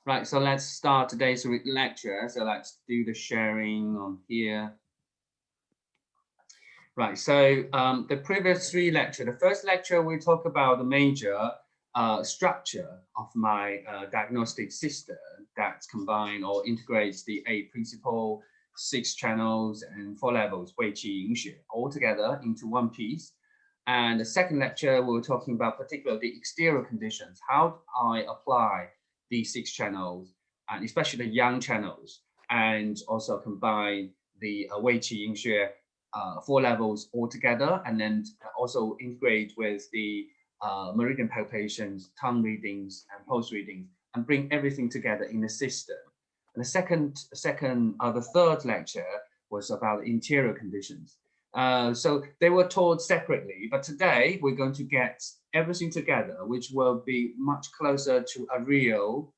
Right, so let's start today's lecture. So let's do the sharing on here. Right, so the previous three lectures, the first lecture we talk about the major structure of my diagnostic system that combine or integrates the 8 principle, 6 channels, and 4 levels, 位置 Yingxue, all together into one piece. And the second lecture, we're talking about particularly the exterior conditions, how I apply these 6 channels, and especially the yang channels, and also combine the 位置 Yingxue 4 levels altogether, and then also integrate with the meridian palpations, tongue readings, and pulse readings, and bring everything together in the system. And the third lecture was about interior conditions. So they were taught separately, but today we're going to get everything together, which will be much closer to a real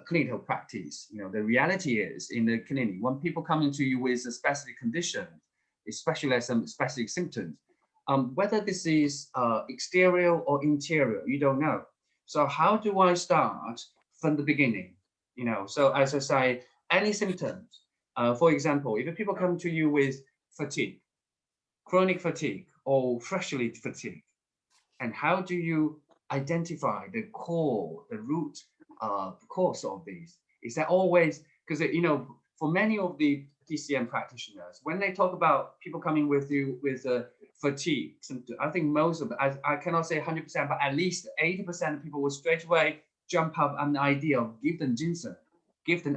clinical practice. You know, the reality is in the clinic, when people come into you with a specific condition, especially some specific symptoms, whether this is exterior or interior, you don't know. So how do I start from the beginning? You know, so as I say, any symptoms, for example, if people come to you with fatigue, chronic fatigue or freshly fatigue, and how do you identify the core, the root cause of these? Is that always, because you know, for many of the TCM practitioners, when they talk about people coming with you with fatigue, I think most of I cannot say 100%, but at least 80% of people will straight away jump up on the idea of give them ginseng, give them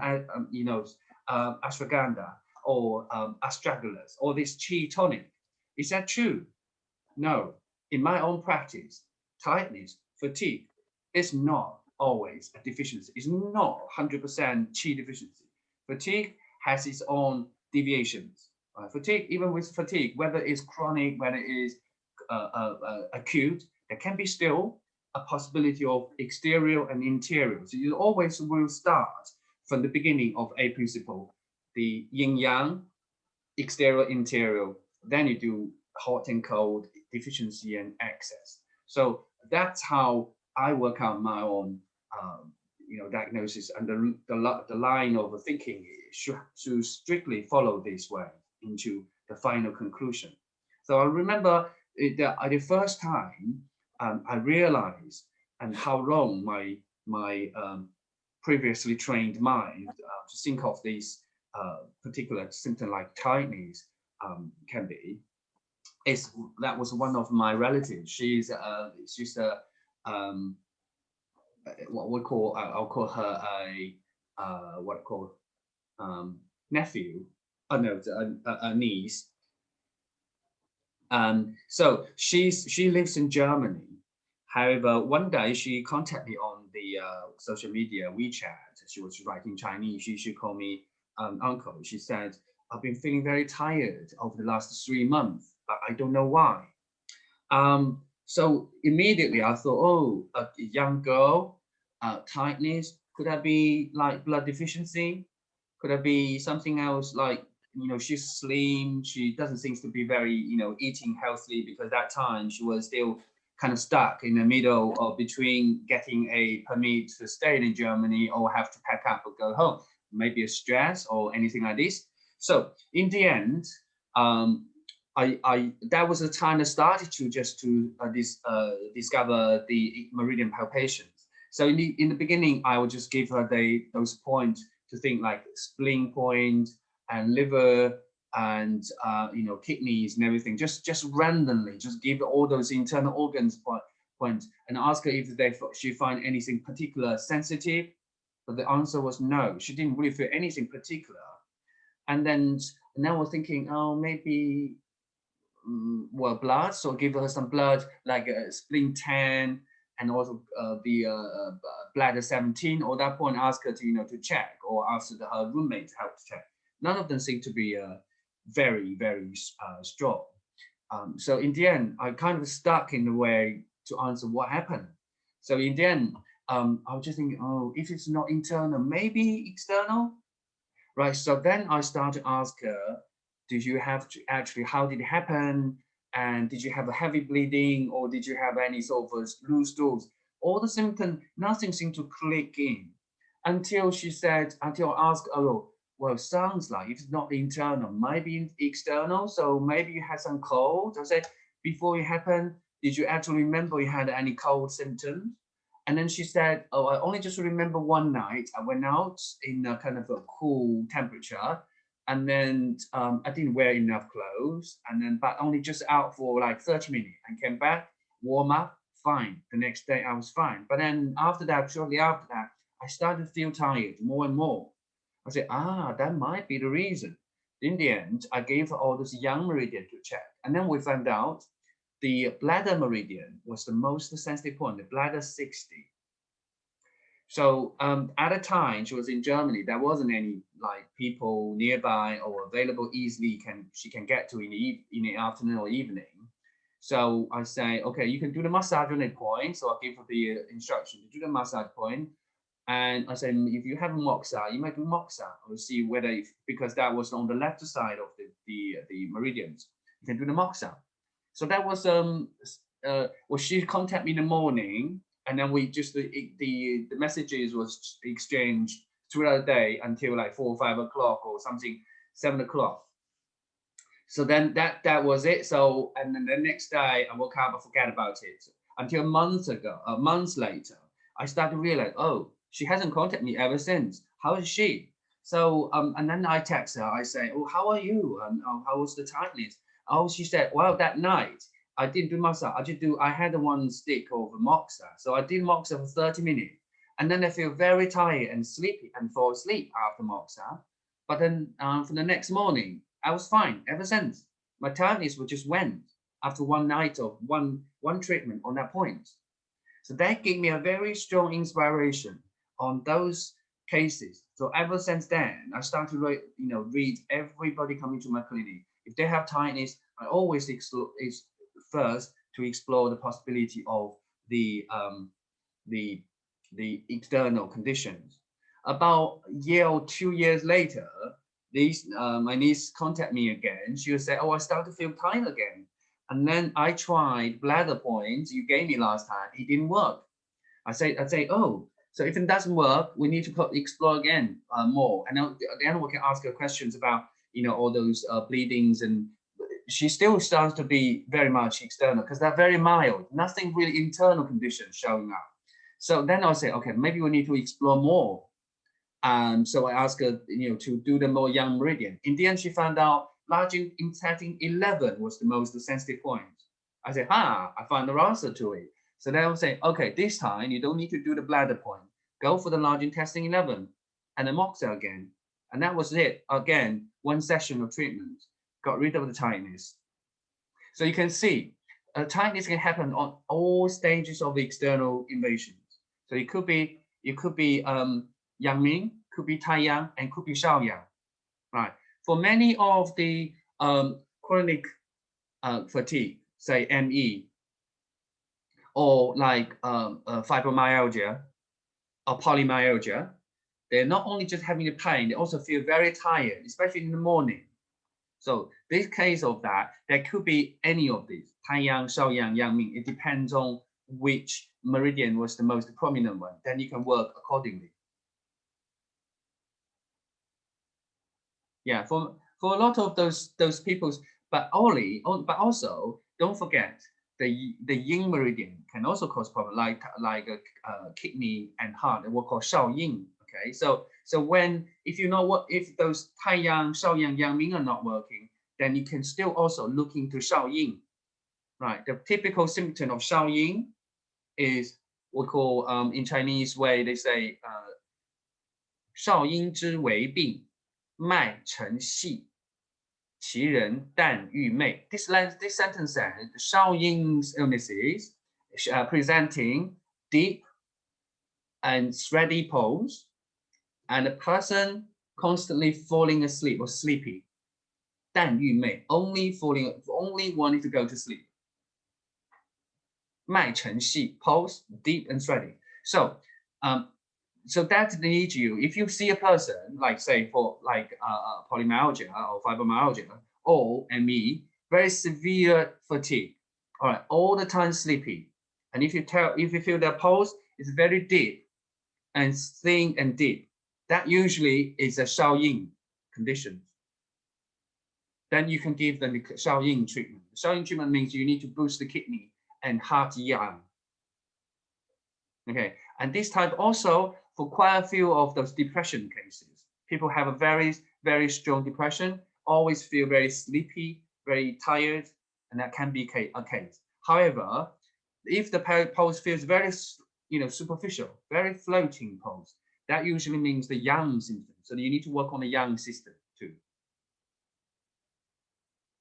ashwagandha or astragalus or this chi tonic. Is that true? No. In my own practice, tiredness, fatigue is not always a deficiency. It's not 100% chi deficiency. Fatigue has its own deviations. Fatigue, even with fatigue, whether it's chronic, whether it is acute, there can be still a possibility of exterior and interior. So you always will start from the beginning of a principle, the yin yang, exterior, interior. Then you do hot and cold, deficiency and excess. So that's how I work out my own, diagnosis, and the line of thinking should strictly follow this way into the final conclusion. So I remember the first time I realized and how wrong my previously trained mind to think of these particular symptom like tiredness can be. That was one of my relatives. She's a what we call I'll call her a what called nephew. Oh no, a niece. So she lives in Germany. However, one day she contacted me on the social media WeChat. She was writing Chinese. She called me uncle. She said, "I've been feeling very tired over the last 3 months, but I don't know why." So immediately I thought, oh, a young girl, tiredness. Could that be like blood deficiency? Could that be something else like, you know, she's slim, she doesn't seem to be very, you know, eating healthily, because that time she was still kind of stuck in the middle of between getting a permit to stay in Germany or have to pack up or go home, maybe a stress or anything like this. So in the end, that was the time I started to discover the meridian palpations. So in the beginning, I would just give her those points to think like spleen point and liver and kidneys and everything, just randomly, just give all those internal organs points and ask her if she find anything particular sensitive. But the answer was no. She didn't really feel anything particular. And then now we're thinking, oh, maybe blood. So give her some blood, like spleen 10, and also the bladder 17. Or that point, ask her to check, or ask her roommate to help to check. None of them seem to be very, very strong. So in the end, I kind of stuck in the way to answer what happened. So in the end, I was just thinking, oh, if it's not internal, maybe external, right? So then I started to ask her, did you have to actually, how did it happen? And did you have a heavy bleeding, or did you have any sort of loose stools? All the symptoms, nothing seemed to click in. until she said, until I asked, oh, well, sounds like it's not internal, might be external. So maybe you had some cold. I said, before it happened, did you actually remember you had any cold symptoms? And then she said, oh, I only just remember one night I went out in a kind of a cool temperature, and then I didn't wear enough clothes, and then but only just out for like 30 minutes and came back, warm up, fine. The next day I was fine. But then after that, shortly after that, I started to feel tired more and more. I said, that might be the reason. In the end, I gave her all this yang meridian to check. And then we found out the bladder meridian was the most sensitive point, the bladder 60. So at the time she was in Germany, there wasn't any like people nearby or available easily she can get to in the afternoon or evening. So I say, okay, you can do the massage on a point. So I give her the instruction to do the massage point. And I said, if you have moxa, you might do moxa. We'll see whether, because that was on the left side of the meridians, you can do the moxa. So that was well, she contacted me in the morning, and then we just the messages was exchanged throughout the day until like 4 or 5 o'clock or something, 7 o'clock. So then that was it. So and then the next day I woke up, I forget about it until months later. I started to realize, oh, she hasn't contacted me ever since. How is she? So and then I text her. I say, oh, how are you? How was the tightness? Oh, she said, well, that night I didn't do massage. I had one stick of moxa. So I did moxa for 30 minutes. And then I feel very tired and sleepy and fall asleep after moxa. But then for the next morning, I was fine ever since. My tiredness would just went after one night of one treatment on that point. So that gave me a very strong inspiration on those cases. So ever since then, I started to read everybody coming to my clinic. If they have tiredness, I always first to explore the possibility of the external conditions. About a year or 2 years later, my niece contact me again. She would say, oh, I start to feel tired again. And then I tried bladder points you gave me last time. It didn't work. I'd say, oh, so if it doesn't work, we need to explore again more. And then we can ask her questions about, all those bleedings, and she still starts to be very much external because they're very mild, nothing really internal conditions showing up. So then I'll say, okay, maybe we need to explore more. So I asked her, to do the more yang meridian. In the end, she found out large intestine 11 was the most sensitive point. I said, I found the answer to it. So then I would say, okay, this time you don't need to do the bladder point. Go for the large intestine 11 and the moxa again. And that was it. Again, one session of treatment, got rid of the tightness. So you can see tightness can happen on all stages of the external invasions. So it could be yang ming, could be tai yang, and could be shao yang. Right. For many of the chronic fatigue, say ME, or like fibromyalgia or polymyalgia, they're not only just having the pain, they also feel very tired, especially in the morning. So this case of that, there could be any of these, tai yang, shao yang, yang ming. It depends on which meridian was the most prominent one. Then you can work accordingly. Yeah, for a lot of those people's, but also don't forget the yin meridian can also cause problem, like kidney and heart, and what called shao yin. Okay, so if those tai yang, shao yang, yang ming are not working, then you can still also look into shao yin. Right, the typical symptom of shao yin is we call in Chinese way they say 少阴之为病，脉沉细，其人淡欲昧. This sentence says the Shao Ying's illnesses presenting deep and steady pulse, and a person constantly falling asleep or sleepy. 淡欲昧, only wanting to go to sleep. 脉沉细, pulse deep and steady. So that needs you, if you see a person, like say for polymyalgia or fibromyalgia or ME, very severe fatigue, all right, all the time sleepy. And if you feel their pulse is very deep and thin and deep. That usually is a Shaoyin condition. Then you can give them the Shaoyin treatment. Shaoyin treatment means you need to boost the kidney and heart yang. Okay, and this type also for quite a few of those depression cases. People have a very, very strong depression, always feel very sleepy, very tired, and that can be a case. However, if the pulse feels very, superficial, very floating pulse, that usually means the yang symptom. So you need to work on the yang system too.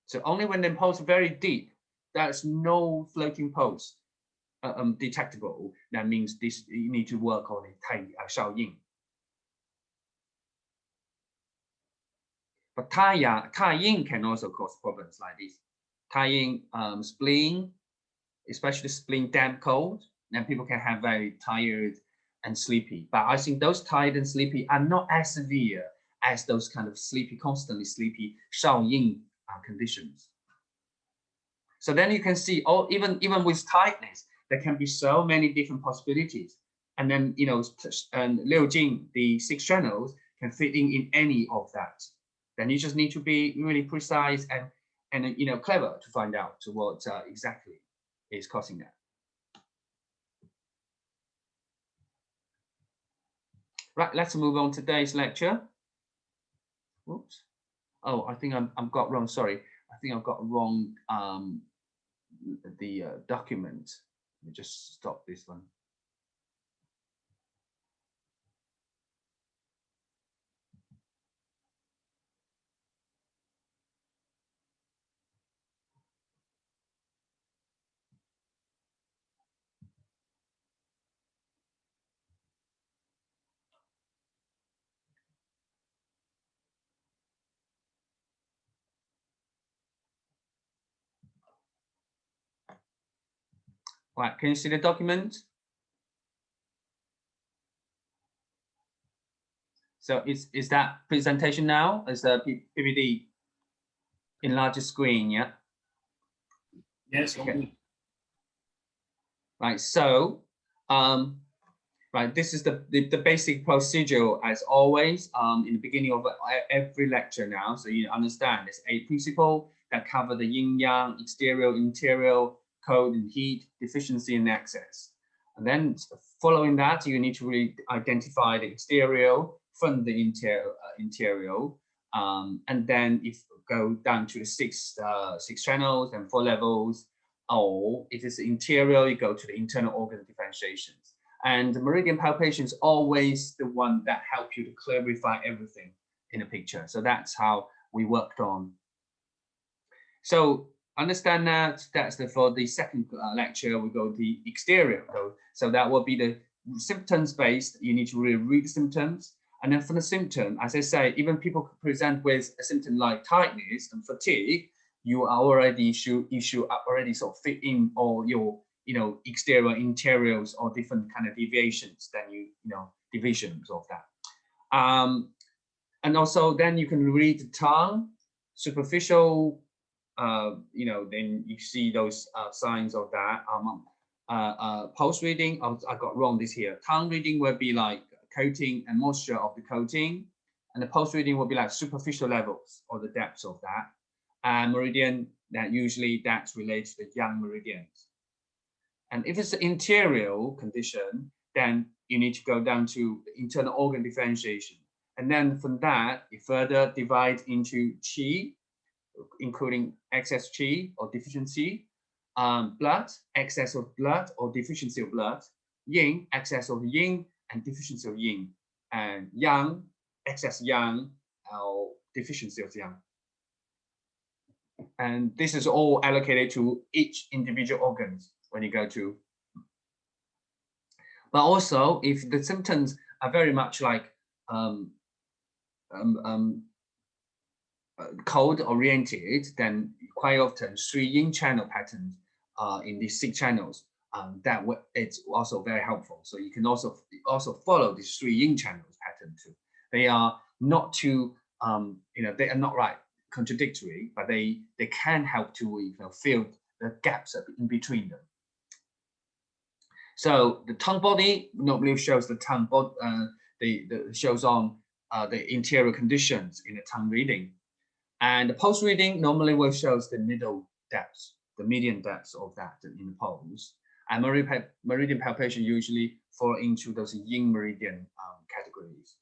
So only when the pulse is very deep, there's no floating pulse detectable, that means this you need to work on it, Shaoyin. But Yin can also cause problems like this. Yin, spleen, especially spleen damp cold, and people can have very tired and sleepy. But I think those tired and sleepy are not as severe as those kind of sleepy, constantly sleepy Shaoyin conditions. So then you can see, even with tiredness, there can be so many different possibilities. And then, and Liu Jing, the 6 channels, can fit in any of that. Then you just need to be really precise and clever to find out what exactly is causing that. Right, let's move on to today's lecture. Oops. Oh, I think I've got wrong. Sorry, I think I've got wrong. The document. Let me just stop this one. Right, can you see the document? So is that presentation now? Is the PPT in larger screen? Yeah. Yes. Okay. Right. So, right. This is the basic procedure as always. In the beginning of every lecture now, so you understand there's 8 principles that cover the yin yang, exterior, interior, cold and heat, deficiency and excess. And then following that, you need to really identify the exterior from the interior. And then if go down to the 6 channels and 4 levels, or if it's interior, you go to the internal organ differentiations. And the meridian palpation is always the one that helps you to clarify everything in a picture. So that's how we worked on. So understand that for the second lecture, we go the exterior code. So that will be the symptoms based. You need to really read the symptoms. And then for the symptom, as I say, even people present with a symptom like tightness and fatigue, you are already already sort of fit in all your exterior, interiors, or different kind of deviations. Then divisions of that. And also then you can read the tongue, superficial. Then you see those signs of that. Pulse reading, I got wrong this here. Tongue reading will be like coating and moisture of the coating, and the pulse reading will be like superficial levels or the depths of that. And meridian, that's related to the yang meridians. And if it's an interior condition, then you need to go down to internal organ differentiation. And then from that, you further divide into qi, including excess qi or deficiency, blood, excess of blood or deficiency of blood, yin, excess of yin and deficiency of yin, and yang, excess yang or deficiency of yang. And this is all allocated to each individual organs when you go to. But also, if the symptoms are very much like cold oriented, then quite often 3 yin channel patterns in these 6 channels. It's also very helpful. So you can also follow these 3 yin channels pattern too. They are not too they are not contradictory, but they can help to fill the gaps in between them. So the tongue body normally shows the tongue body, shows on the interior conditions in the tongue reading. And the pulse reading normally will shows the middle depths, the median depths of that in the pulse. And meridian palpation usually fall into those yin meridian categories.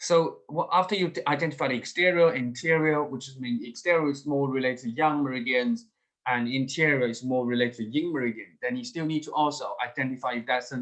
So after you identify the exterior, interior, which means exterior is more related to yang meridians and interior is more related to yin meridian, then you still need to also identify if there's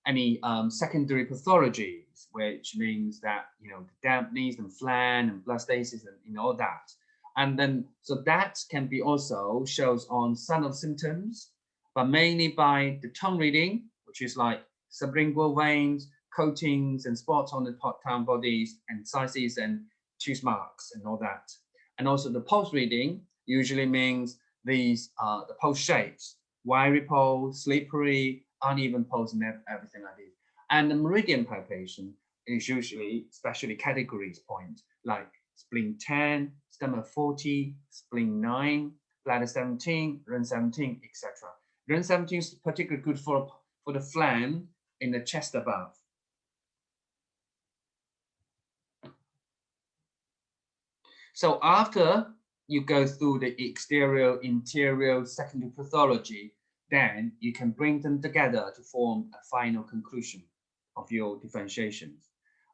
any secondary pathologies, which means that, you know, the dampness and phlegm and blood stasis and all that. And then, so that can be also shows on some of symptoms, but mainly by the tongue reading, which is like sublingual veins, coatings and spots on the tongue bodies and sizes and tooth marks and all that. And also the pulse reading usually means these the pulse shapes, wiry pulse, slippery, uneven pulse, and everything like this. And the meridian palpation is usually especially categories points like spleen 10, stomach 40, spleen 9, bladder 17, REN 17, etc. REN 17 is particularly good for the phlegm in the chest above. So after you go through the exterior, interior, secondary pathology, then you can bring them together to form a final conclusion of your differentiations.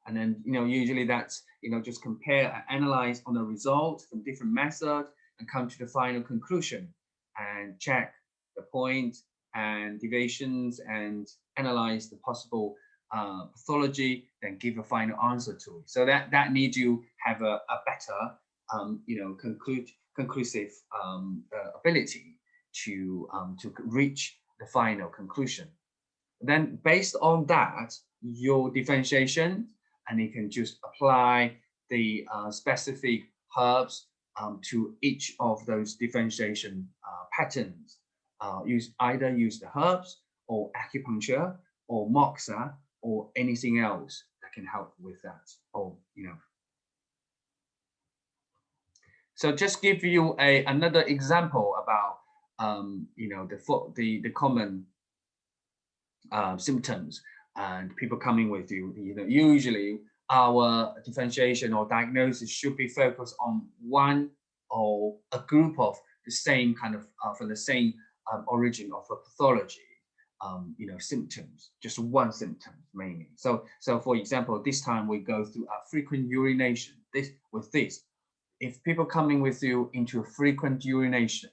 And then, you know, usually that's, you know, just compare and analyze on the results from different methods and come to the final conclusion and check the points and deviations and analyze the possible pathology, then give a final answer to it. So that needs you have a better, you know, conclusive ability to reach the final conclusion. Then based on that, your differentiation, and you can just apply the specific herbs to each of those differentiation patterns. Use the herbs or acupuncture or moxa or anything else that can help with that. Or, you know. So just give you another example about you know, the common symptoms and people coming with you. You know, usually our differentiation or diagnosis should be focused on one or a group of the same kind of for the same origin of a pathology. You know, symptoms, just one symptom mainly. So for example, this time we go through a frequent urination. If people coming with you into a frequent urination,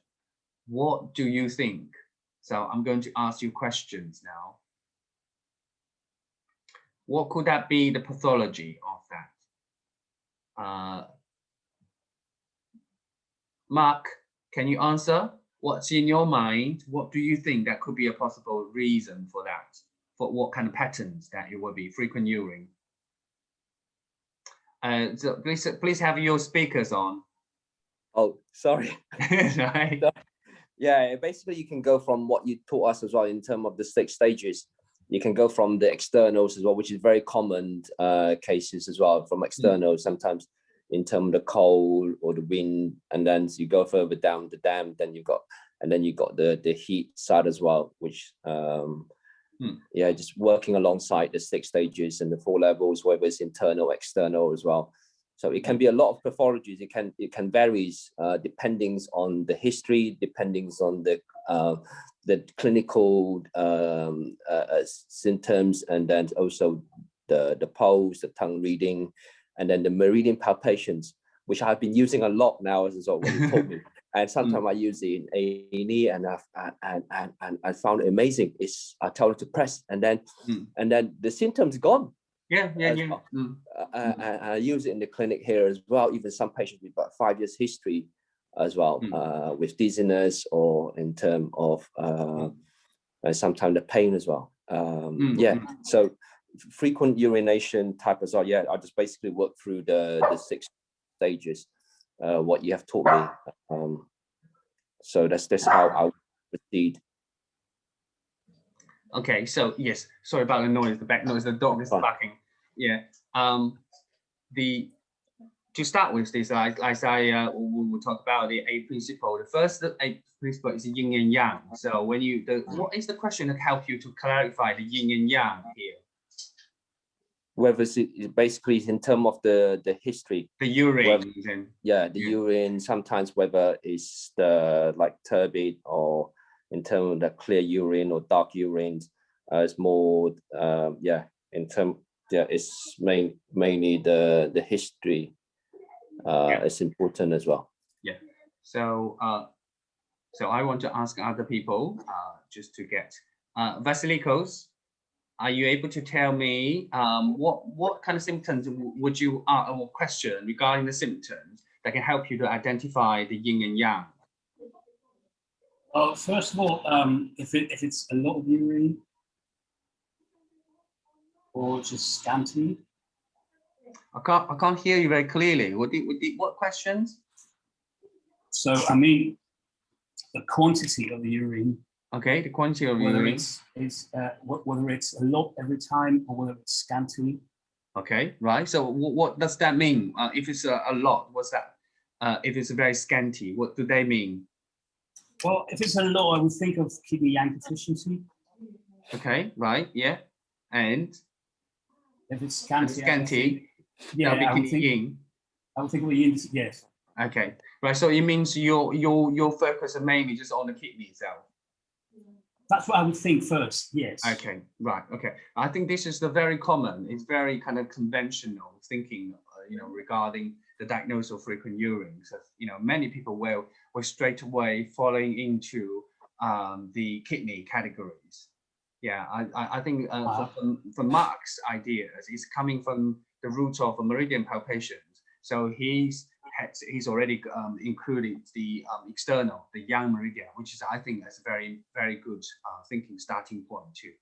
what do you think? So I'm going to ask you questions now. What could that be the pathology of that? Mark, can you answer? What's in your mind? What do you think that could be a possible reason for that? For what kind of patterns that it will be frequent urine? So please have your speakers on. Oh, sorry. Right. So, yeah, basically you can go from what you taught us as well in terms of the 6 stages. You can go from the externals as well, which is very common cases as well, from externals sometimes in terms of the cold or the wind, and then you go further down the dam, then you got the heat side as well, which yeah, just working alongside the 6 stages and the 4 levels, whether it's internal, external as well. So it can be a lot of pathologies. It can vary depending on the history, depending on the clinical symptoms, and then also the pulse, the tongue reading, and then the meridian palpations, which I've been using a lot now as well when you taught me. And sometimes I use it in A&E, and I found it amazing. I tell them to press, and then the symptoms gone. Yeah. I use it in the clinic here as well. Even some patients with about 5 years history as well, with dizziness or in terms of sometimes the pain as well. Yeah, so frequent urination type as well. Yeah, I just basically work through the 6 stages, what you have taught me. So that's how I proceed. Okay, so yes, sorry about the noise, the back noise, the dog is barking. Yeah. to start with this, as I will talk about the eight principle. The first eight principle is yin and yang. So when what is the question that help you to clarify the yin and yang here? Whether it's basically in terms of the history, the urine, whether, the urine, sometimes whether it's the like turbid or in terms of the clear urine or dark urine, it's more in terms it's mainly the history is important as well. Yeah. So so I want to ask other people just to get Vasilikos. Are you able to tell me what kind of symptoms would you or question regarding the symptoms that can help you to identify the yin and yang? Well, first of all, if it's a lot of urine or just scanty. I can't hear you very clearly. What questions? So I mean, the quantity of the urine. Okay, the quantity of urine. Whether it's a lot every time or whether it's scanty. Okay, right. So what does that mean? If it's a lot, what's that? If it's very scanty, what do they mean? Well, if it's a lot, I would think of kidney yang deficiency. Okay, right, yeah. And if it's scanty, I would think yin. I would think of the yin, yes. Okay, right. So it means your focus is mainly just on the kidney itself. That's what I would think first, yes. Okay, right, okay. I think this is the very common, it's very kind of conventional thinking, regarding the diagnosis of frequent urine. So, many people will straight away falling into the kidney categories. Yeah, I think from Mark's ideas, it's coming from the root of meridian palpations. So he's already included the external, the yang meridian, which is, I think, that's a very, very good thinking starting point too.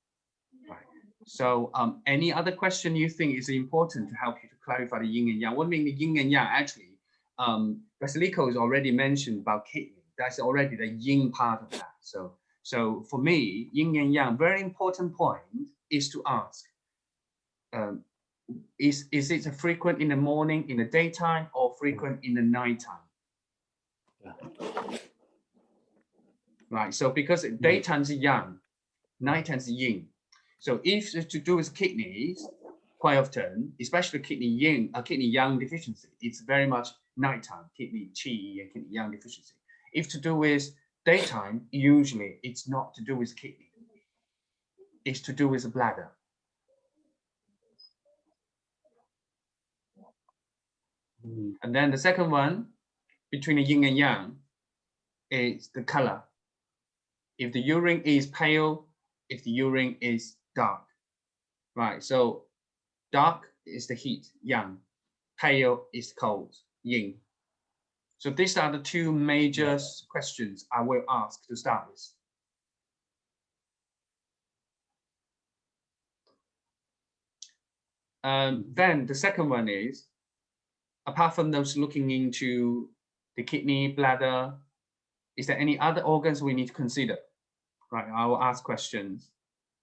Right. So any other question you think is important to help you to clarify the yin and yang? What mean the yin and yang? Actually, Vasiliko has already mentioned about kidney. That's already the yin part of that. So for me, yin and yang, very important point is to ask, is it frequent in the morning, in the daytime, or frequent in the nighttime? Right, so because daytime is yang, nighttime is yin. So if it's to do with kidneys, quite often, especially kidney yang deficiency, it's very much nighttime, kidney qi and kidney yang deficiency. If to do with daytime, usually it's not to do with kidney. It's to do with the bladder. And then the second one, between the yin and yang, is the color. If the urine is pale, if the urine is dark, right? So dark is the heat, yang. Pale is cold, yin. So these are the two major questions I will ask to start with. Then the second one is, apart from those looking into the kidney, bladder, is there any other organs we need to consider? Right, I will ask questions.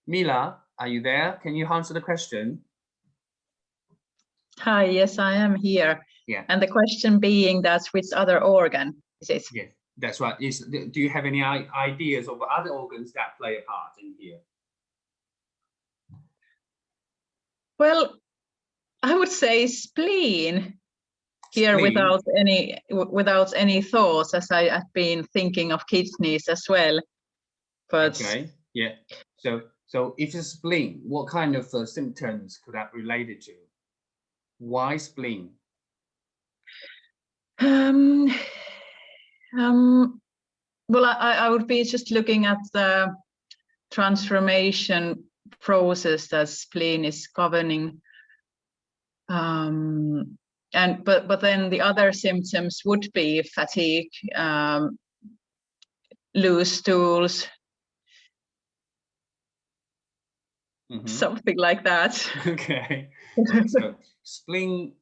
Mila, are you there? Can you answer the question? Hi, yes, I am here. Yeah. And the question being that which other organ is it? Yes, that's right. Do you have any ideas of other organs that play a part in here? Well, I would say spleen here, Spleen. without any thoughts, as I have been thinking of kidneys as well. But okay, yeah. So if it's spleen, what kind of symptoms could that be related to? Why spleen? well, I would be just looking at the transformation process that spleen is governing. But then the other symptoms would be fatigue, loose stools, something like that. Okay. So spleen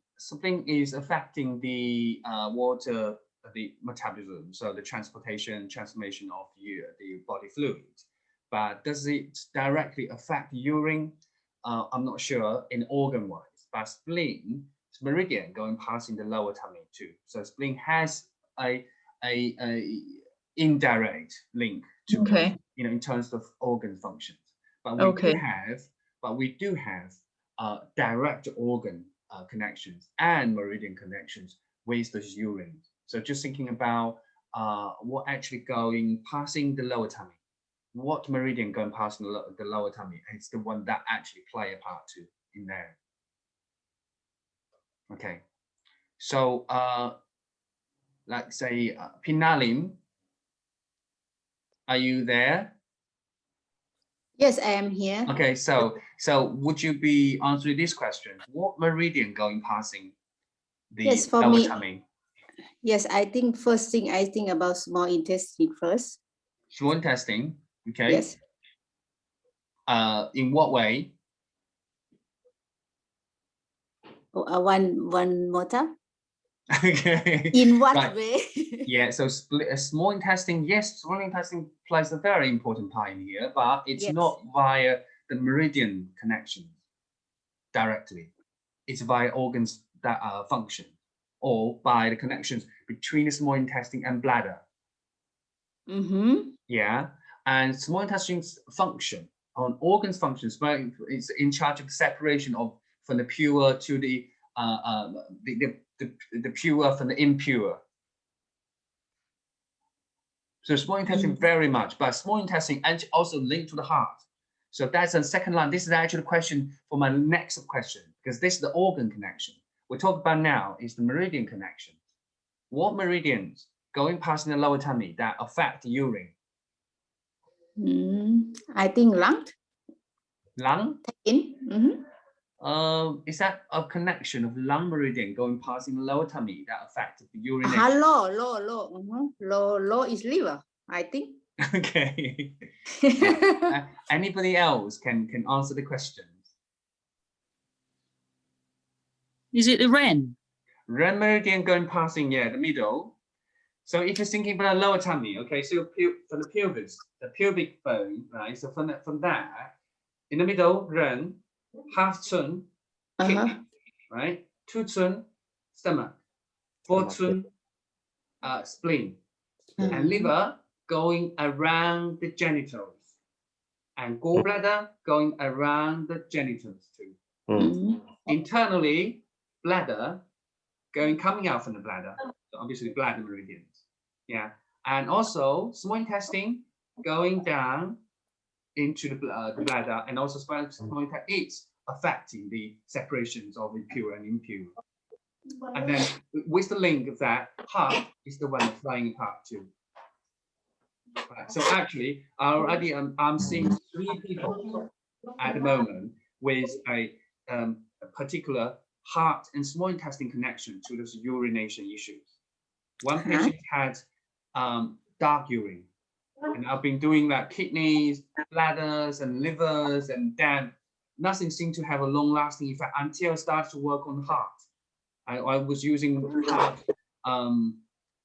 is affecting the water, the metabolism, so the transformation of the body fluids. But does it directly affect urine? I'm not sure in organ-wise, but spleen meridian going passing the lower tummy too. So spleen has a indirect link to Okay. in terms of organ functions. But Okay. we do have direct organ connections and meridian connections with the urine. So just thinking about what actually passing the lower tummy. What meridian going past the lower tummy is the one that actually play a part too in there. Okay, so like say Pinalim, are you there? Yes, I am here. Okay, so would you be answering this question? What meridian going passing the Yes, for lower me. tummy? Yes, I think first thing I think about small intestine first. Small intestine, okay. Yes. In what way? One more time. Okay. In what Right. way? Yeah, so small intestine, yes, small intestine plays a very important part in here, but it's Yes. not via the meridian connection directly. It's via organs that function, or by the connections between the small intestine and bladder. Mm-hmm. Yeah, and small intestine's function on organs functions, but it's in charge of separation of from the pure to the pure from the impure. So small intestine very much, but small intestine and also linked to the heart. So that's the second line. This is actually a question for my next question, because this is the organ connection. We're talking about now is the meridian connection. What meridians going past in the lower tummy that affect the urine? I think lung. Lung? Mm-hmm. Is that a connection of lung meridian going past in the lower tummy that affects the urination? Low is liver, I think. Okay. Anybody else can answer the questions? Is it the Ren? Ren meridian going passing, yeah, the middle. So if you're thinking about the lower tummy, okay, so from the pelvis, the pubic bone, right? So from that, in the middle, Ren, half Chun, kidney, right? 2 Chun, stomach, 4 Chun, spleen, and liver going around the genitals, and gallbladder going around the genitals too. Internally, bladder coming out from the bladder, so obviously bladder meridians, yeah, and also small intestine going down into the bladder, and also small intestine, it's affecting the separations of impure and impure. And then with the link of that, heart is the one flying apart too. Right. So actually, already I'm seeing 3 people at the moment with a particular heart and small intestine connection to those urination issues. One patient had dark urine, and I've been doing that kidneys, bladders, and livers, and then nothing seemed to have a long-lasting effect until I started to work on the heart. I was using heart,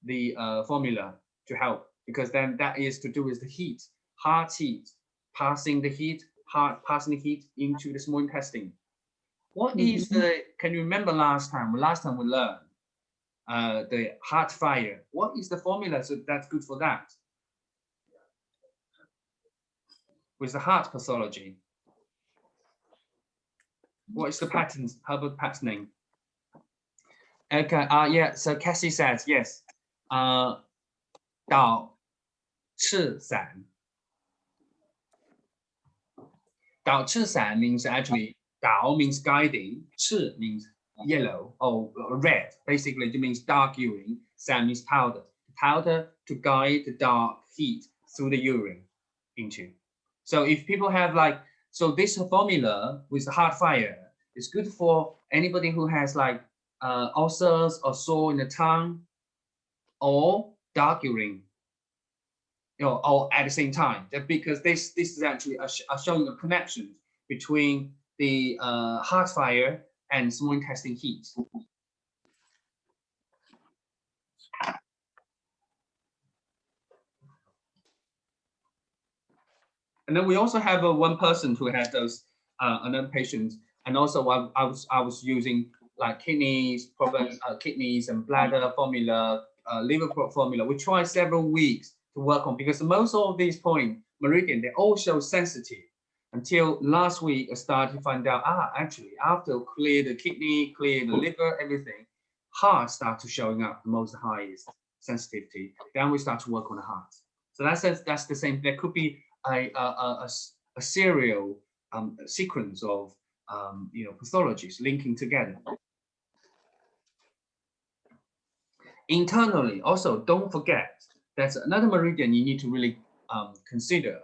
the formula to help, because then that is to do with the heat, heart heat, passing the heat, heart passing the heat into the small intestine. What is the, can you remember last time we learned the heart fire? What is the formula so that's good for that? With the heart pathology, what is the patterns, Herbert patterning? Okay, yeah, so Cassie says, yes, 导赤散. 导赤散 means actually, 导 means guiding, 赤 means yellow or red, basically it means dark urine, san means powder. Powder to guide the dark heat through the urine into. So if people have like, so this formula with the heart fire is good for anybody who has like ulcers or sore in the tongue or dark urine, you know, all at the same time, because this is actually showing a connection between the heart fire and small intestine heat. And then we also have one person who had those another patient, and also I was using like kidneys, problem, kidneys and bladder formula, liver formula. We tried several weeks to work on, because most of these points, meridian, they all show sensitive. Until last week, I started to find out, actually, after clear the kidney, clear the liver, everything, heart start to showing up the most highest sensitivity. Then we start to work on the heart. So that's the same. There could be a serial sequence of pathologies linking together. Internally, also don't forget that's another meridian you need to really consider,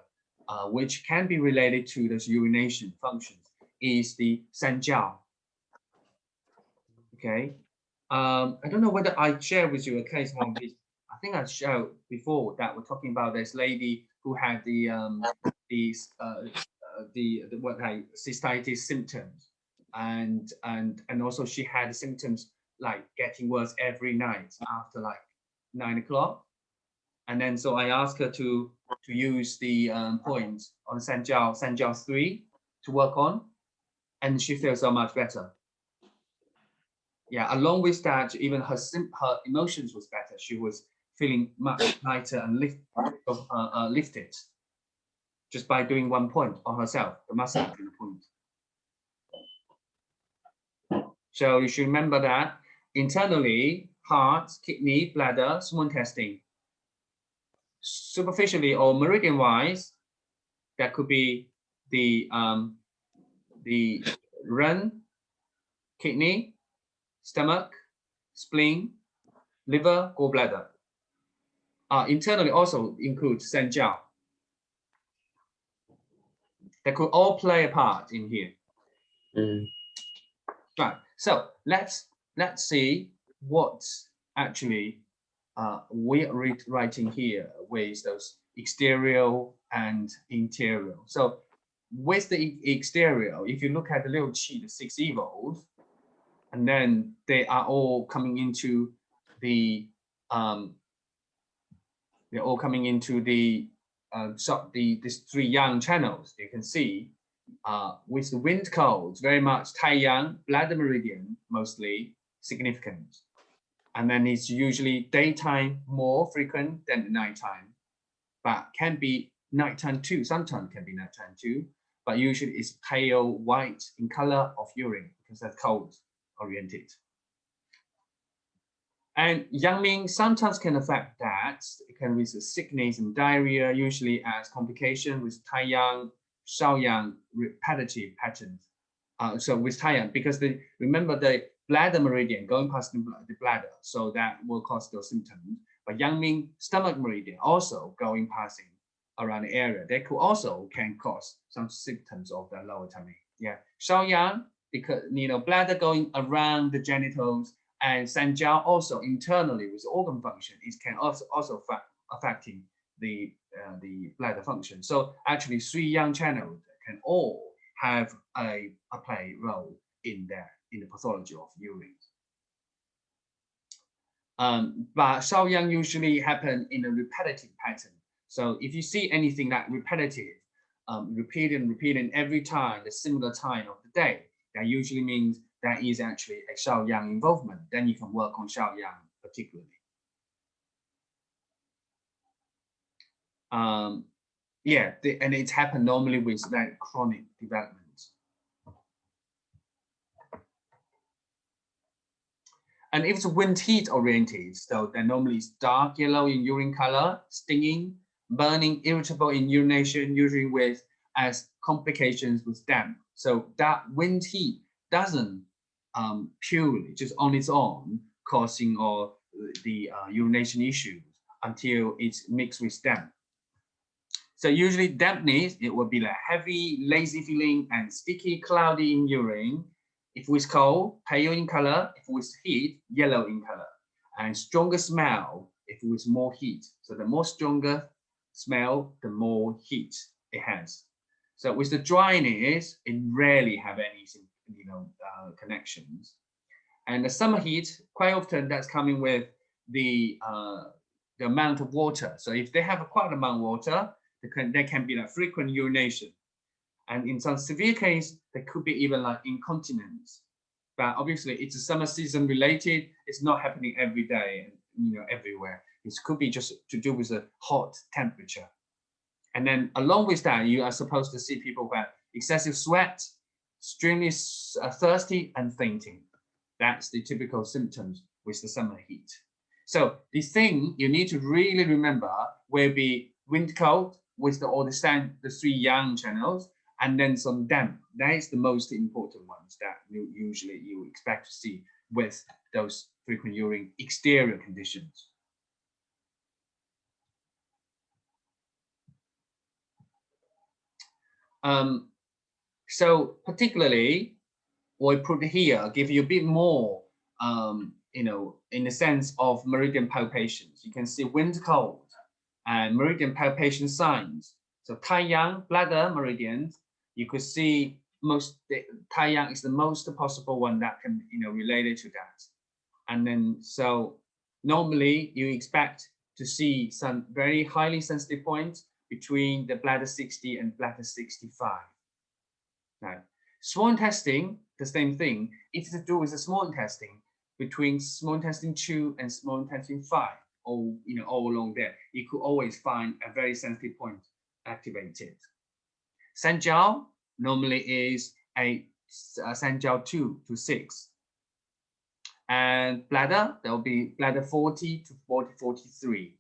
which can be related to this urination functions, is the sanjiao. Okay, I don't know whether I shared with you a case on this. I think I showed before that we're talking about this lady who had the cystitis symptoms, and also she had symptoms like getting worse every night after like 9 o'clock. And then so I asked her to use the points on Sanjiao 3 to work on, and she feels so much better. Yeah, along with that, even her emotions was better. She was feeling much lighter and lifted just by doing 1 point on herself, the muscle in the point. So you should remember that internally, heart, kidney, bladder, small intestine. Superficially or meridian-wise, that could be the ren, kidney, stomach, spleen, liver, gallbladder. Internally also includes sanjiao. That could all play a part in here. Right. So let's see what actually we're writing here with those exterior and interior. So with the exterior, if you look at the little chi, the 6 evils, and then they are all coming into the they're all coming into the these 3 yang channels. You can see with the wind codes, very much Taiyang, bladder meridian, mostly significant. And then it's usually daytime more frequent than nighttime, but can be nighttime too. Sometimes can be nighttime too, but usually it's pale white in color of urine because that's cold oriented. And Yangming sometimes can affect that. It can with sickness and diarrhea, usually as complication with Taiyang, Shaoyang repetitive patterns. So with Taiyang, because remember the bladder meridian going past the bladder, so that will cause those symptoms. But Yangming stomach meridian also going passing around the area, that could also can cause some symptoms of the lower tummy. Yeah, Shaoyang, because bladder going around the genitals, and sanjiao also internally with organ function, it can also affecting the bladder function. So actually 3 yang channels can all have a play role in the pathology of urine. But Shaoyang usually happen in a repetitive pattern. So if you see anything that repetitive, repeating every time, the similar time of the day, that usually means that is actually a Shaoyang involvement. Then you can work on Shaoyang particularly. Yeah, and it's happened normally with that chronic development. And if it's wind heat oriented, so then normally it's dark yellow in urine color, stinging, burning, irritable in urination, usually with as complications with damp. So that wind heat doesn't purely just on its own causing or the urination issues until it's mixed with damp. So usually dampness, it will be like heavy, lazy feeling and sticky, cloudy in urine. If with cold, pale in color. If with heat, yellow in color. And stronger smell if with more heat. So the more stronger smell, the more heat it has. So with the dryness, it rarely have any connections. And the summer heat, quite often that's coming with the amount of water. So if they have quite amount of water, there can be like frequent urination. And in some severe case, there could be even like incontinence. but obviously it's a summer season related. It's not happening every day, everywhere. It could be just to do with a hot temperature. And then along with that, you are supposed to see people who have excessive sweat, extremely thirsty, and fainting. That's the typical symptoms with the summer heat. So the thing you need to really remember will be wind cold with all the 3 yang channels, and then some damp. That is the most important ones that you expect to see with those frequent urine exterior conditions. So particularly, we put here, give you a bit more, in the sense of meridian palpations. You can see wind cold and meridian palpation signs. So Taiyang, bladder meridians, you could see Taiyang is the most possible one that can, related to that. And then, so normally you expect to see some very highly sensitive points between the bladder 60 and bladder 65. Now, small intestine, the same thing. It's to do with the small intestine between small intestine 2 and small intestine 5, all along there. You could always find a very sensitive point activated. Sanjiao normally is a Sanjiao 2 to 6. And bladder, there will be bladder 40 to 43.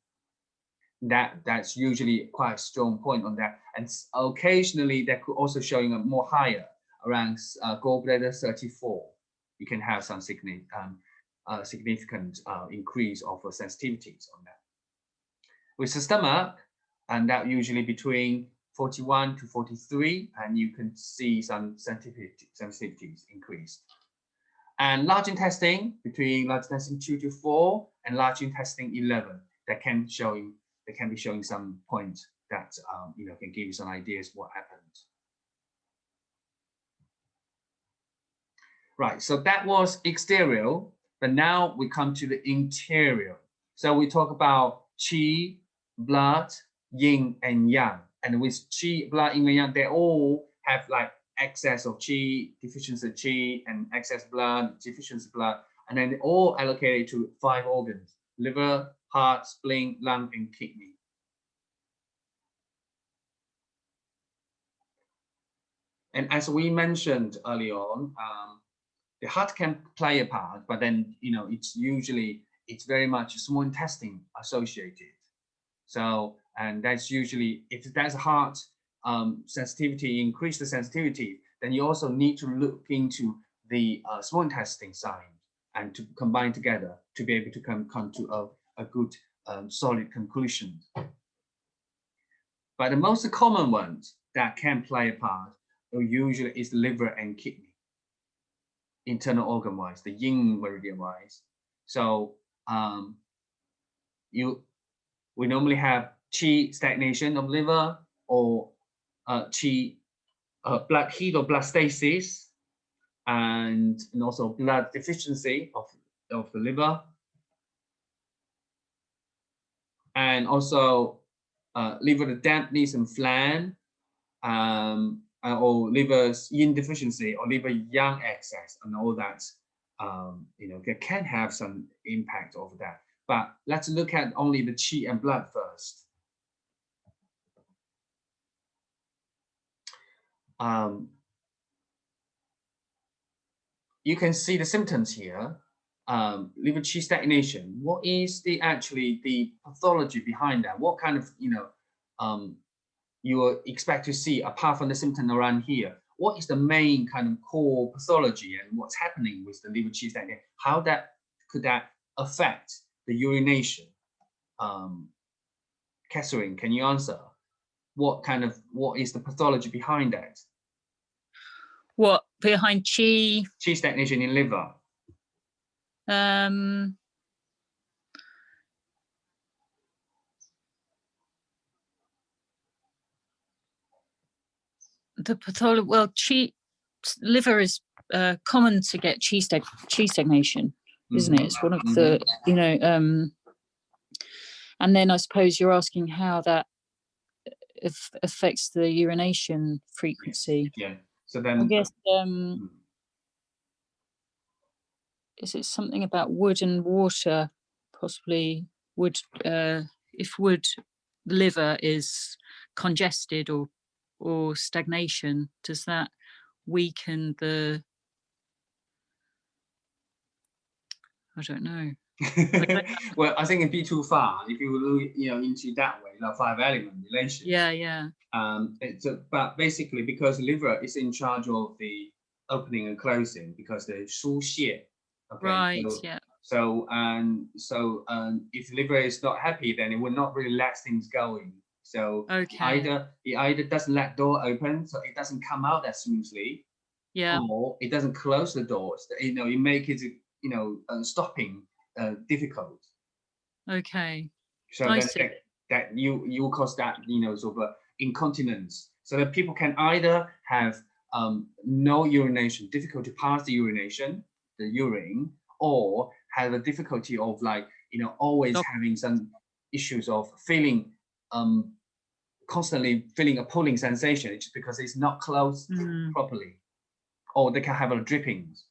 That's usually quite a strong point on that. And occasionally that could also showing a more higher around gallbladder 34. You can have some significant increase of sensitivities on that. With the stomach, and that usually between 41 to 43, and you can see some sensitivities increased. And large intestine, between large intestine 2 to 4 and large intestine 11, that can be showing some points that can give you some ideas what happened. Right, so that was exterior, but now we come to the interior. So we talk about qi, blood, yin and yang. And with qi, blood, yin and yang, they all have like excess of qi, deficiency of qi, and excess blood, deficiency of blood. And then they all allocated to 5 organs: liver, heart, spleen, lung, and kidney. And as we mentioned early on, the heart can play a part, but then it's very much small intestine associated. So, and that's usually, if that's heart sensitivity, increase the sensitivity, then you also need to look into the small intestine side and to combine together to be able to come to a good solid conclusion. But the most common ones that can play a part usually is the liver and kidney, internal organ wise, the yin meridian wise. So we normally have qi stagnation of liver, or qi blood heat or blood stasis, and also blood deficiency of the liver, and also liver dampness and phlegm, or liver's yin deficiency or liver yang excess, and all that can have some impact of that. But let's look at only the qi and blood first. You can see the symptoms here. Liver qi stagnation. What is actually the pathology behind that? What kind of you expect to see apart from the symptom around here? What is the main kind of core pathology and what's happening with the liver qi stagnation? How could that affect the urination? Catherine, can you answer? What is the pathology behind that? What behind qi? Qi stagnation in liver. The pathology. Well, liver is common to get qi stagnation, isn't it? It's one of the and then I suppose you're asking how that affects the urination frequency. Yeah. So then I guess is it something about wood and water? Possibly wood, if wood liver is congested or stagnation, does that weaken the, I don't know. Well, I think it'd be too far if you look, into that way, like 5-element relation. Yeah. But basically, because liver is in charge of the opening and closing, because the 疏泄. Okay. Right. So, Yeah. if liver is not happy, then it will not really let things going. So Okay. it either doesn't let door open, so it doesn't come out that smoothly, Yeah. or it doesn't close the doors. It make it stopping difficult. Okay. So I then see. that you cause that sort of incontinence. So that people can either have no urination, difficulty to pass the urine, or have a difficulty of always Stop. having some issues of feeling constantly feeling a pulling sensation, just because it's not closed properly, or they can have a drippings.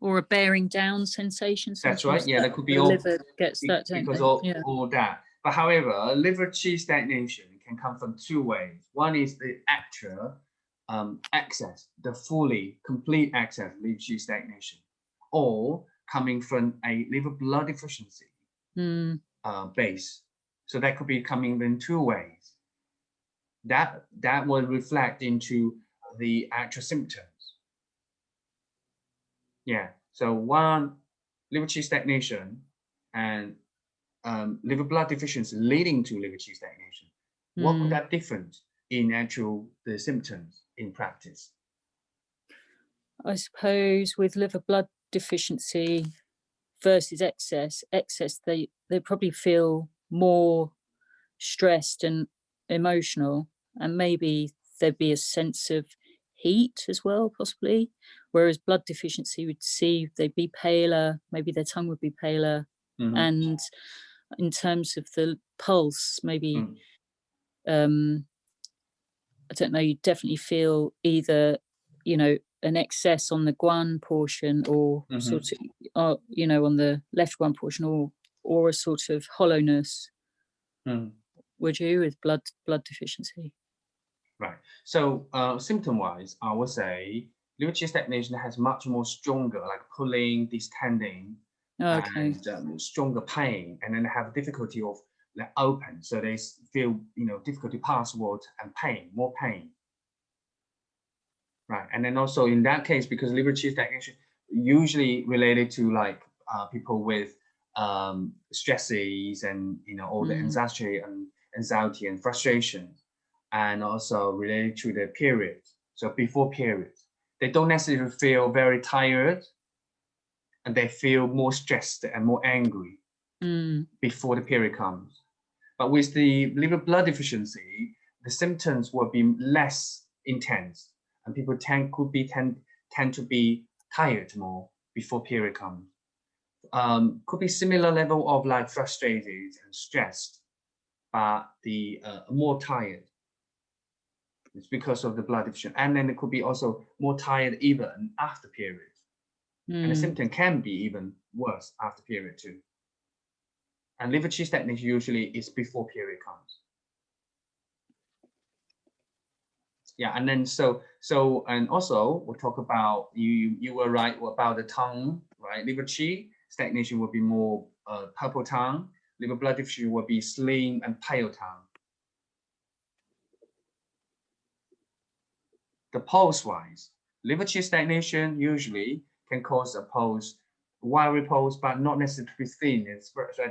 Or a bearing down sensation. That's right. Sometimes Yeah, that could be the all liver gets that, don't because they? Yeah. all that. But however, liver qi stagnation can come from two ways. One is the actual excess, the complete excess liver qi stagnation, or coming from a liver blood deficiency base. So that could be coming in two ways. That will reflect into the actual symptoms. Yeah. So one, liver qi stagnation and liver blood deficiency leading to liver qi stagnation. What would that difference in the symptoms in practice? I suppose with liver blood deficiency versus excess, they probably feel more stressed and emotional, and maybe there'd be a sense of heat as well, possibly. Whereas blood deficiency would see they'd be paler, maybe their tongue would be paler, and in terms of the pulse, maybe I don't know, you definitely feel either an excess on the guan portion, or sort of on the left guan portion, or a sort of hollowness. Would you, with blood deficiency? Right. So symptom-wise, I would say liver qi stagnation has much more stronger, like pulling, distending, and stronger pain, and then they have difficulty of open, so they feel difficulty pass water and pain, more pain. Right, and then also in that case, because liver qi stagnation usually related to people with stresses and all the anxiety and frustration, and also related to the period. So before period, they don't necessarily feel very tired, and they feel more stressed and more angry before the period comes. But with the liver blood deficiency, the symptoms will be less intense, and people tend to be tired more before period comes. Could be similar level of frustrated and stressed, but the more tired. It's because of the blood deficiency, and then it could be also more tired even after period, and the symptom can be even worse after period too. And liver qi stagnation usually is before period comes. Yeah, and then and also we'll talk about you were right about the tongue, right? Liver qi stagnation will be more purple tongue. Liver blood deficiency will be slim and pale tongue. The pulse wise, liver qi stagnation usually can cause a pulse, wiry pulse, but not necessarily to be thin.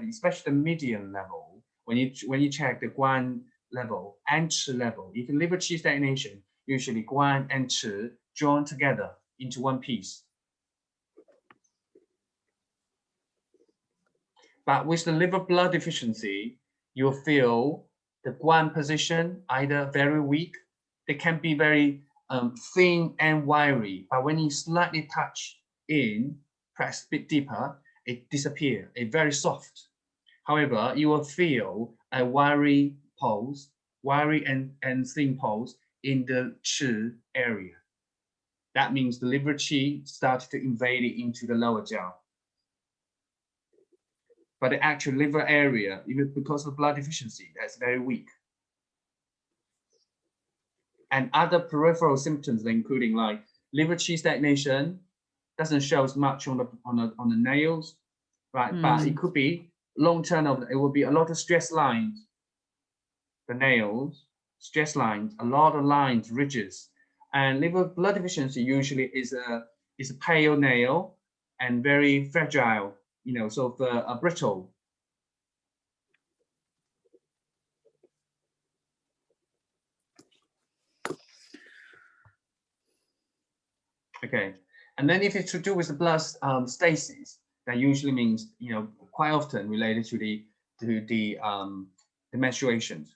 Especially the median level. When you check the guan level and chi level, if liver qi stagnation, usually guan and chi join together into one piece. But with the liver blood deficiency, you'll feel the guan position either very weak. They can be very thin and wiry, but when you slightly touch in, press a bit deeper, it disappears. It's very soft. However, you will feel a wiry pulse, wiry and thin pulse in the chi area. that means the liver qi started to invade it into the lower jiao. But the actual liver area, even because of blood deficiency, that's very weak. And other peripheral symptoms, including like liver qi stagnation, doesn't show as much on the nails, right? But it could be long term of it will be a lot of stress lines, the nails, stress lines, a lot of lines, ridges, and liver blood deficiency usually is a pale nail and very fragile, you know, sort of brittle. Okay, and then if it's to do with the blood stasis, that usually means, you know, quite often related to the menstruations,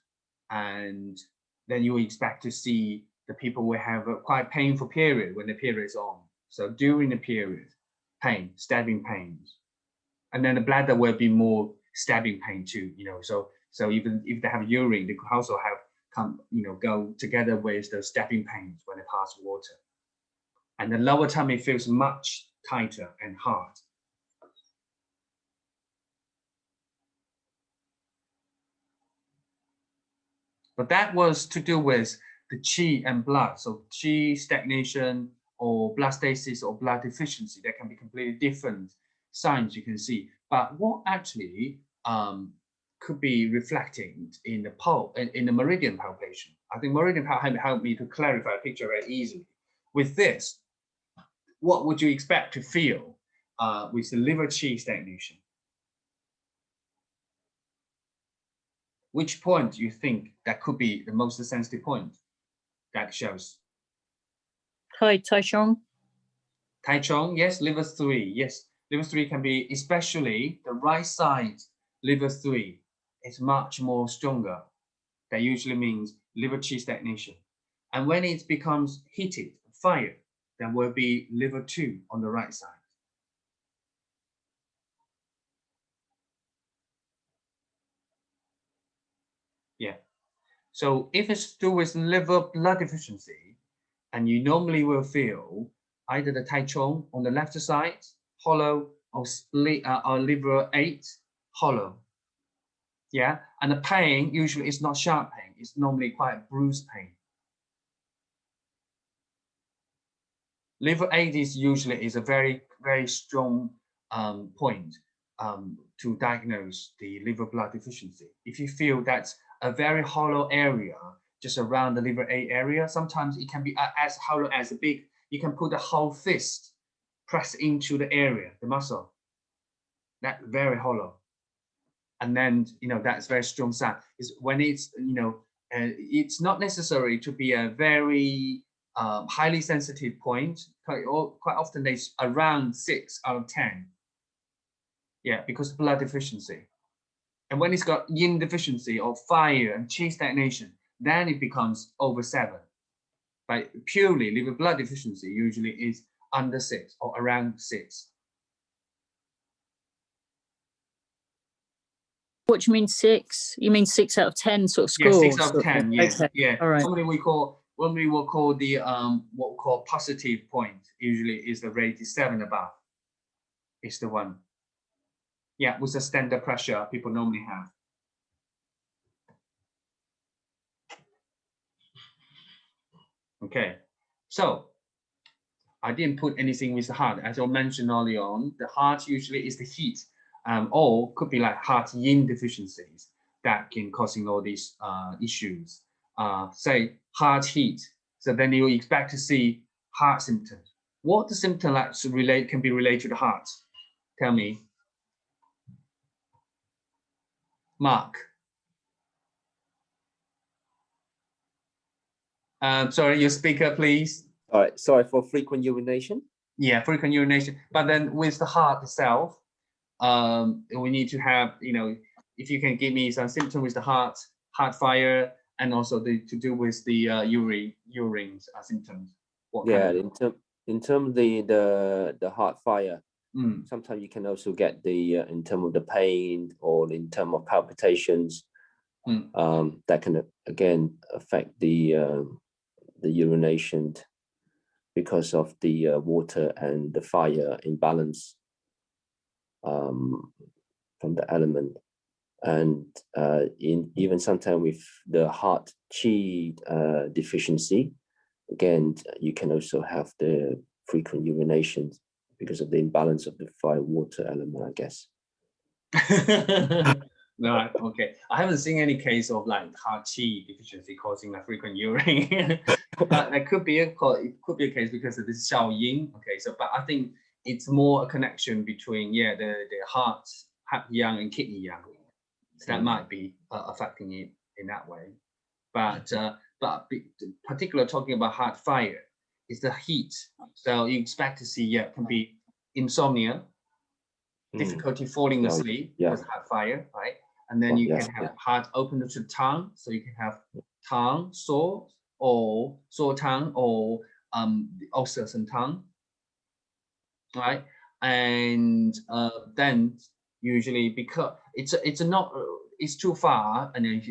and then you expect to see the people will have a quite painful period when the period is on. So during the period, pain, stabbing pains, and then the bladder will be more stabbing pain too. You know, so even if they have urine, they could also have go together with the stabbing pains when they pass water. And the lower tummy feels much tighter and hard. But that was to do with the qi and blood. So qi stagnation or blood stasis or blood deficiency, that can be completely different signs you can see. But what actually could be reflecting in the meridian palpation? I think meridian palpation helped me to clarify the picture very easily. With this, what would you expect to feel with the liver qi stagnation? Which point do you think that could be the most sensitive point that shows? Taichung. Taichung, yes. Liver 3, yes. Liver 3 can be, especially the right side liver 3 is much more stronger. That usually means liver qi stagnation. And when it becomes heated, fire, there will be liver 2 on the right side. Yeah. So if it's to do with liver blood deficiency, and you normally will feel either the Taichung on the left side, hollow, or split, or liver 8, hollow. Yeah, and the pain usually is not sharp pain, it's normally quite bruised pain. Liver 8 is usually a very, very strong point to diagnose the liver blood deficiency. If you feel that's a very hollow area just around the liver 8 area, sometimes it can be as hollow as a big, you can put a whole fist, press into the area, the muscle. That's very hollow. And then, you know, that's very strong sign. Is when it's, you know, it's not necessary to be a very highly sensitive point. Quite often it's around 6 out of 10. Yeah, because of blood deficiency. And when it's got yin deficiency or fire and qi stagnation, then it becomes over 7. But purely liver blood deficiency usually is under 6 or around 6. What do you mean 6? You mean 6 out of 10 sort of score? Yeah, 6 out of 10. Yeah, Okay. yeah. All right. Normally we will call the what we call positive point. Usually is the rate is 7 above. Is the one. Yeah, with the standard pressure people normally have. Okay, so I didn't put anything with the heart. As I mentioned earlier on, the heart usually is the heat, or could be like heart yin deficiencies that can causing all these issues. Say heart heat. So then you expect to see heart symptoms. What the symptom like can be related to the heart? Tell me. Mark. Sorry, your speaker, please. All right, sorry, for frequent urination. Yeah, frequent urination. But then with the heart itself, we need to have, you know, if you can give me some symptoms with the heart fire, and also to do with the urine symptoms. What Yeah, kind of... in terms of the heart fire, sometimes you can also get the in terms of the pain or in terms of palpitations. That can again affect the urination. because of the water and the fire imbalance from the element. And even sometimes with the heart qi deficiency, again, you can also have the frequent urinations because of the imbalance of the fire water element, I guess. No, okay. I haven't seen any case of like heart qi deficiency causing a frequent urine, but that could be a case because of this Xiao Yin. Okay, so but I think it's more a connection between the heart yang and kidney yang. So that might be affecting it in that way. But particular talking about heart fire is the heat. So you expect to see can be insomnia, difficulty falling asleep because heart fire, right? And then you can have heart open to tongue, so you can have tongue sore or sore tongue or ulcers in tongue, right? And then usually because it's too far, and then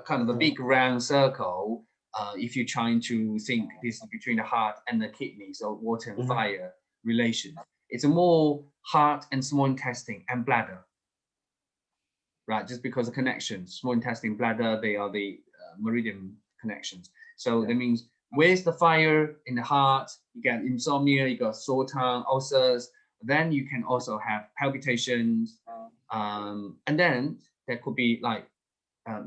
kind of a big round circle. If you're trying to think this is between the heart and the kidney, so water and fire relation, it's a more heart and small intestine and bladder. Right, just because of connections, small intestine, bladder, they are the meridian connections. So that means where's the fire in the heart, you get insomnia, you got sore tongue, ulcers, then you can also have palpitations. And then there could be like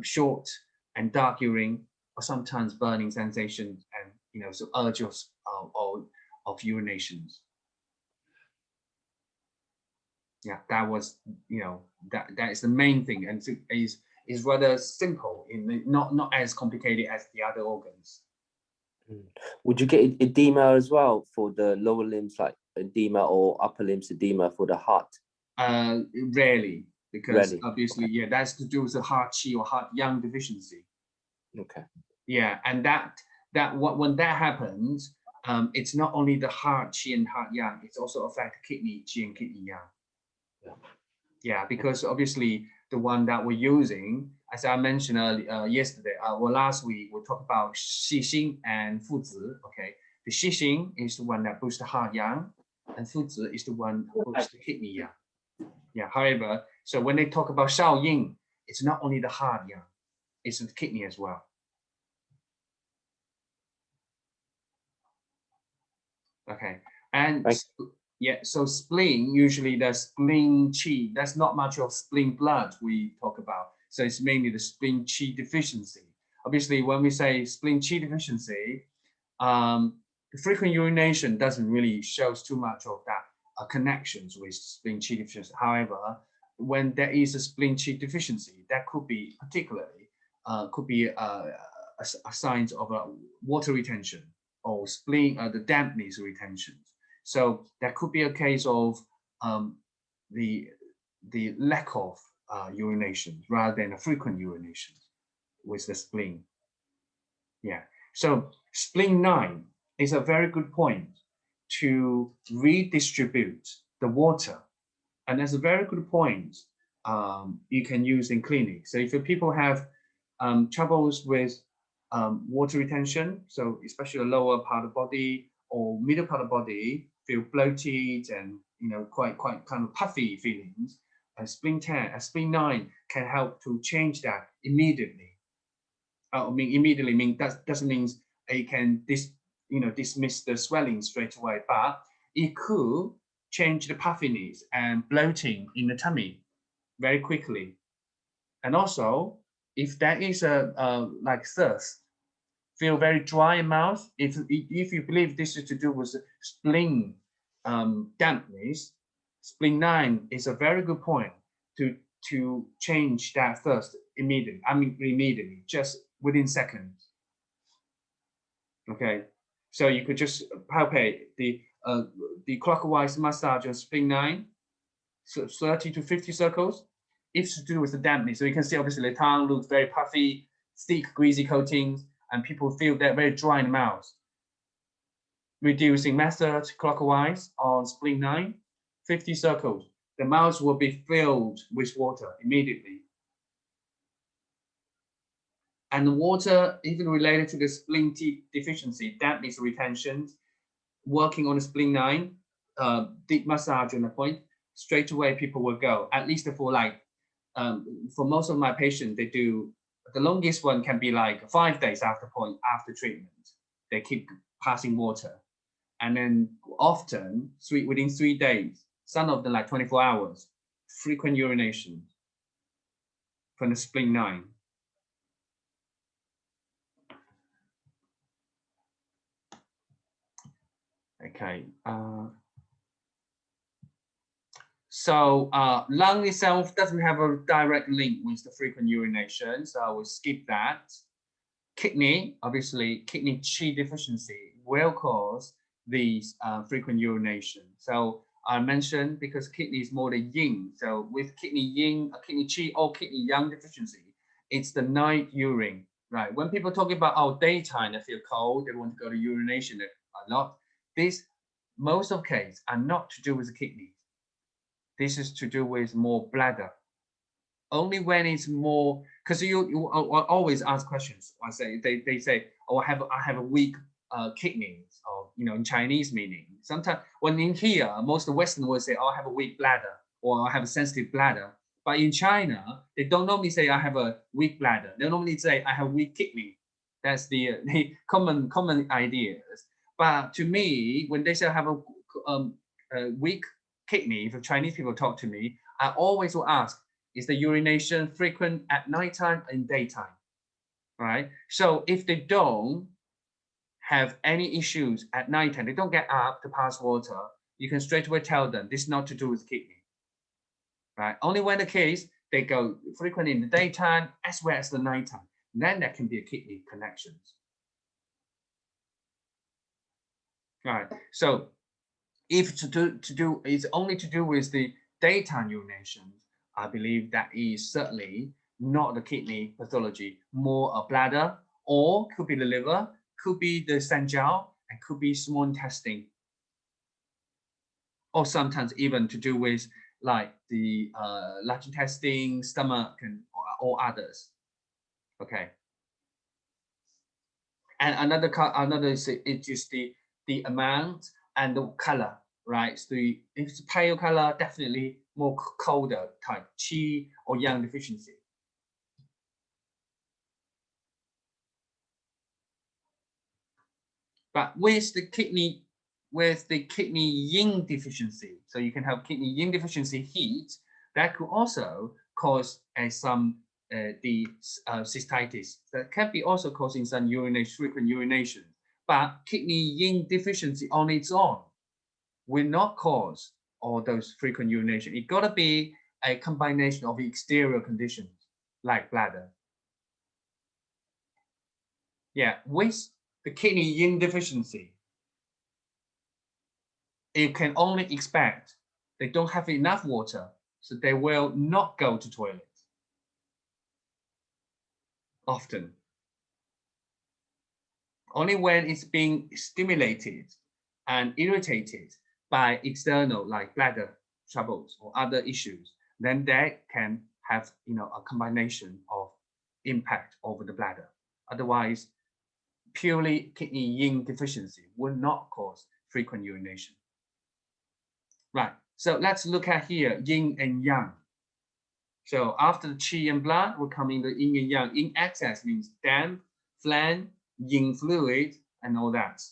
short and dark urine, or sometimes burning sensations, and so urges of urinations. Yeah, that was, that is the main thing, and is rather simple, not as complicated as the other organs. Would you get edema as well for the lower limbs, like edema, or upper limbs edema for the heart? Rarely, because obviously, that's to do with the heart qi or heart yang deficiency. Okay. Yeah, and when that happens, it's not only the heart qi and heart yang, it's also affect kidney qi and kidney yang. Yeah, because obviously the one that we're using, as I mentioned yesterday, last week, we talked about Xixing and Fuzi. Okay, the Xixing is the one that boosts the heart yang, and Fuzi is the one that boosts the kidney yang. Yeah, however, so when they talk about Shao Yin, it's not only the heart yang, it's the kidney as well. Okay, and so spleen, usually the spleen qi, that's not much of spleen blood we talk about. So it's mainly the spleen qi deficiency. Obviously, when we say spleen qi deficiency, the frequent urination doesn't really shows too much of that connections with spleen qi deficiency. However, when there is a spleen qi deficiency, that could be particularly a signs of a water retention or spleen, the dampness retention. So that could be a case of the lack of urination rather than a frequent urination with the spleen. Yeah. So spleen 9 is a very good point to redistribute the water, and that's a very good point you can use in clinic. So if people have troubles with water retention, so especially the lower part of the body or middle part of the body, feel bloated and quite kind of puffy feelings, spleen 9 can help to change that immediately. Immediately mean that doesn't mean it can dismiss the swelling straight away, but it could change the puffiness and bloating in the tummy very quickly. And also, if there is a like thirst, feel very dry mouth, if you believe this is to do with spleen dampness, spleen 9 is a very good point to change that thirst immediately. Immediately, just within seconds. Okay, so you could just palpate the clockwise massage of spleen 9, so 30 to 50 circles. If to do with the dampness, so you can see obviously the tongue looks very puffy, thick, greasy coatings, and people feel they're very dry in the mouth. Reducing method clockwise on spleen 9, 50 circles. The mouth will be filled with water immediately. And the water, even related to the spleen deficiency, dampness retention, working on the spleen 9, deep massage on the point, straight away people will go. At least for like, for most of my patients, they do, the longest one can be like 5 days after after treatment. They keep passing water. And then often, within 3 days, some of them like 24 hours, frequent urination from the spleen 9. Okay. So lung itself doesn't have a direct link with the frequent urination, so I will skip that. Kidney, obviously, kidney qi deficiency will cause these frequent urination. So I mentioned because kidney is more the yin. So with kidney yin, kidney qi, or kidney yang deficiency, it's the night urine, right? When people talk about daytime, they feel cold, they want to go to urination a lot. These, most of cases are not to do with the kidney. This is to do with more bladder. Only when it's more, because you always ask questions. I say they say, oh, I have a weak kidneys, or in Chinese meaning. Sometimes when in here, most of the Western will say, oh, I have a weak bladder, or I have a sensitive bladder. But in China, they don't normally say I have a weak bladder. They normally say I have weak kidney. That's the common ideas. But to me, when they say I have a weak kidney, if Chinese people talk to me, I always will ask, is the urination frequent at nighttime and daytime, right? So if they don't have any issues at nighttime, they don't get up to pass water, you can straight away tell them this is not to do with kidney, right? Only when the case they go frequent in the daytime as well as the nighttime, then there can be a kidney connections. Right, so if it's only to do with the daytime urination, I believe that is certainly not the kidney pathology, more a bladder, or could be the liver, could be the sanjiao, and could be small intestine, or sometimes even to do with like the large intestine, stomach, and or others. Okay. And another is just the amount and the color, right? So if it's pale color, definitely more colder type, qi or yang deficiency. But with the kidney yin deficiency, so you can have kidney yin deficiency heat, that could also cause some cystitis. That can be also causing some frequent urination. But kidney yin deficiency on its own will not cause all those frequent urination. It gotta be a combination of exterior conditions like bladder. Yeah, with the kidney yin deficiency, you can only expect they don't have enough water, so they will not go to toilet often. Only when it's being stimulated and irritated by external like bladder troubles or other issues, then they can have a combination of impact over the bladder. Otherwise, purely kidney yin deficiency will not cause frequent urination. Right, so let's look at here yin and yang. So after the qi and blood, we're coming to yin and yang. Yin excess means damp, phlegm, yin fluid, and all that.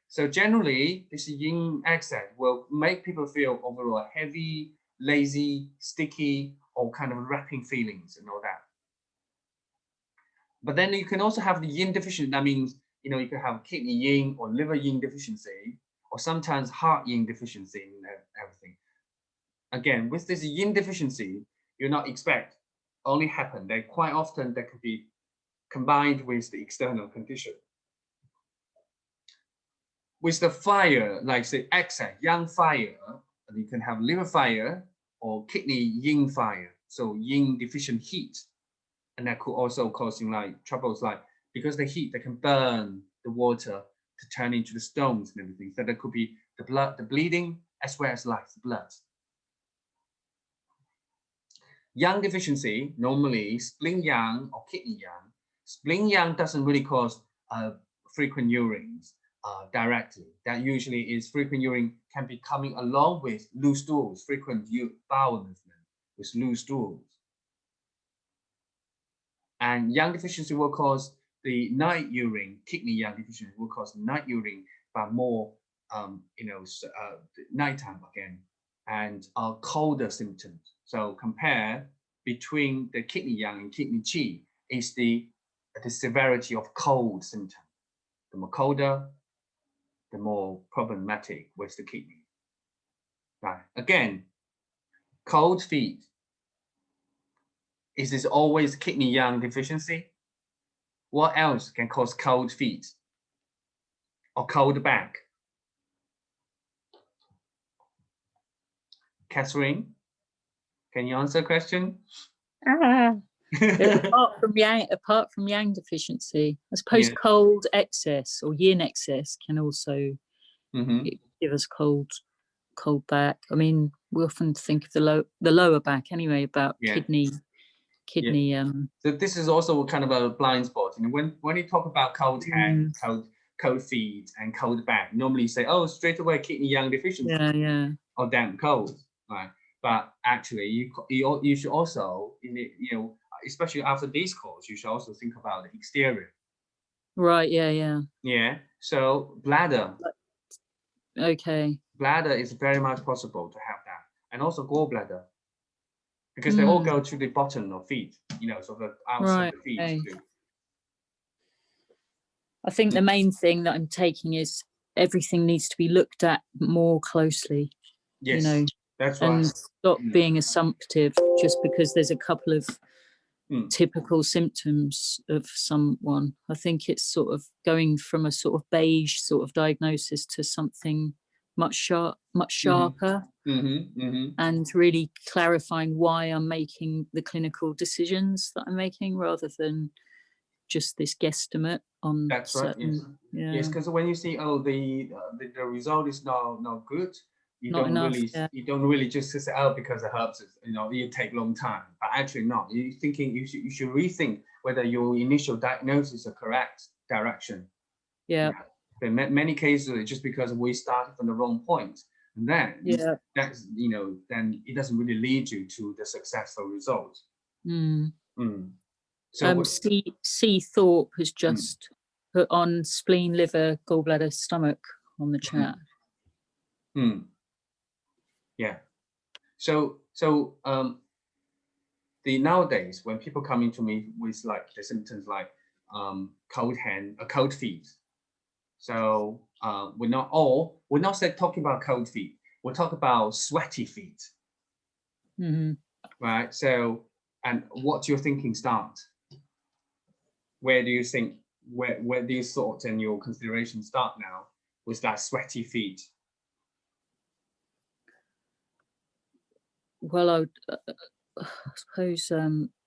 So generally, this yin excess will make people feel overall heavy, lazy, sticky, or kind of wrapping feelings and all that. But then you can also have the yin deficiency. That means you can have kidney yin or liver yin deficiency, or sometimes heart yin deficiency and everything. Again, with this yin deficiency, you're not expect only happen. They quite often that could be combined with the external condition. With the fire, like say excess yang fire, you can have liver fire or kidney yin fire. So yin deficient heat, and that could also causing like troubles like because the heat they can burn the water to turn into the stones and everything. So there could be the blood, the bleeding, as well as like the blood. Yang deficiency, normally spleen yang or kidney yang. Spleen yang doesn't really cause frequent urines, directly. That usually is frequent urine can be coming along with loose stools, frequent bowel movement with loose stools. And yang deficiency will cause the night urine, kidney yang deficiency will cause night urine, but more, nighttime again, and colder symptoms. So compare between the kidney yang and kidney qi is the severity of cold symptom. The more colder, the more problematic with the kidney. Right. Again, cold feet. Is this always kidney yang deficiency? What else can cause cold feet or cold back? Catherine, can you answer the question? Apart from yang deficiency, I suppose cold excess or yin excess can also give us cold back. I mean, we often think of the lower back anyway, about kidney. So this is also kind of a blind spot. And when you talk about cold head, cold feet, and cold back, normally you say, oh, straight away kidney yang deficiency. Or damp cold, right? But actually, you should also, especially after these calls, you should also think about the exterior. Right. Yeah. So bladder. Okay. Bladder is very much possible to have that, and also gallbladder, because they all go to the bottom of feet. So the outside of the feet. Okay. I think the main thing that I'm taking is everything needs to be looked at more closely. Yes, that's right. And stop being assumptive just because there's a couple of typical symptoms of someone. I think it's sort of going from a sort of beige sort of diagnosis to something much sharper, and really clarifying why I'm making the clinical decisions that I'm making, rather than just this guesstimate on. That's right. Yes, because when you see, oh, the result is not good, you don't really just say, oh, because the herbs, it take long time. But actually not. You thinking you should rethink whether your initial diagnosis is the correct direction. In many cases, it's just because we started from the wrong point, and then that's then it doesn't really lead you to the successful result. So C Thorpe has just put on spleen, liver, gallbladder, stomach on the chat. Yeah. So the nowadays when people come into me with like the symptoms like cold hand, cold feet. So we're not talking about cold feet. We're talking about sweaty feet. Right. So, and what's your thinking start? Where do you think, where do your thoughts and your considerations start now with that sweaty feet? Well, I suppose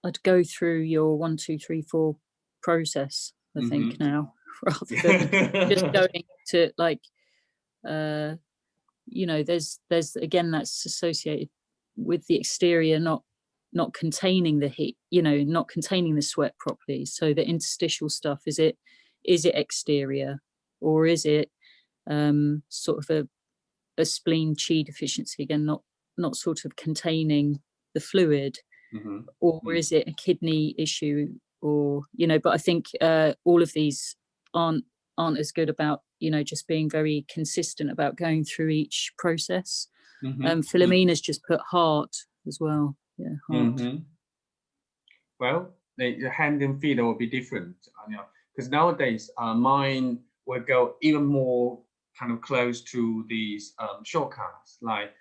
I'd go through your 1, 2, 3, 4 process, I think now, rather than just going to like, there's again, that's associated with the exterior not containing the heat, not containing the sweat properly. So the interstitial stuff, is it exterior, or is it sort of a spleen qi deficiency, again, not sort of containing the fluid, or is it a kidney issue, or but I think all of these aren't as good about just being very consistent about going through each process. Philomena's just put heart as well. Heart. Well, the hand and feet will be different, because nowadays mine will go even more kind of close to these shortcuts, like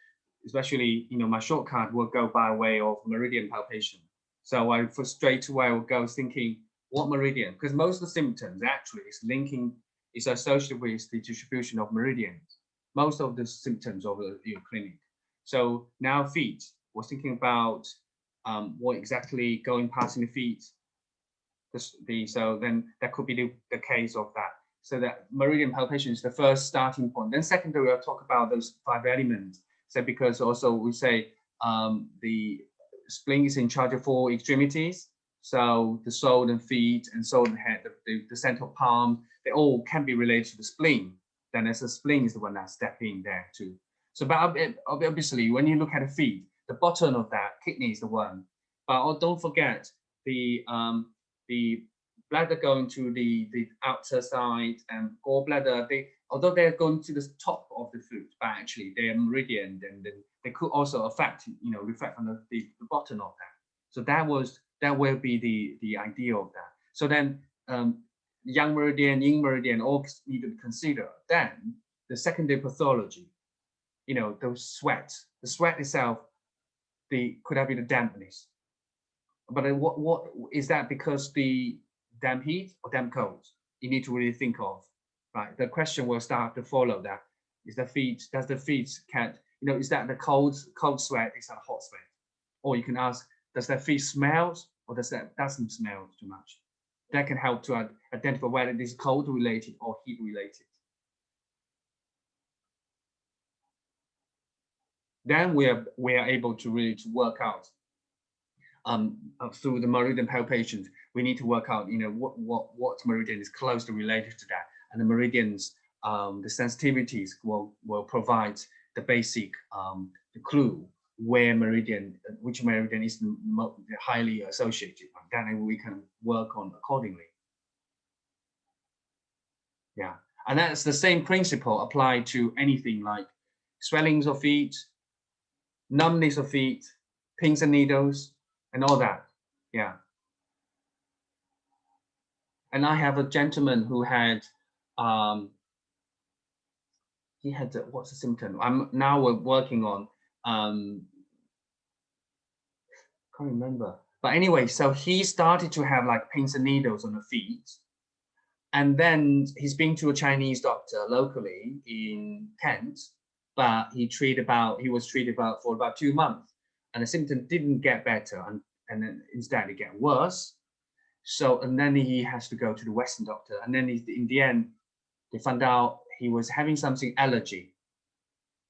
especially my shortcut will go by way of meridian palpation. So I straight away will go thinking what meridian, because most of the symptoms actually is associated with the distribution of meridians. Most of the symptoms of your clinic. So now feet, we're thinking about what exactly going past in the feet. So then that could be the case of that. So that meridian palpation is the first starting point. Then secondary, we'll talk about those 5 elements. So because also we say the spleen is in charge of 4 extremities. So the sole and feet and sole and head, the central palm, they all can be related to the spleen. then as a spleen is the one that step in there too. So, but obviously, when you look at the feet, the bottom of that kidney is the one. But don't forget the bladder going to the outer side and gallbladder. Although they're going to the top of the foot, but actually they're meridian, and they could also affect, reflect on the bottom of that. So that will be the idea of that. So then yang meridian, yin meridian, all need to be considered. Then the secondary pathology, those sweat, the sweat itself, could have been the dampness. But what is that, because the damp heat or damp cold? You need to really think of, right? The question will start to follow that. Does the feet can, is that the cold sweat? Is that hot sweat? Or you can ask, does that feet smells, or does that doesn't smell too much? That can help to identify whether it is cold related or heat related. Then we are able to really work out through the meridian palpation. We need to work out, what meridian is closely related to that, and the meridians, the sensitivities will provide the basic the clue which meridian is the highly associated one. Then we can work on accordingly. Yeah, and that's the same principle applied to anything like swellings of feet, numbness of feet, pins and needles, and all that. Yeah. And I have a gentleman who had he had what's the symptom? We're working on can't remember. But anyway, so he started to have like pins and needles on the feet. And then he's been to a Chinese doctor locally in Kent, but he was treated for about 2 months, and the symptom didn't get better, and then instead it get worse. So, and then he has to go to the Western doctor, and then in the end, they found out he was having something allergy.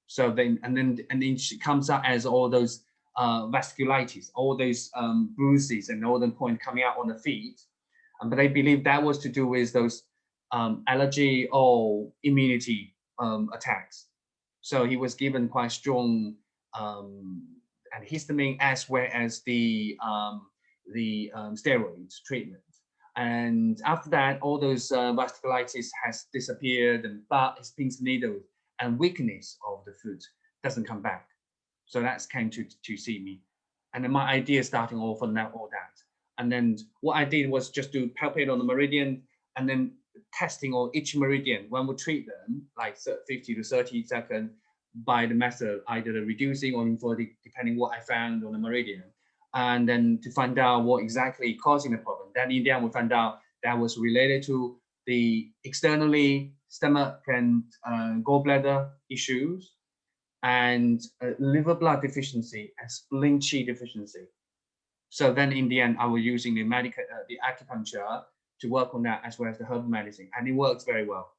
So then it comes out as all those vasculitis, all those bruises and all the point coming out on the feet. But they believe that was to do with those allergy or immunity attacks. So he was given quite strong antihistamine as well as the steroids treatment. And after that, all those vasculitis has disappeared, but his pins and needles and weakness of the foot doesn't come back. So that's came to see me. And then my idea starting off on all that. And then what I did was just to palpate on the meridian, and then testing on each meridian. When we treat them, like 50 to 30 seconds by the method, either the reducing or inverting, depending what I found on the meridian. And then to find out what exactly causing the problem. Then in the end, we found out that was related to the externally stomach and gallbladder issues, and liver blood deficiency and spleen qi deficiency. So then in the end, I was using the acupuncture to work on that, as well as the herbal medicine, and it works very well.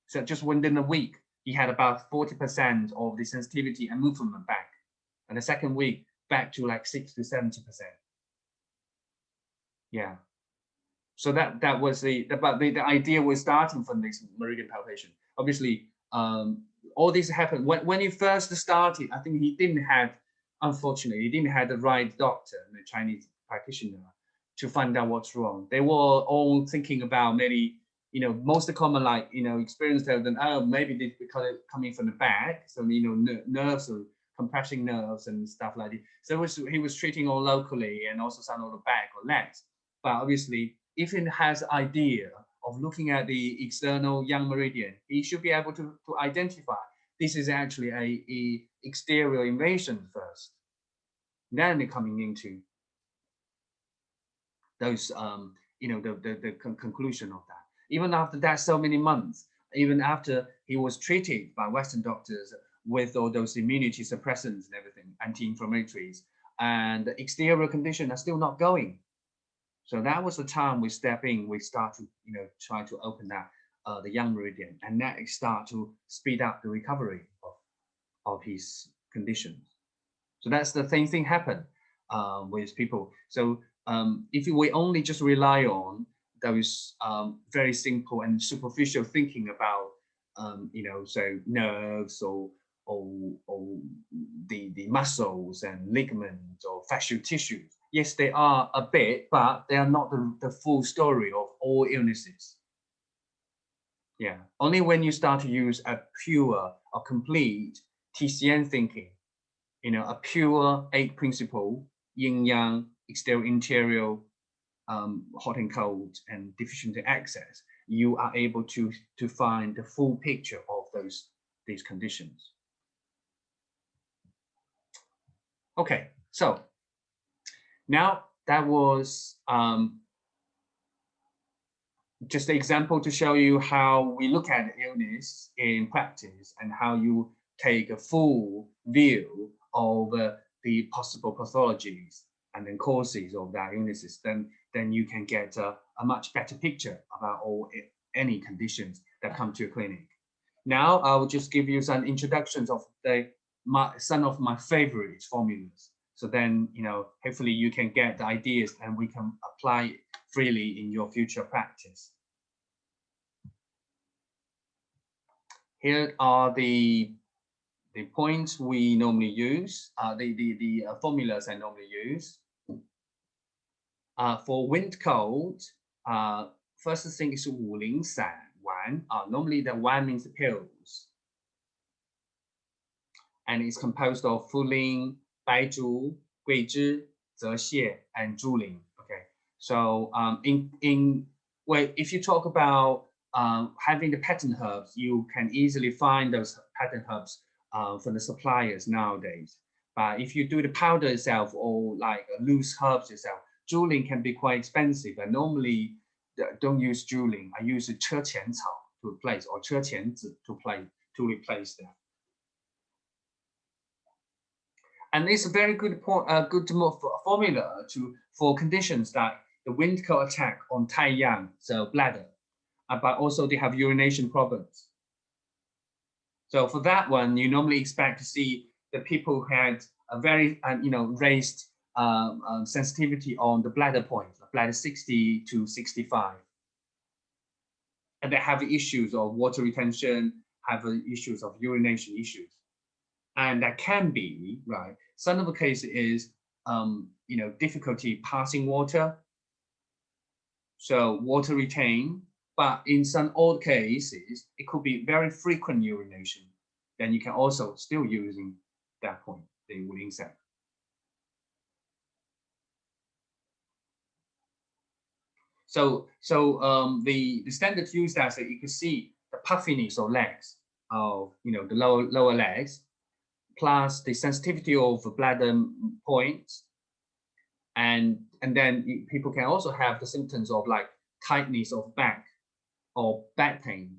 So just within a week, he had about 40% of the sensitivity and movement back. And the second week, back to like 60 to 70%. Yeah. So that was the idea was starting from this meridian palpation. Obviously, all this happened when he first started. I think unfortunately, he didn't have the right doctor, the Chinese practitioner, to find out what's wrong. They were all thinking about maybe, most common, like, experience tell them, oh, maybe this because it's coming from the back. So, nerves or compressing nerves and stuff like that. So he was treating all locally and also some on the back or legs. But obviously, if it has idea of looking at the external yang meridian, he should be able to identify this is actually a exterior invasion first. Then they're coming into those, the conclusion of that. Even after that, so many months, even after he was treated by Western doctors with all those immunity suppressants and everything, anti-inflammatories, and the exterior condition are still not going. So that was the time we step in, we start to, try to open that, the yang meridian, and that start to speed up the recovery of his conditions. So that's the same thing happened with people. So if we only just rely on those very simple and superficial thinking about so nerves or the muscles and ligaments or fascial tissues. Yes, they are a bit, but they are not the full story of all illnesses. Yeah, only when you start to use a pure or complete TCN thinking, a pure 8 principle, yin yang, exterior, interior, hot and cold, and deficient access, you are able to find the full picture of these conditions. Okay, so now that was just an example to show you how we look at illness in practice and how you take a full view of the possible pathologies and then causes of that illnesses. Then you can get a much better picture about any conditions that come to your clinic. Now I will just give you some introductions of some of my favorite formulas. So then, hopefully you can get the ideas and we can apply it freely in your future practice. Here are the points we normally use, the formulas I normally use. For wind cold, first thing is 五苓散 wan. Normally the wan means the pills. And it's composed of Fuling, Baizhu, Guizhi, Zexie, and Zhuling. Okay, so if you talk about having the patent herbs, you can easily find those patent herbs from the suppliers nowadays. But if you do the powder itself or like loose herbs itself, Zhuling can be quite expensive. And normally don't use Zhuling. I use 车前草 to replace, or 车前子 to replace that. And it's a very good formula for conditions like the wind cold attack on taiyang, so bladder, but also they have urination problems. So for that one, you normally expect to see the people who had a very raised sensitivity on the bladder point, bladder 60 to 65, and they have issues of water retention, have issues of urination issues. And that can be, right, some of the case is, difficulty passing water. So water retain, but in some odd cases, it could be very frequent urination. Then you can also still using that point, the 五苓散. So the standard use that, so you can see the puffiness of legs, of the lower legs, plus the sensitivity of the bladder points, and then people can also have the symptoms of like tightness of back or back pain,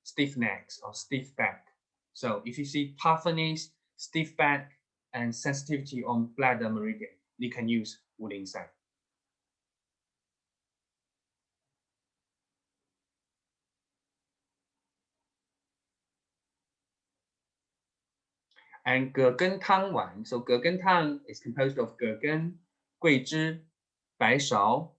stiff necks or stiff back. So if you see puffiness, stiff back, and sensitivity on bladder meridian, you can use 五苓散. And 葛根汤丸, so 葛根汤 is composed of 葛根, 桂枝, 白芍,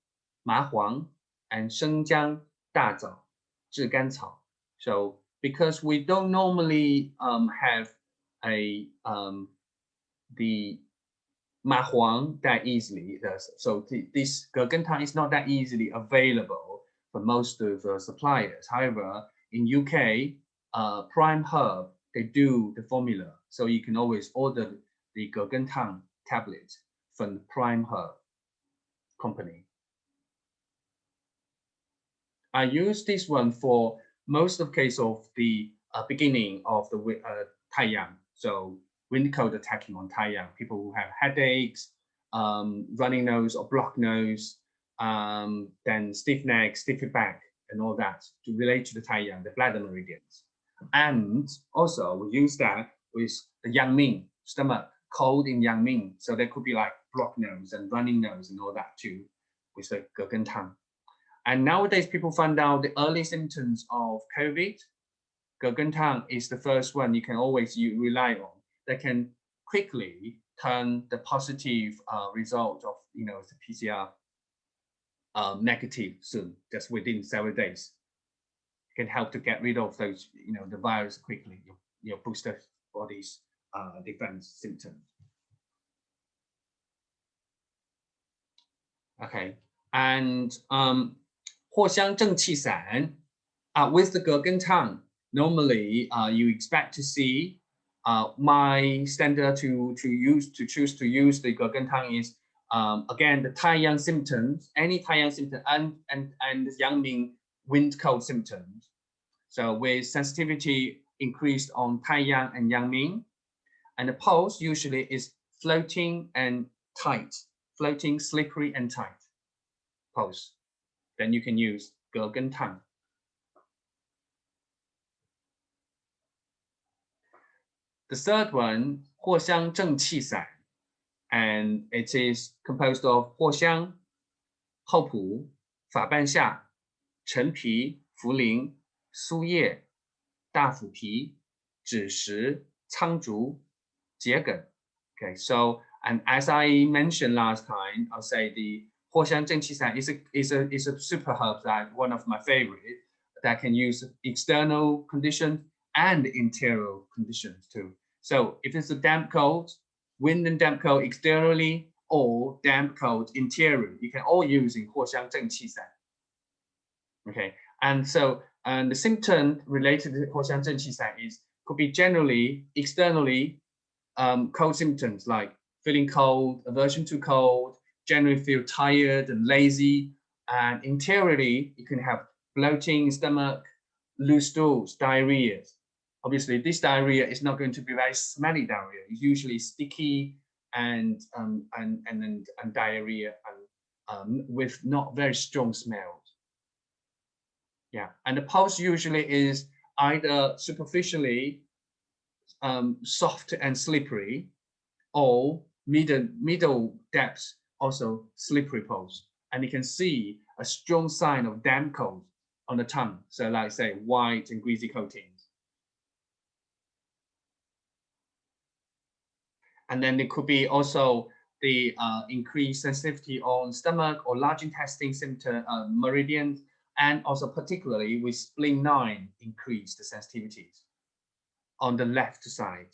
麻黄, and 生姜, 大枣, 炙甘草. So because we don't normally have the 麻黄 that easily, so this 葛根汤 is not that easily available for most of the suppliers. However, in UK, Prime Herb, they do the formula, so you can always order the 葛根汤 tablet from the Prime Herb company. I use this one for most of the case of the beginning of the taiyang, so wind cold attacking on taiyang, people who have headaches, running nose or blocked nose, then stiff neck, stiff back, and all that to relate to the taiyang, the bladder meridians. And also we use that with the Yangming stomach, cold in Yangming. So there could be like blocked nose and running nose and all that too with the 葛根汤. And nowadays people find out the early symptoms of COVID, 葛根汤 is the first one you can always rely on that can quickly turn the positive result of the PCR negative soon, just within several days. can help to get rid of those, the virus quickly, boost the body's defense symptoms. Okay, and 藿香正气散 with the Gurkentang, normally you expect to see my standard to choose to use the Gurkentang is again the Taiyang symptoms, any Taiyang symptom and Yangming wind cold symptoms. So with sensitivity increased on Taiyang and Yangming, and the pulse usually is floating and tight, floating, slippery and tight pulse. Then you can use Gurkentang. The third one, 藿香正气散, and it is composed of 藿香、厚朴、法半夏、陈皮、茯苓、苏叶、大腐皮、枳实、苍竹、桔梗. Okay, so and as I mentioned last time, I'll say the 藿香正气散is a super herb that one of my favorite that can use external conditions and interior conditions too. So if it's a damp cold, wind and damp cold externally or damp cold interior, you can all use in 藿香正气散. Okay, and so the symptom related to 藿香正气散could be generally externally cold symptoms like feeling cold, aversion to cold, generally feel tired and lazy, and interiorly you can have bloating stomach, loose stools, diarrhea. Obviously, this diarrhea is not going to be very smelly diarrhea. It's usually sticky and diarrhea and with not very strong smells. Yeah, and the pulse usually is either superficially soft and slippery, or middle depths also slippery pulse. And you can see a strong sign of damp cold on the tongue. So like say white and greasy coatings. And then there could be also the increased sensitivity on stomach or large intestine symptom meridians, and also particularly with spleen 9 increased sensitivities on the left side.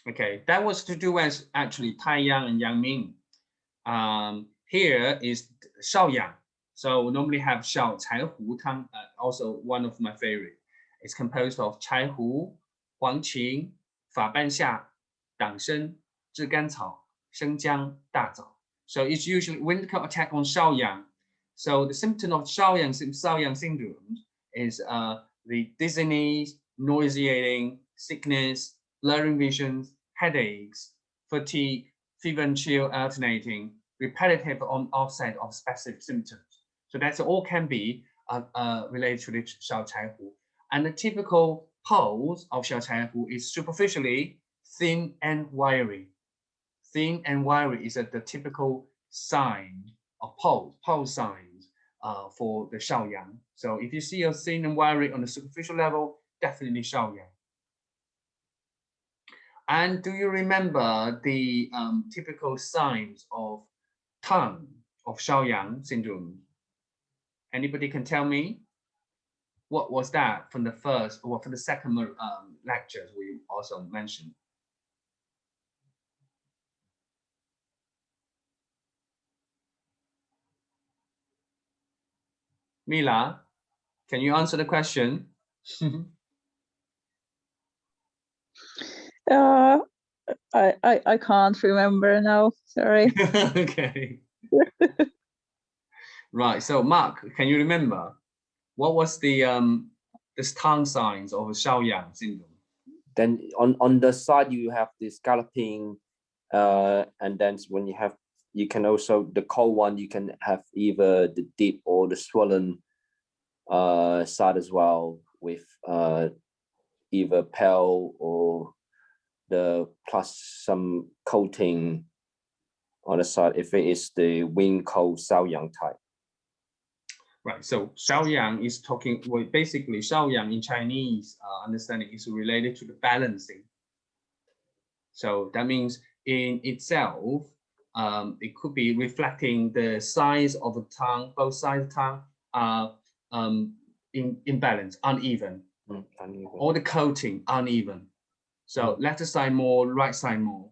Okay, that was to do with actually Taiyang and Yangming. Here is Shaoyang. So we normally have Xiao Cai Hu Tang, also one of my favorite. It's composed of Cai Hu, Huang Qing, Fa Ban Xia, Dang Shen, Zhi Gan Cao, Sheng Jiang, Da Zao. So it's usually wind cold attack on Shaoyang. So the symptom of Shaoyang syndrome is the dizziness, nauseating, sickness, blurring visions, headaches, fatigue, fever and chill alternating, repetitive on offset of specific symptoms. So that's all can be related to the Xiao Cai Hu. And the typical pulse of Xiao Cai Hu is superficially thin and wiry. Thin and wiry is the typical sign of pulse signs for the Shaoyang. So if you see a thin and wiry on the superficial level, definitely Shaoyang. And do you remember the typical signs of tongue of Shaoyang syndrome? Anybody can tell me? What was that from the first or from the second lectures we also mentioned? Mila, can you answer the question? I can't remember now. Sorry. Okay. Right. So Mark, can you remember what was the tongue signs of Shaoyang syndrome? Then on the side you have this galloping, and then when you can also the cold one, you can have either the deep or the swollen side as well, with either pale or the plus some coating on the side if it is the wind cold Shaoyang type. Right, so Shaoyang is talking, well, basically Shaoyang in Chinese understanding is related to the balancing. So that means in itself, it could be reflecting the size of the tongue, both sides of the tongue are imbalance, uneven, or the coating uneven. So left side more, right side more,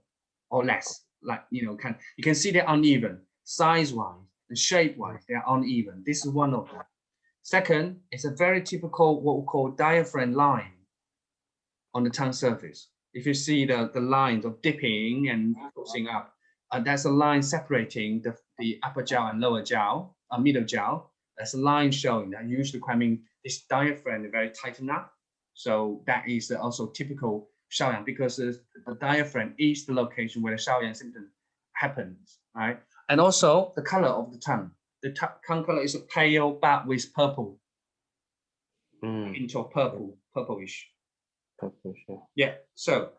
or less. Like, you know, you can see they're uneven, size-wise and shape-wise, they're uneven. This is one of them. Second, it's a very typical what we call diaphragm line on the tongue surface. If you see the lines of dipping and pushing up, that's a line separating the upper jaw and lower jaw, middle jaw. That's a line showing that usually claiming this diaphragm is very tightened up. So that is also typical Shaoyang, because the diaphragm is the location where the Shaoyang symptom happens, right? And also the color of the tongue. The tongue color is pale but with purple, into purplish. Yeah, so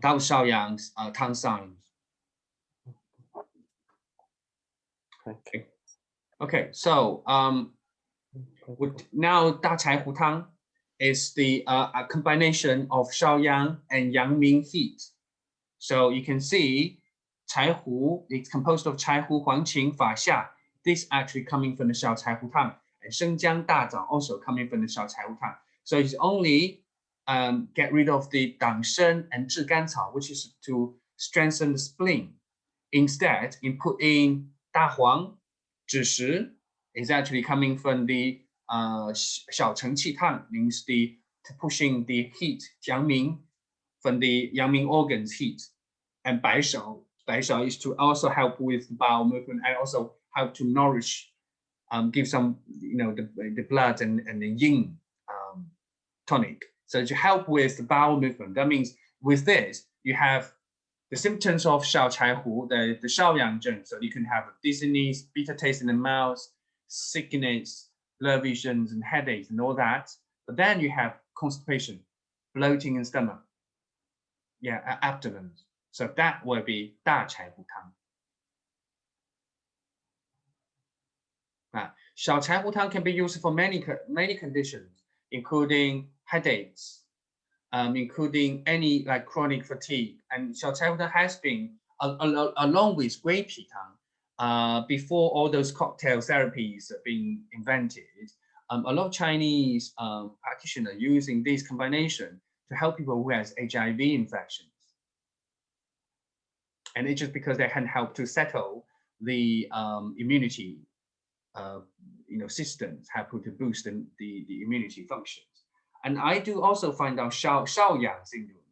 that was Shaoyang's tongue signs. Okay, so now Da Cai Hu Tang is the a combination of Shaoyang and Yangming heat. So you can see Cai Hu, it's composed of Cai Hu, Huangqing, Fa Xia. This actually coming from the Xiao Cai Hu Tang, and Shengjiang Da Zhang also coming from the Xiao Cai Hu Tang. So it's only get rid of the Dang Shen and Zhi Gan Cao, which is to strengthen the spleen. Instead, in put in Da Huang, Zhi Shi is actually coming from the Xiao Cheng Qi Tang, means the pushing the heat, Jiangming, from the Yangming organs heat. And Bai Shao is to also help with bowel movement and also help to nourish, give some, you know, the blood and the yin tonic. So to help with the bowel movement, that means with this, you have the symptoms of Xiao Cai Hu, the Shaoyang Zheng. So you can have dizziness, bitter taste in the mouth, sickness, blurred visions, and headaches, and all that. But then you have constipation, bloating in stomach, yeah, abdomen. So that will be Da Cai Hu Tang. Xiao Cai Hu Tang can be used for many conditions, including headaches, including any like chronic fatigue. And Xiao Cai Hu Tang has been, along with Gui Pi Tang, before all those cocktail therapies have been invented, a lot of Chinese practitioners using this combination to help people who has HIV infections. And it's just because they can help to settle the immunity systems, help to boost the immunity functions. And I do also find out Shaoyang syndrome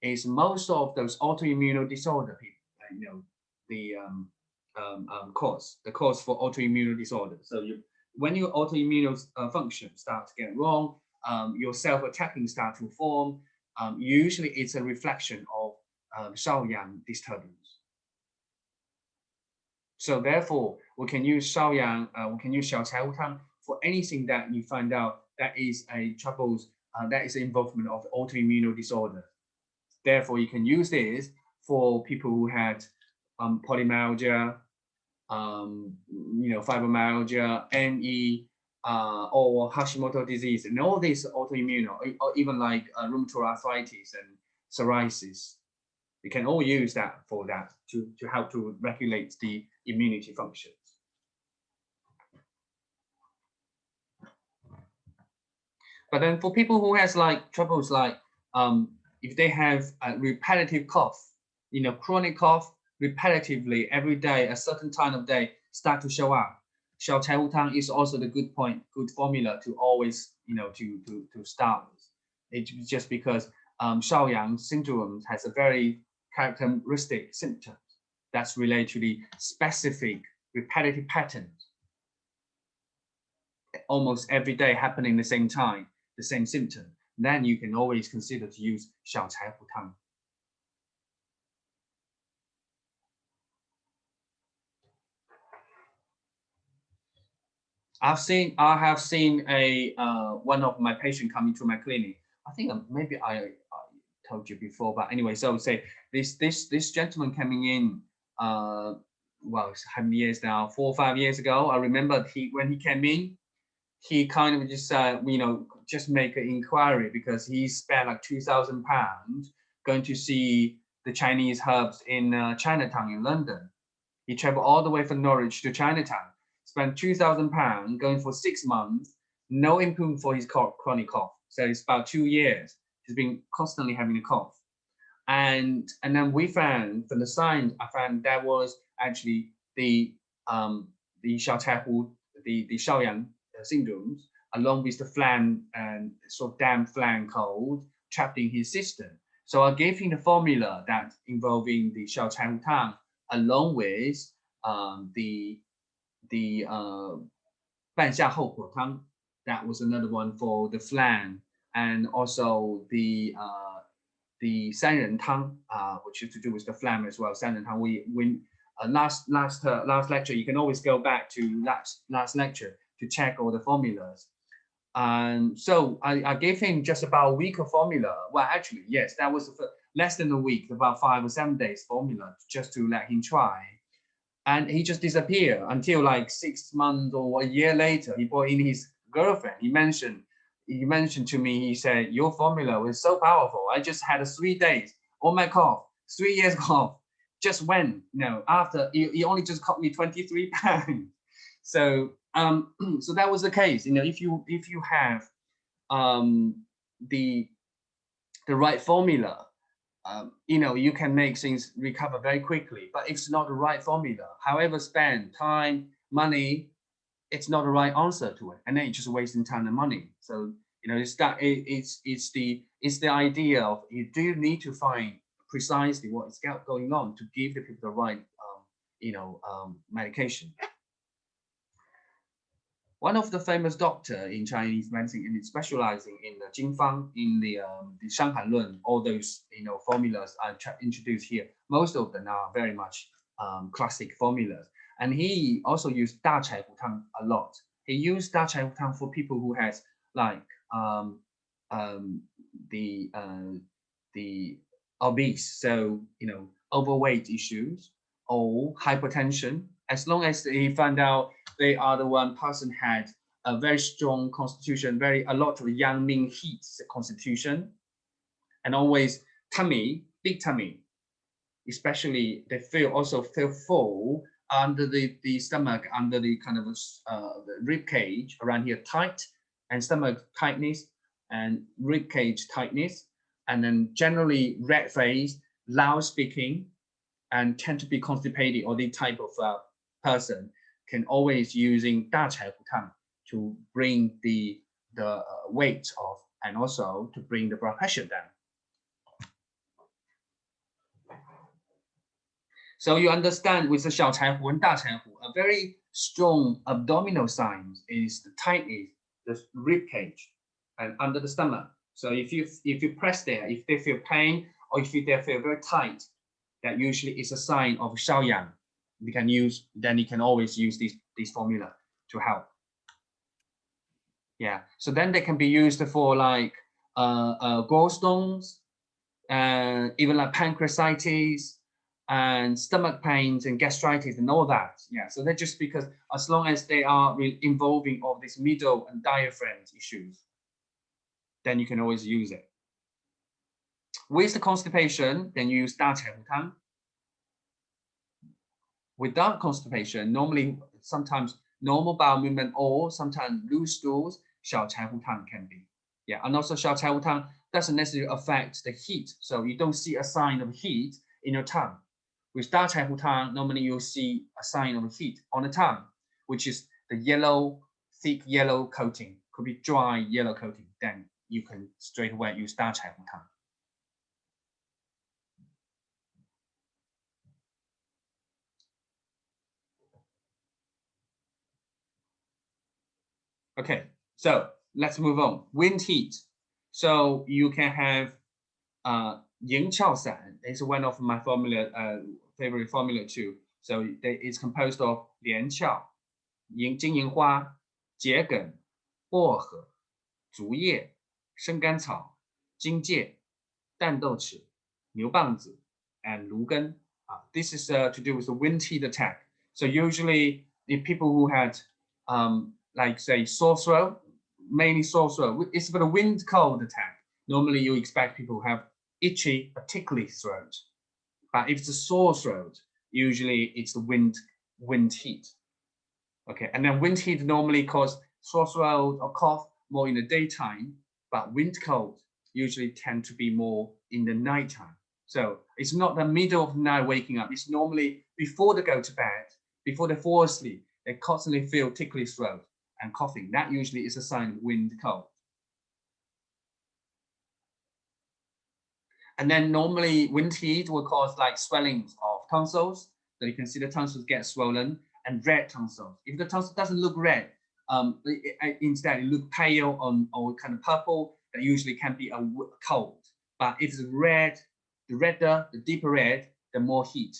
is most of those autoimmune disorder people, the cause for autoimmune disorder. So when your autoimmune function starts to get wrong, your self-attacking start to form. Usually it's a reflection of Shaoyang disturbance. So therefore, we can use Shaoyang, we can use Xiao Cai Hu Tang for anything that you find out that is a troubles, that is involvement of autoimmune disorder. Therefore, you can use this for people who had polymyalgia, fibromyalgia, ME, or Hashimoto disease, and all these autoimmune, or even like rheumatoid arthritis and psoriasis. You can all use that for that to help to regulate the immunity functions. But then for people who has like troubles like if they have a repetitive cough, chronic cough repetitively every day, a certain time of day start to show up, Xiao Cai Hu Tang is also the good formula to always, to start with. It's just because Shaoyang syndrome has a very characteristic symptoms that's related to the specific repetitive patterns. Almost every day happening the same time, the same symptom. Then you can always consider to use Xiao Cai Hu Tang. I have seen a one of my patients coming to my clinic. I think maybe I told you before, but anyway, so say this gentleman coming in, well, how many years now? 4 or 5 years ago. I remember when he came in, he kind of just just make an inquiry because he spent like £2,000 going to see the Chinese herbs in Chinatown in London. He traveled all the way from Norwich to Chinatown, spent £2,000 going for 6 months, no improvement for his chronic cough. So it's about 2 years. He's been constantly having a cough. And then we found from the signs, I found that was actually the Xiaochaihu, the Shaoyang syndromes, along with the phlegm and sort of damp phlegm cold trapped in his system. So I gave him the formula that involving the Xiaochaihu Tang along with the 半夏后火汤. That was another one for the phlegm, and also the 三仁汤, which is to do with the phlegm as well. 三仁汤, we last lecture, you can always go back to last lecture to check all the formulas. And so I gave him just about a week of formula. Well, actually, yes, that was less than a week, about 5 or 7 days formula, just to let him try. And he just disappeared until like 6 months or a year later. He brought in his girlfriend. He mentioned to me, he said, your formula was so powerful. I just had 3 days, all my cough, 3 years cough, just went, after he only just cost me 23 pounds. So so that was the case. If you have the right formula, you can make things recover very quickly. But if it's not the right formula, however spend time, money, it's not the right answer to it, and then you're just wasting time and money. So it's the idea of you do need to find precisely what is going on to give the people the right medication. One of the famous doctor in Chinese medicine, and specializing in the Jingfang, in the Shanghan Lun, all those formulas I introduced here. Most of them are very much classic formulas, and he also used Da Cai Hu Tang a lot. He used Da Cai Hu Tang for people who has like the obese, so overweight issues or hypertension. As long as he found out they are the one person had a very strong constitution, a lot of yang ming heat constitution, and always tummy, big tummy, especially they also feel full under the stomach, under the kind of the rib cage around here tight, and stomach tightness and rib cage tightness, and then generally red face, loud speaking, and tend to be constipated, or the type of person can always using Da Cai Hu Tang to bring the weight off, and also to bring the blood pressure down. So you understand with the Xiao Cai Hu and Da Cai Hu, a very strong abdominal sign is the tightness, the rib cage, and under the stomach. So if you press there, if they feel pain or if they feel very tight, that usually is a sign of Shaoyang. Then you can always use this formula to help. Yeah, so then they can be used for like gallstones, and even like pancreatitis and stomach pains and gastritis and all that. Yeah, so they're just because as long as they are involving all these middle and diaphragm issues, then you can always use it. With the constipation, then you use Da Cai Hu Tang. Without constipation, normally sometimes normal bowel movement or sometimes loose stools, Xiao Cai Hu Tang can be. Yeah, and also Xiao Cai Hu Tang doesn't necessarily affect the heat, so you don't see a sign of heat in your tongue. With Da Cai Hu Tang, normally you'll see a sign of heat on the tongue, which is the yellow, thick yellow coating, could be dry yellow coating. Then you can straight away use Da Cai Hu Tang. Okay, so let's move on. Wind heat. So you can have Ying Chao San. It's one of my favorite formula too. So it's composed of Lian Qiao, Jing Ying Hua, Jie Gen, Bo He, Zhu Ye, Shen Gan Cao, Jing Jie, Dan Dou Chi, Niu Bang Zi, and Lu Gen. This is to do with the wind heat attack. So usually the people who had like say sore throat, mainly sore throat, it's for the wind cold attack. Normally you expect people who have itchy, particularly throat. But if it's a sore throat, usually it's the wind heat. Okay, and then wind heat normally cause sore throat or cough more in the daytime, but wind cold usually tend to be more in the nighttime. So it's not the middle of the night waking up. It's normally before they go to bed, before they fall asleep, they constantly feel tickly throat and coughing. That usually is a sign of wind cold. And then normally wind heat will cause like swellings of tonsils. So you can see the tonsils get swollen, and red tonsils. If the tonsil doesn't look red, instead it look pale or kind of purple, that usually can be a cold. But if it's red, the redder, the deeper red, the more heat.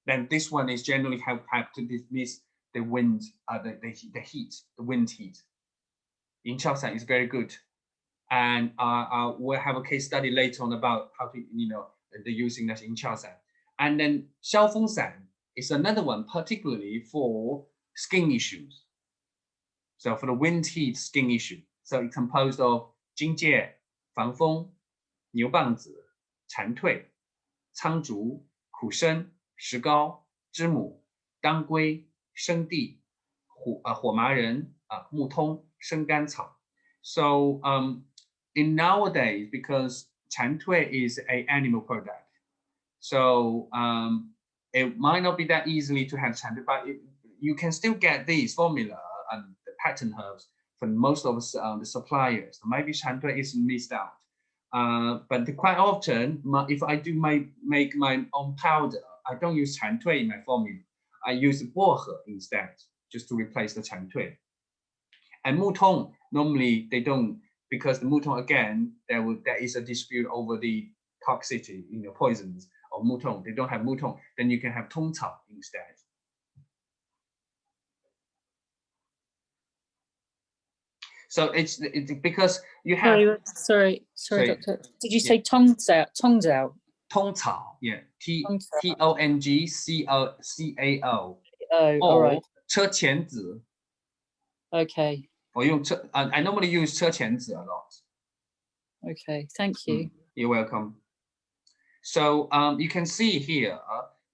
Then this one is generally have to dismiss the wind, the heat, the wind heat. In Chaoshan is very good. And we'll have a case study later on about how to, the using that in Chaoshan. And then Xiaofengshan is another one, particularly for skin issues. So for the wind heat skin issue. So it's composed of 荆芥、防风、牛蒡子、蝉蜕、苍竹、苦参、石膏、知母、当归、生地、火麻仁、木通、生甘草。So in nowadays, because 蝉蜕 is an animal product, so it might not be that easily to have 蝉蜕, but you can still get these formula and the patent herbs from most of the suppliers. So maybe 蝉蜕 is missed out. But quite often, if I do make my own powder, I don't use 蝉蜕 in my formula. I use 薄荷 instead, just to replace the 蝉蜕. And 木通, normally they don't, because the 木通, again, there is a dispute over the toxicity, poisons of 木通. They don't have 木通, then you can have 通草 instead. So it's because you have. Sorry, doctor. Did you say tongs out? Tongs out. 通草, yeah. Tongcao. Oh, all right. 车前子. Okay. I normally use 车前子 a lot. Okay, thank you. You're welcome. So you can see here,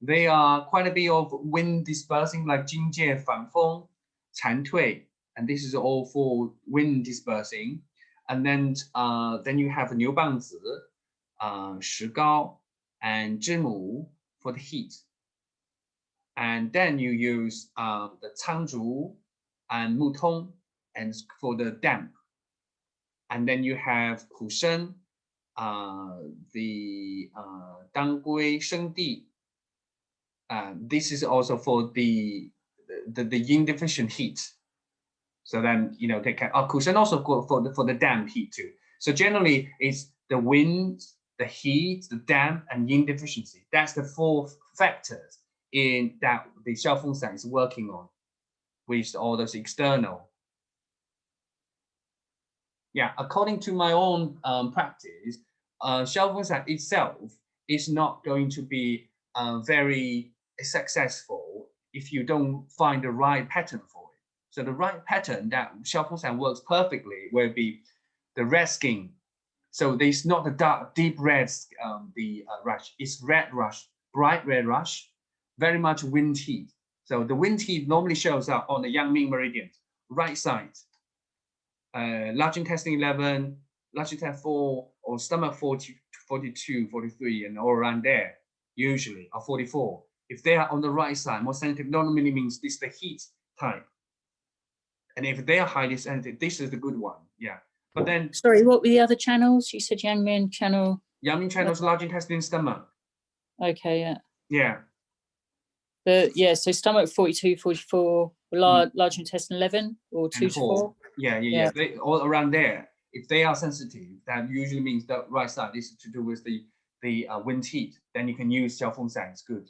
there are quite a bit of wind dispersing, like 荆芥、反风、蝉蜕, and this is all for wind dispersing. And then you have 牛蒡子, 石膏, and 知母 for the heat. And then you use the 苍竹 and 木通 and for the damp. And then you have 苦参, the 当归、生地. This is also for the yin deficient heat. So then, they can, 苦参 also for the damp heat too. So generally it's the wind, the heat, the damp, and yin deficiency. That's the 4 factors in that the Xiaofengshan is working on, with all those external. Yeah, according to my own practice, Xiaofengshan itself is not going to be very successful if you don't find the right pattern for it. So the right pattern that Xiaofengshan works perfectly will be the red skin. So there's not the dark, deep red, rush. It's red rush, bright red rush, very much wind heat. So the wind heat normally shows up on the Yangming meridian, right side. Large intestine 11, large intestine 4, or stomach 40, 42, 43, and all around there, usually, or 44. If they are on the right side, more sensitive, normally means this is the heat type. And if they are highly sensitive, this is the good one. Yeah. But then. Sorry, what were the other channels? You said Yangming channel. Yangming channel is large intestine, stomach. Okay, yeah. Yeah. So stomach 42, 44, large intestine 11 or 2 to 4. Yeah. They, all around there. If they are sensitive, that usually means the right side. This is to do with the wind heat. Then you can use Xiaofengshan. It's good.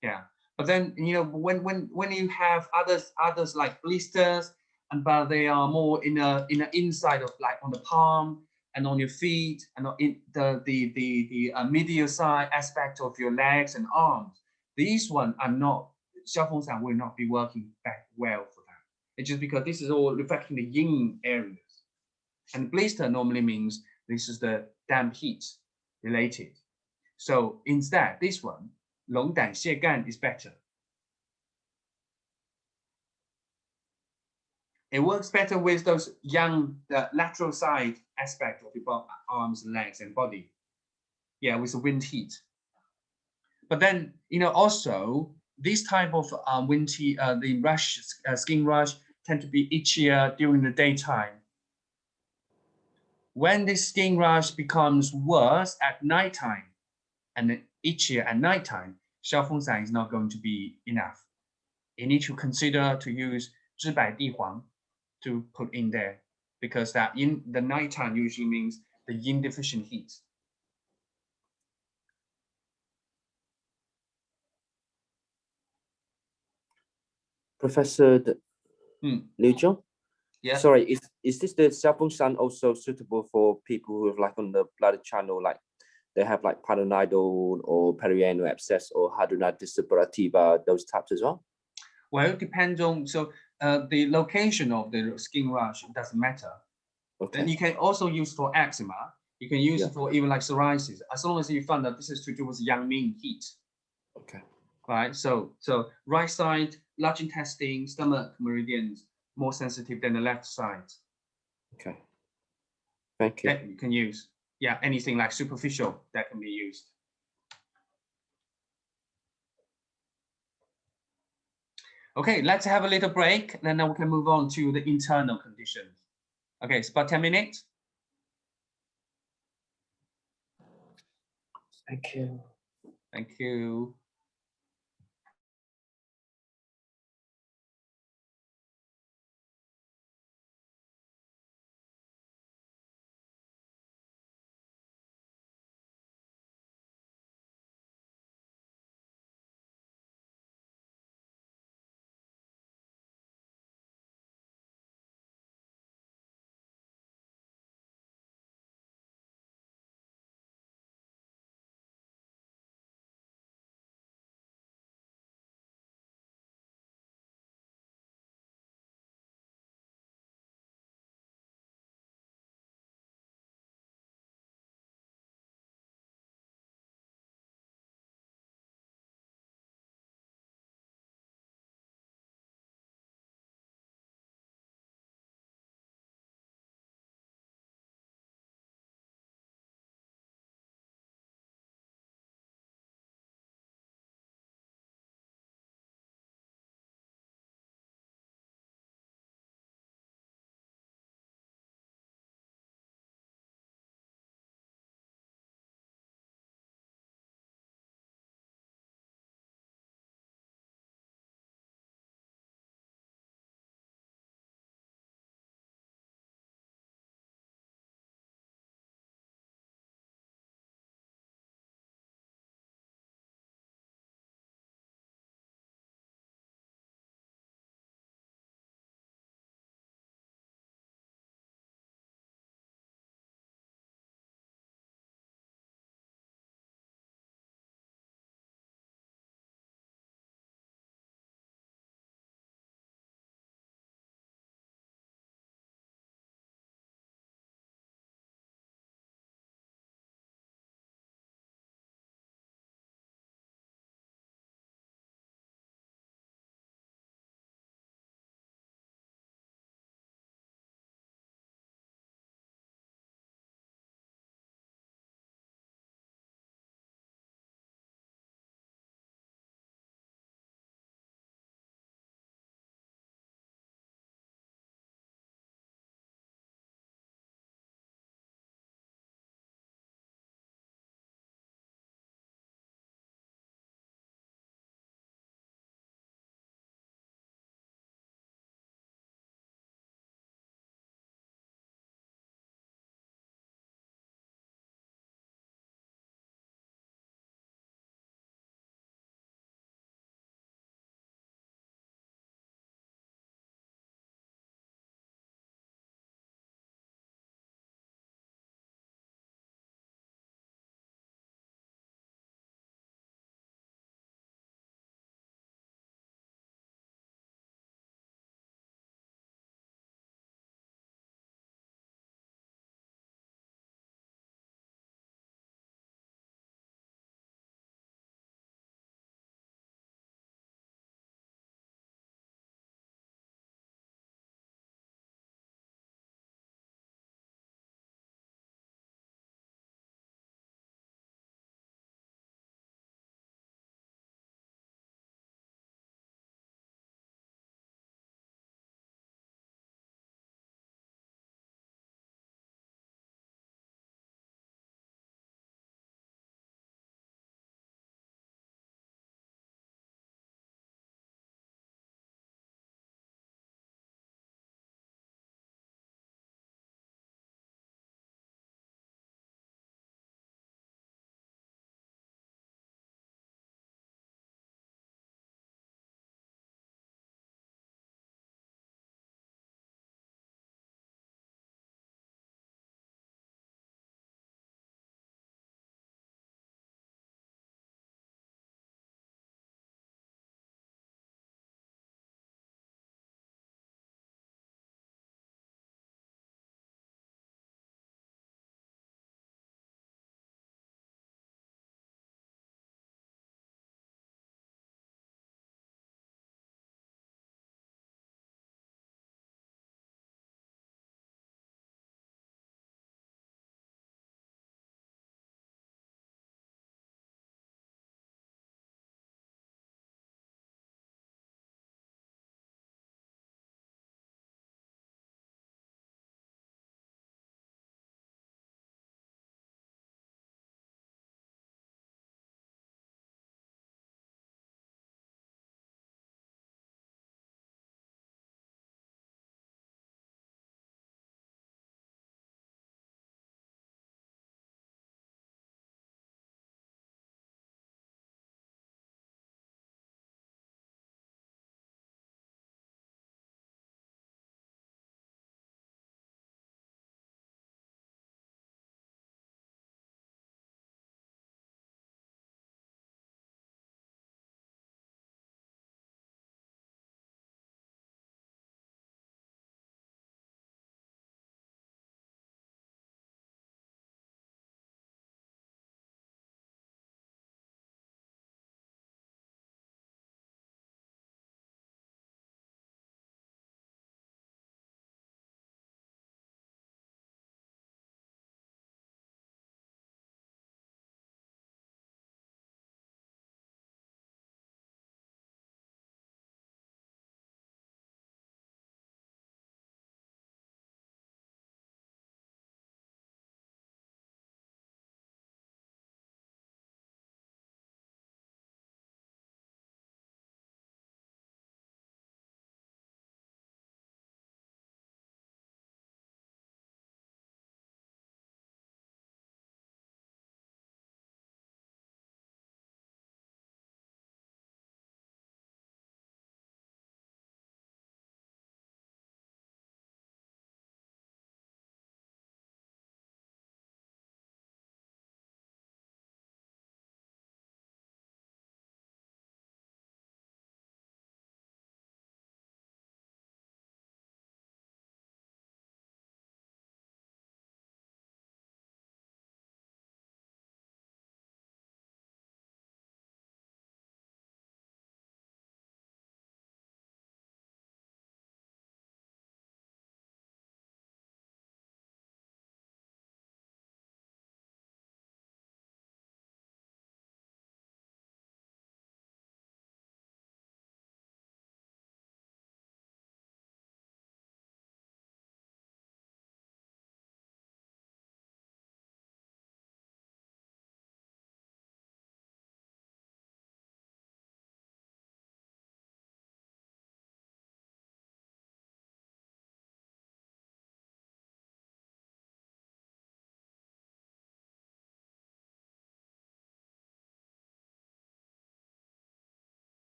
Yeah. But then when you have others like blisters, but they are more in a inside of, like on the palm and on your feet and in the medial side aspect of your legs and arms. These ones are not, Xiaofengshan will not be working that well for that. It's just because this is all reflecting the yin areas. And blister normally means This is the damp heat related. So instead, this one, 龙胆泻干 is better. It works better with those young, the lateral side aspect of your arms, legs, and body. Yeah, with the wind heat. But then, also this type of wind heat, the rush, skin rush, tend to be itchier during the daytime. When the skin rush becomes worse at nighttime and itchier at nighttime, 消风散 is not going to be enough. You need to consider to use 知柏地黄 to put in there, because that in the nighttime usually means the yin deficient heat. Professor Liu Zhong? Yeah. Sorry, is this the Xiaofeng also suitable for people who have like on the blood channel, like they have like paranidal or perianal abscess or hidradenitis suppurativa, those types as well? Well, it depends on, so the location of the skin rash doesn't matter. Okay. Then you can also use for eczema. You can use it for even like psoriasis, as long as you find that this is to do with yang ming heat. Okay. Right. So right side, large intestine, stomach meridians more sensitive than the left side. Okay. Thank you. That you can use. Yeah, anything like superficial that can be used. Okay, let's have a little break, and then we can move on to the internal conditions. Okay, it's about 10 minutes. Thank you. Thank you.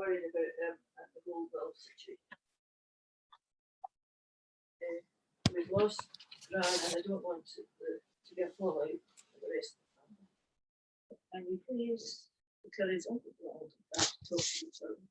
worrying about the whole world situation. We've lost Gran, and I don't want to be a fallout for the rest of the family. Can you please encourage all the world back to talk to each other?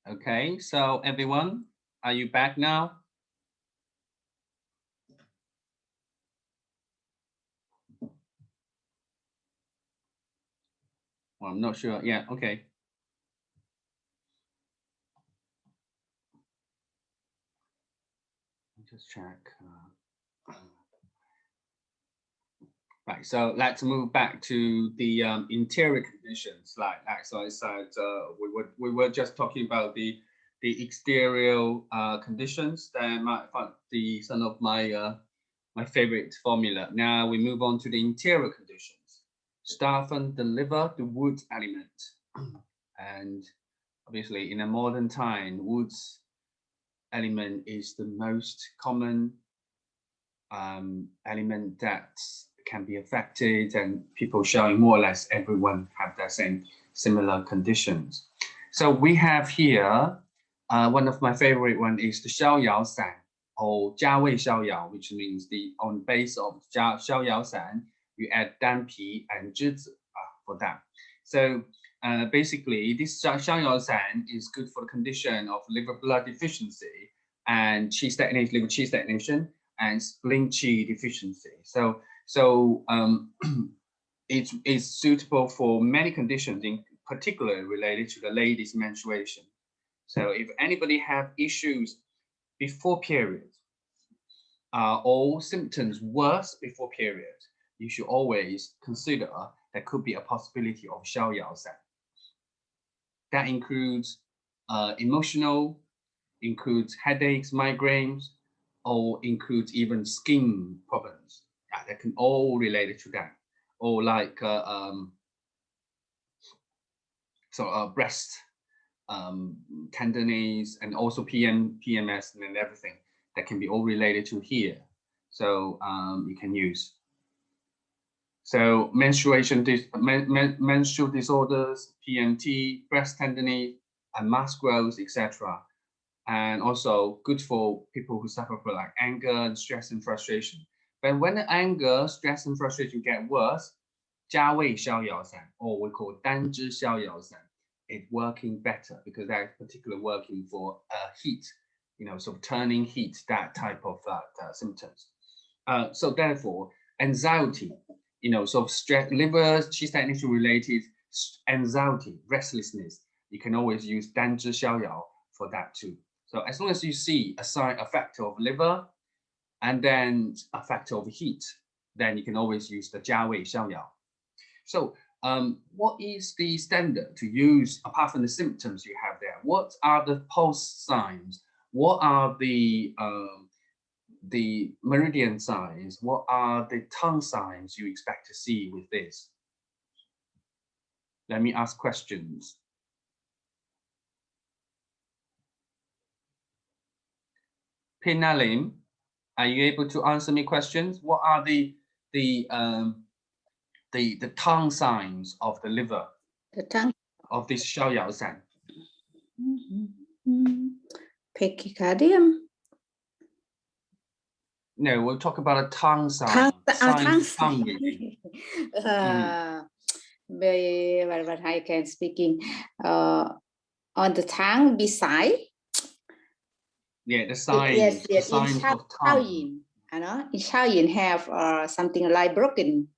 Okay, so everyone, Are you back now? Well, I'm not sure. Yeah, okay. Just check. Right, so let's move back to the interior conditions. Like so I said, we were just talking about the exterior conditions. Then some of my my favorite formula. Now we move on to the interior conditions. Stefan deliver the wood element, and obviously in a modern time, wood's element is the most common element that can be affected, and people showing more or less everyone have the same similar conditions. So we have here one of my favorite one is the 逍遥散 or 加味逍遥, which means the on base of 逍遥散 you add 丹皮 and 栀子 for that. So basically this 逍遥散 is good for the condition of liver blood deficiency and liver qi stagnation and spleen qi deficiency. So it's suitable for many conditions, in particular related to the lady's menstruation. So if anybody have issues before period or symptoms worse before period, you should always consider there could be a possibility of 逍遥散. That includes emotional, includes headaches, migraines, or includes even skin problems. That can all related to that, or like breast tenderness and also PMS and everything that can be all related to here. So you can use. So menstrual disorders, PMT, breast tenderness, and mass growth, etc. And also good for people who suffer from like anger and stress and frustration. But when the anger, stress, and frustration get worse, 加味逍遥散, or we call 单支逍遥散, it's working better because that's particularly working for heat, sort of turning heat, that type of symptoms. So therefore, anxiety, sort of stress, liver qi stagnation related anxiety, restlessness, you can always use 单支逍遥 for that too. So as long as you see a factor of liver and then a factor of heat, then you can always use the 加味逍遥. So what is the standard to use apart from the symptoms you have there? What are the pulse signs? What are the meridian signs? What are the tongue signs you expect to see with this? Let me ask questions. Pinalim, are you able to answer me questions? What are the tongue signs of the liver? The tongue. Of this 逍遥散. Pachycardium. No, we'll talk about a tongue sign. Tongue reading. What I can speaking on the tongue beside. Yeah, the signs. Yes, the signs in of tongue. In Shaolin have something like broken.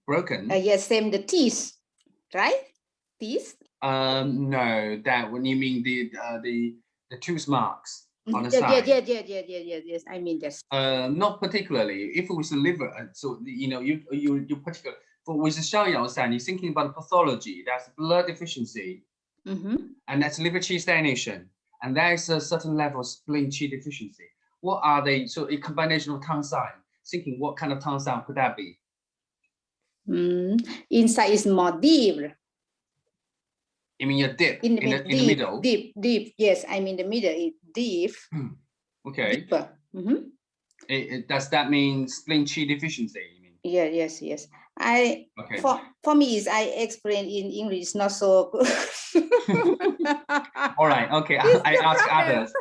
Broken. Yes, same the teeth, right? Teeth. No, that when you mean the tooth marks on the side. Yes. I mean this. Not particularly. If it was the liver, so you particular. For with the 逍遥散, you're thinking about pathology. That's blood deficiency, and that's liver qi stagnation, and there is a certain level of spleen qi deficiency. What are they? So a combination of tongue sign. Thinking what kind of tongue sound could that be? Inside is more deep. You mean your dip in the middle? Deep. Yes, I mean the middle is deep. Okay. Deeper. Does that mean spleen qi deficiency? You mean? Yeah, yes. Okay. For me is I explain in English not so good. All right. Okay. I ask others.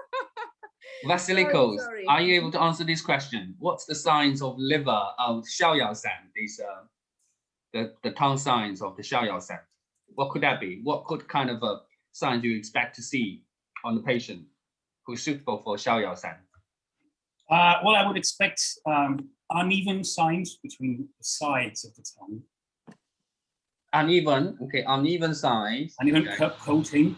Vasilikos, are you able to answer this question? What's the signs of liver of 逍遥散? These the tongue signs of the 逍遥散. What could that be? What could kind of signs you expect to see on the patient who's suitable for 逍遥散? Well, I would expect uneven signs between the sides of the tongue. Uneven, okay, uneven size. Uneven Okay. coating.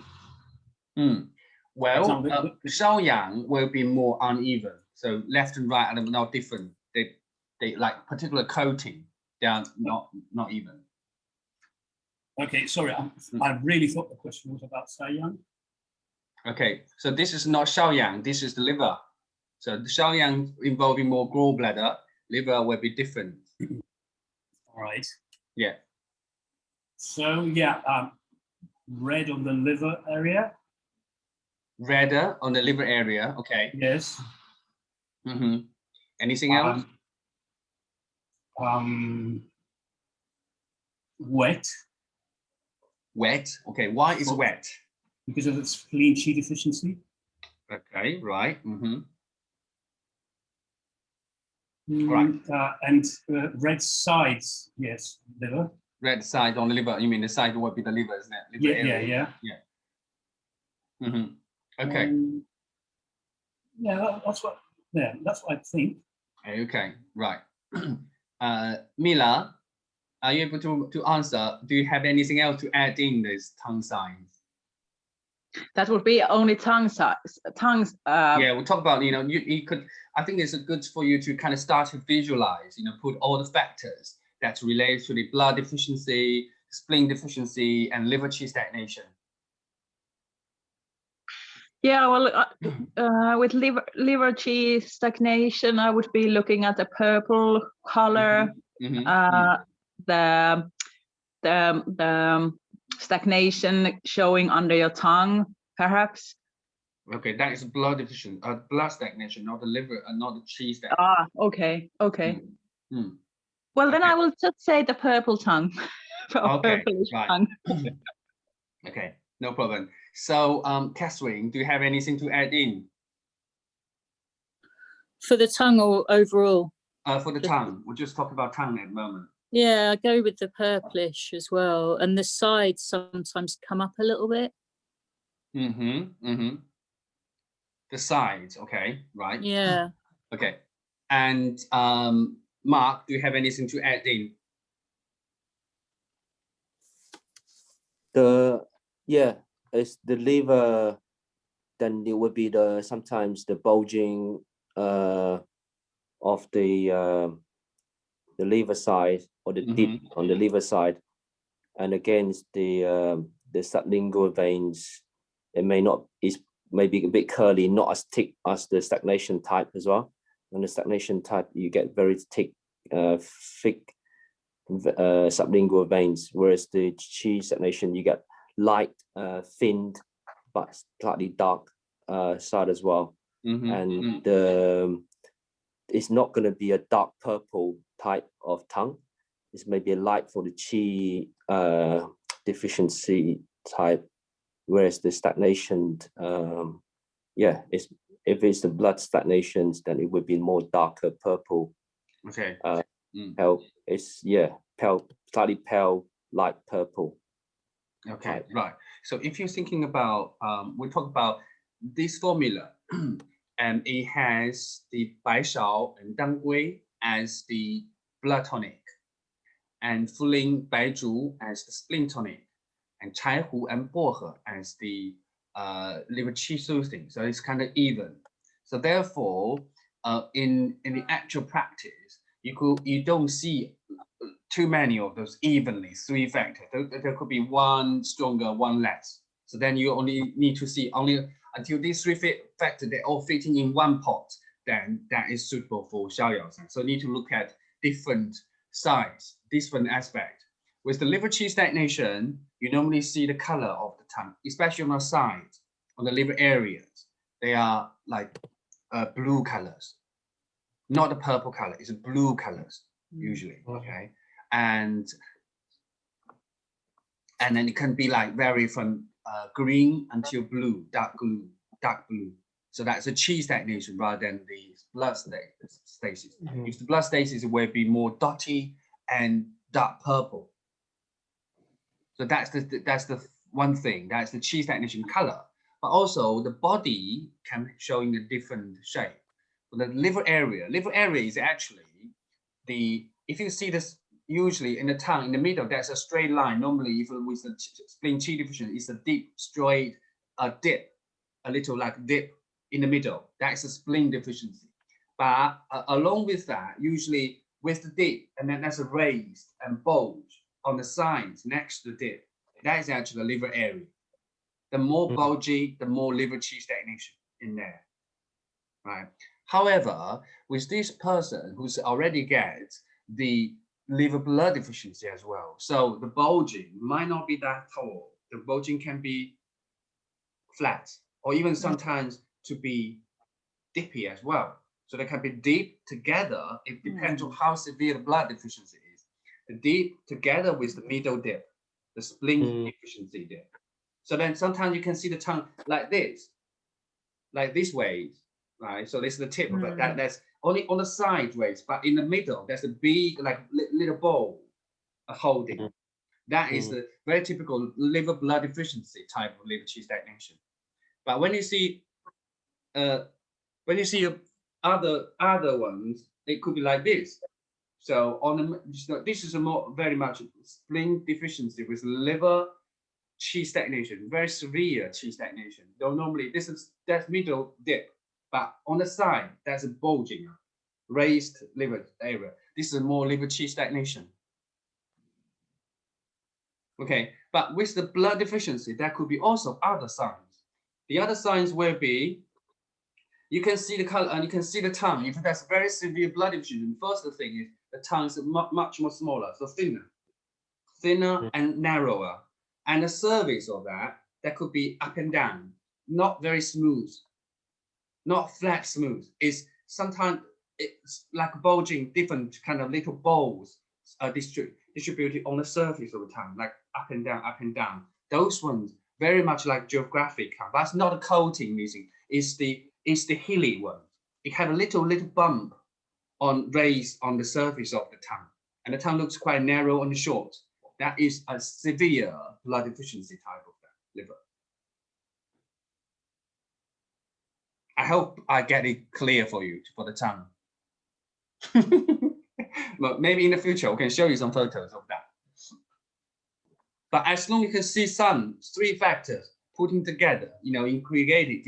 Well, example, 逍遥 will be more uneven. So left and right are not different. They like particular coating. They are not even. Okay, sorry, I really thought the question was about 逍遥. Okay, so this is not 逍遥, this is the liver. So the 逍遥involving more gallbladder, liver will be different. All right. Yeah. So yeah, red on the liver area. Redder on the liver area, okay. Yes. Anything else? Wet. Wet, okay, why is wet? Because of its spleen chi deficiency. Okay, right. Right. And red sides, yes, liver. Red side on the liver, you mean the side will be the liver, isn't it? Liver area. Okay. Yeah, that's what I think. Okay, right. Mila, are you able to answer? Do you have anything else to add in this tongue signs? That would be only tongues. Yeah, we'll talk about, you could, I think it's good for you to kind of start to visualize, put all the factors that's related to the blood deficiency, spleen deficiency, and liver qi stagnation. Yeah, well, with liver qi stagnation, I would be looking at the purple color, the stagnation showing under your tongue, perhaps. Okay, that is blood deficient, blood stagnation, not the liver, not the qi stagnation. Ah, okay. Well, then I will just say the purple tongue. Purplish tongue. Okay, no problem. So, Catherine, do you have anything to add in? For the tongue or overall? For the tongue, we'll just talk about tongue at the moment. Yeah, I go with the purplish as well. And the sides sometimes come up a little bit. The sides, okay, right? Yeah. Okay. And Mark, do you have anything to add in? It's the liver, then it would be sometimes the bulging of the liver side, or the dip on the liver side, and against the sublingual veins, it may be a bit curly, not as thick as the stagnation type as well. On the stagnation type, you get very thick, thick sublingual veins, whereas the qi stagnation, you get light, thinned, but slightly dark side as well. And it's not going to be a dark purple type of tongue. It's maybe a light for the qi deficiency type, whereas the stagnation, if it's the blood stagnations, then it would be more darker purple. Okay. Pale, pale, slightly pale, light purple. Okay, type. right. So if you're thinking about, we talk about this formula, and it has the 白芍 and 当归 as the blood tonic, and 茯苓 白术 as the spleen tonic, and 柴胡 and 薄荷 as the liver qi soothing. So it's kind of even. So therefore, in the actual practice, you don't see too many of those evenly, three factors. There could be one stronger, one less. So then you only need to see until these three factors, they're all fitting in one pot, then that is suitable for 逍遥散. So you need to look at different sides, different aspects. With the liver qi stagnation, you normally see the color of the tongue, especially on the sides, on the liver areas. They are like blue colors, not the purple color, it's blue colors usually, okay? And then it can be like vary from green until blue, dark blue. So that's a qi stagnation rather than the blood stasis. If the blood stasis will be more dotty and dark purple. So that's the one thing, that's the qi stagnation color. but also the body can show in a different shape. The liver area is actually if you see this usually in the tongue in the middle, there's a straight line. Normally, if with the spleen qi deficiency, it's a deep, straight, dip, a little like dip in the middle. That's a spleen deficiency. But along with that, usually with the dip, and then there's a raised and bulge on the sides next to the dip. That is actually the liver area. The more bulgy, the more liver qi stagnation in there, right? However, with this person who's already gets the liver blood deficiency as well, so the bulging might not be that tall. The bulging can be flat, or even sometimes to be dippy as well. So they can be deep together. It depends on how severe the blood deficiency is. The deep together with the middle dip, the spleen deficiency dip. So then sometimes you can see the tongue like this way, right? So this is the tip of it. That's only on the side ways, but in the middle, there's a big, like little bowl holding. That is the very typical liver blood deficiency type of liver qi stagnation. But when you see other ones, it could be like this. So this is a very much spleen deficiency with liver qi stagnation, very severe qi stagnation. Though normally that's middle dip, but on the side there's a bulging, raised liver area. This is more liver qi stagnation. Okay, but with the blood deficiency, there could be also other signs. The other signs will be, you can see the color and you can see the tongue. If that's very severe blood deficiency, the first thing is the tongue is much more smaller, so thinner and narrower. And the surface of that could be up and down, not very smooth, not flat smooth. It's sometimes it's like bulging, different kind of little balls distributed on the surface of the tongue, like up and down, up and down. Those ones very much like geographic. That's not a coating missing. It's the hilly one. It have a little bump raised on the surface of the tongue, and the tongue looks quite narrow and short. That is a severe blood deficiency type of liver. I hope I get it clear for you for the tongue. But maybe in the future we can show you some photos of that. But as long as you can see some 3 factors putting together, integrated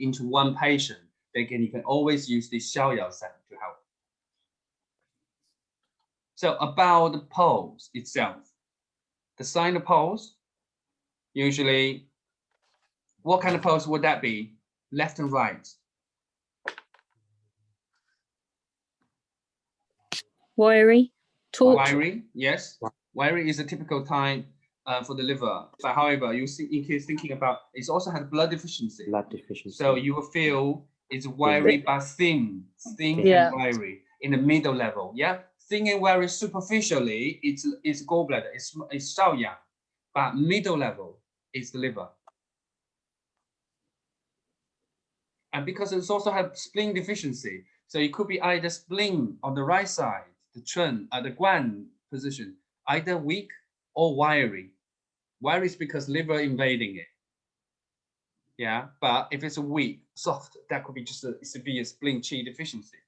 into one patient, you can always use this Xiaoyao San to help. So about the pose itself, the sign of pose, usually, what kind of pose would that be? Left and right. Wiry, taut. Wiry, yes. Wiry is a typical time for the liver. But however, you see, in case thinking about, it also has blood deficiency. Blood deficiency. So you will feel it's wiry but thin Yeah. and wiry in the middle level. Yeah, thin and wiry superficially, it's gallbladder, it's Xiaoyang, but middle level is the liver. And because it's also have spleen deficiency, so it could be either spleen on the right side, the Chun, the Guan position, either weak or wiry. Wiry is because liver invading it. Yeah, but if it's a weak, soft, that could be just a severe spleen qi deficiency.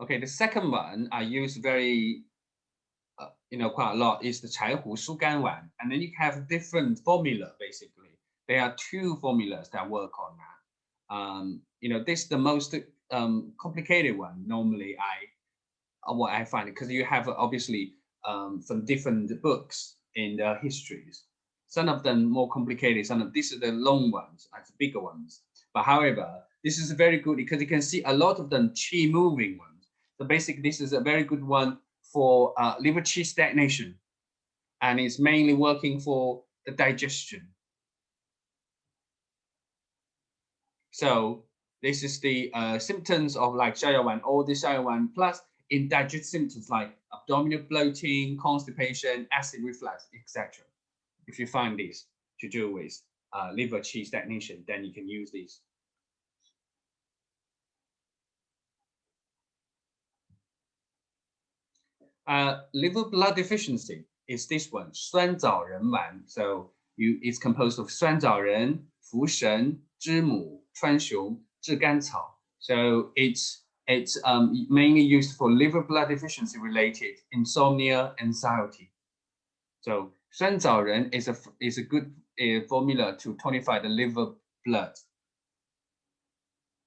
Okay, the second one I use very, quite a lot is the Chai Hu Shu Gan Wan, and then you have different formula basically. There are 2 formulas that work on that. This is the most complicated one. Normally, what I find, because you have obviously some different books in the histories. Some of them more complicated. These are the long ones, the bigger ones. But however, this is very good because you can see a lot of them qi moving ones. So basically, this is a very good one for liver qi stagnation, and it's mainly working for the digestion. So this is the symptoms of like Xiaoyang, all the Xiaoyang plus indigestive symptoms like abdominal bloating, constipation, acid reflux, etc. If you find this to do with liver qi stagnation, then you can use these. Liver blood deficiency. is this one, 酸枣仁丸. So it's composed of 酸枣仁, 茯神, 知母, 川芎, 炙甘草. So it's mainly used for liver blood deficiency related insomnia, anxiety. So 酸枣仁 is a good formula to tonify the liver blood.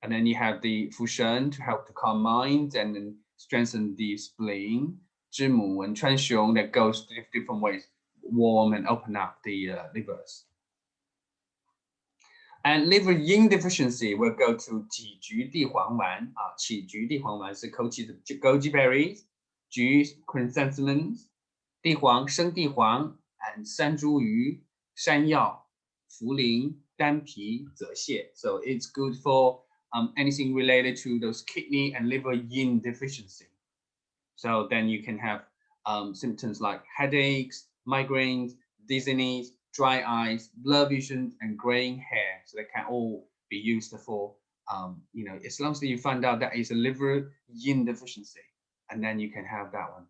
And then you have the 茯神 to help to calm mind and then strengthen the spleen. 知母 and 川芎 that goes different ways, warm and open up the livers. And liver yin deficiency will go to 杞菊地黄丸. 杞菊地黄丸是枸杞的 goji berries, 菊 chrysanthemums, 地黄生地黄 and 山茱萸, 山药, 茯苓, 丹皮, 泽泻. So it's good for anything related to those kidney and liver yin deficiency. So then you can have symptoms like headaches, migraines, dizziness, dry eyes, blurred vision, and graying hair. So they can all be used for, as long as you find out that is a liver yin deficiency, and then you can have that one.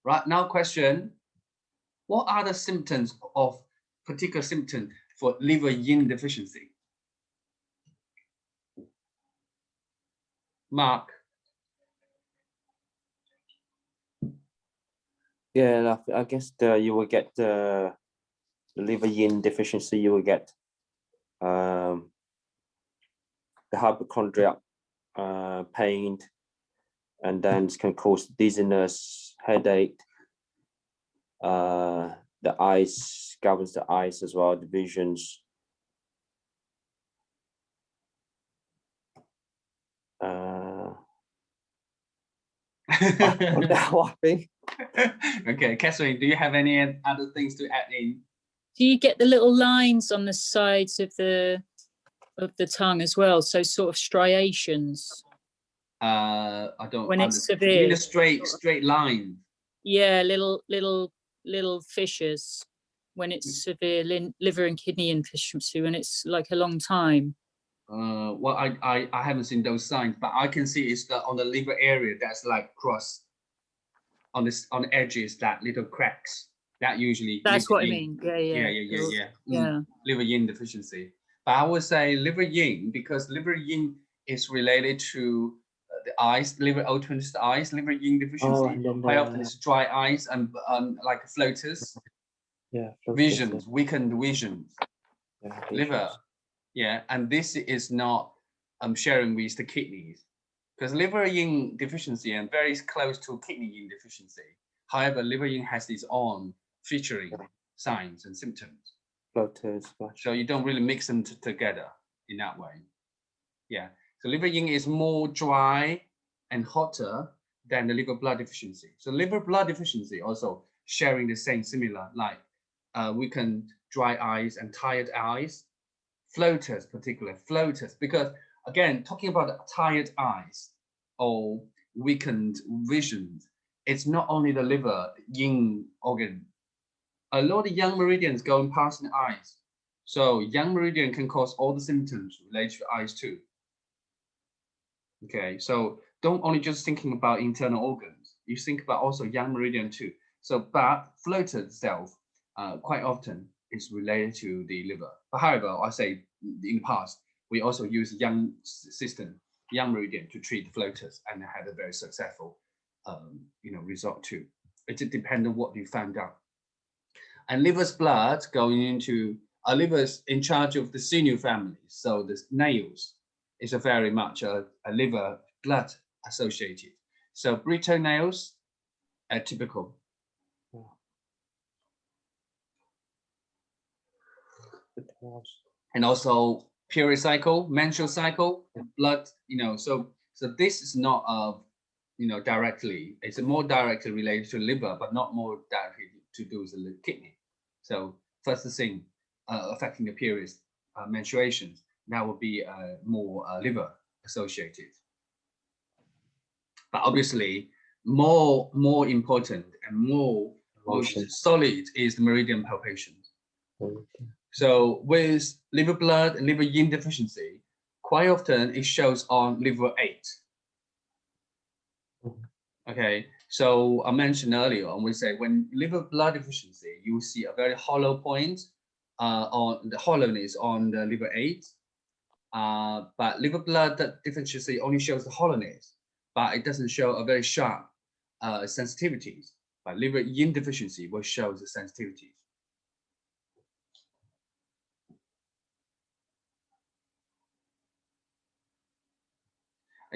Right, now question, what are the symptoms of particular symptom for liver yin deficiency? Mark. Yeah, I guess you will get the liver yin deficiency. You will get the hypochondriac pain, and then it can cause dizziness, headache. The eyes, governs the eyes as well, the visions. I think. Okay, Catherine, do you have any other things to add in? Do you get the little lines on the sides of the tongue as well? So sort of striations. I don't. When it's severe. You mean a straight line. Yeah, little fissures when it's severe liver and kidney insufficiency, when it's like a long time. Well, I haven't seen those signs, but I can see it's on the liver area that's like cross on the edges, that little cracks. That usually. That's what I mean. Yeah. Liver yin deficiency. But I would say liver yin, because liver yin is related to the eyes, liver opens the eyes, liver yin deficiency. Quite often it's dry eyes and like floaters. Yeah. Visions, weakened visions. Yeah, Liver. Yeah, and this is not sharing with the kidneys, because liver yin deficiency and very close to kidney yin deficiency. However, liver yin has its own featuring signs and symptoms. Floaters. So you don't really mix them together in that way. Yeah, so liver yin is more dry and hotter than the liver blood deficiency. So liver blood deficiency also sharing the same similar, like weakened dry eyes and tired eyes. Floaters, particularly floaters, because again, talking about tired eyes or weakened vision, it's not only the liver yin organ. A lot of yang meridians going past the eyes. So yang meridian can cause all the symptoms related to eyes too. Okay, so don't only just thinking about internal organs, you think about also yang meridian too. So, but floater itself quite often is related to the liver. But however, I say in the past, we also use yang system, yang meridian to treat floaters and had a very successful result too. It depends on what you found out. And liver's blood going into liver's in charge of the sinew family. So the nails is a very much a liver blood associated. So brittle nails are typical. And also period cycle, menstrual cycle, blood, so this is not directly, it's more directly related to liver, but not more directly to do with the kidney. So first thing affecting the periods, menstruations, that would be more liver associated. But obviously more important and more solid is the meridian palpation. So with liver blood and liver yin deficiency, quite often it shows on liver 8. Okay, So I mentioned earlier on, we say when liver blood deficiency, you see a very hollow point on the hollowness on the liver 8. But liver blood deficiency only shows the hollowness, but it doesn't show a very sharp sensitivities. But liver yin deficiency will show the sensitivities.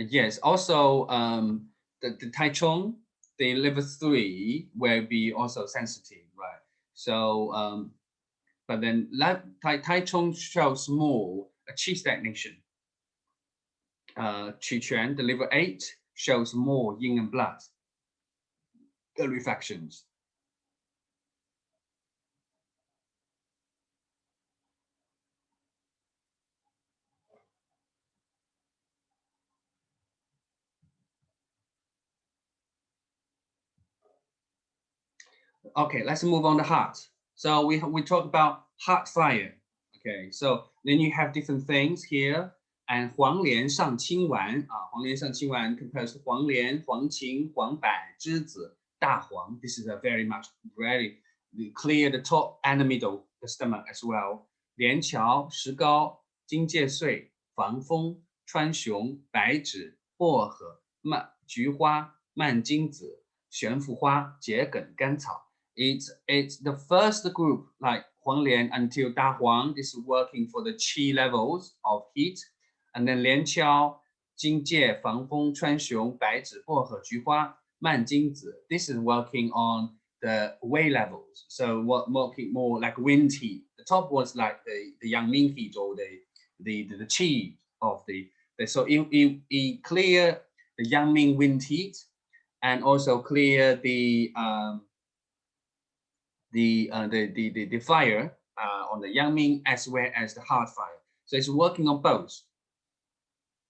Yes, also the Taichung, the liver 3 will be also sensitive, right? So, but then Taichung shows more a qi stagnation. Qi Quan, the liver 8, shows more yin and blood reflections. Okay, let's move on to heart. So we talk about heart fire. Okay, so then you have different things here. And 黄连上清丸黄连上清丸 compares to 黄连、黄芩、黄柏、栀子、大黄. This is a very clear the top and the middle, the stomach as well. 连翘、石膏、荆芥穗、防风、川芎、白芷、薄荷、菊花、蔓荆子、悬浮花、桔梗、甘草. It's the first group like 黄连 until 大黄. This is working for the qi levels of heat. And then 连翘、荆芥、防风、川芎、白芷、薄荷、菊花、蔓荆子. This is working on the wei levels. So working more like wind heat. The top was like the Yangming heat or the qi of so it clear the Yangming wind heat and also clear the fire on the Yangming as well as the heart fire. So it's working on both.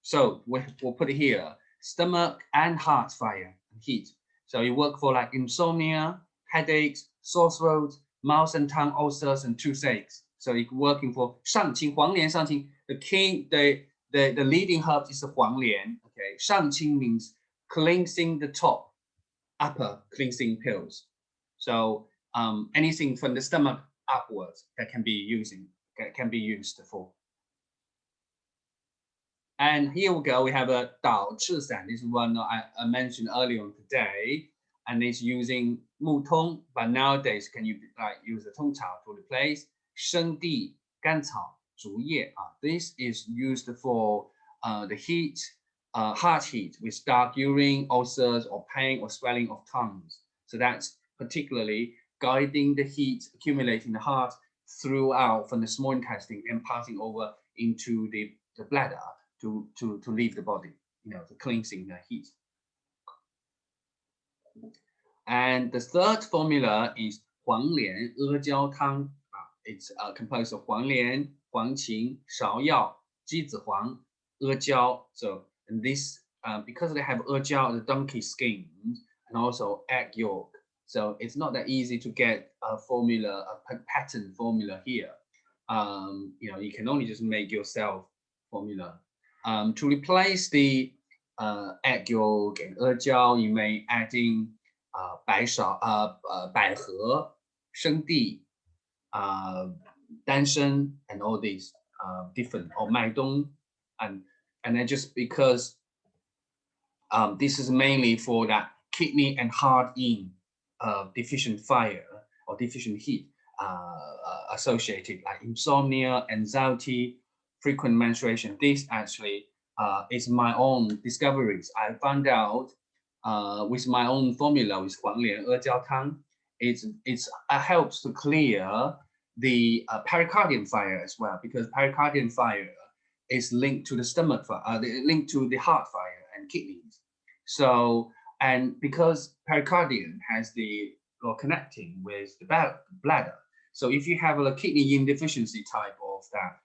So we'll put it here, stomach and heart fire heat. So you work for like insomnia, headaches, sore throat, mouth and tongue ulcers and toothaches. So you're working for 上清, 黄连上清. The king, the leading herb is the 黄连. Okay, 上清 means cleansing the top, upper cleansing pills. So anything from the stomach upwards that can be used for. And here we go. We have a 导赤散. This is one I mentioned earlier on today, and it's using 木通, but nowadays can you use the 通草 to replace 生地、甘草、竹叶. This is used for the heat, heart heat with dark urine, ulcers, or pain or swelling of tongues. So that's particularly guiding the heat accumulating the heart throughout from the small intestine and passing over into the bladder to leave the body, to cleansing the heat. And the third formula is 黄连阿胶汤. It's composed of 黄连、黄芩、芍药、鸡子黄、阿胶. So and this because they have 阿胶, the donkey skin, and also egg yolk. So it's not that easy to get a formula, a pattern formula here. You can only just make yourself formula. To replace the egg yolk and 阿胶, you may add in 百合、生地、丹参, and all these different, or 麦冬, and then just because this is mainly for that kidney and heart yin deficient fire or deficient heat associated like insomnia, anxiety, frequent menstruation. This actually is my own discoveries. I found out with my own formula with 黄连阿胶汤. It helps to clear the pericardium fire as well, because pericardium fire is linked to the stomach fire, linked to the heart fire and kidneys. So, and because pericardium has connecting with the bladder. So if you have a kidney yin deficiency type of that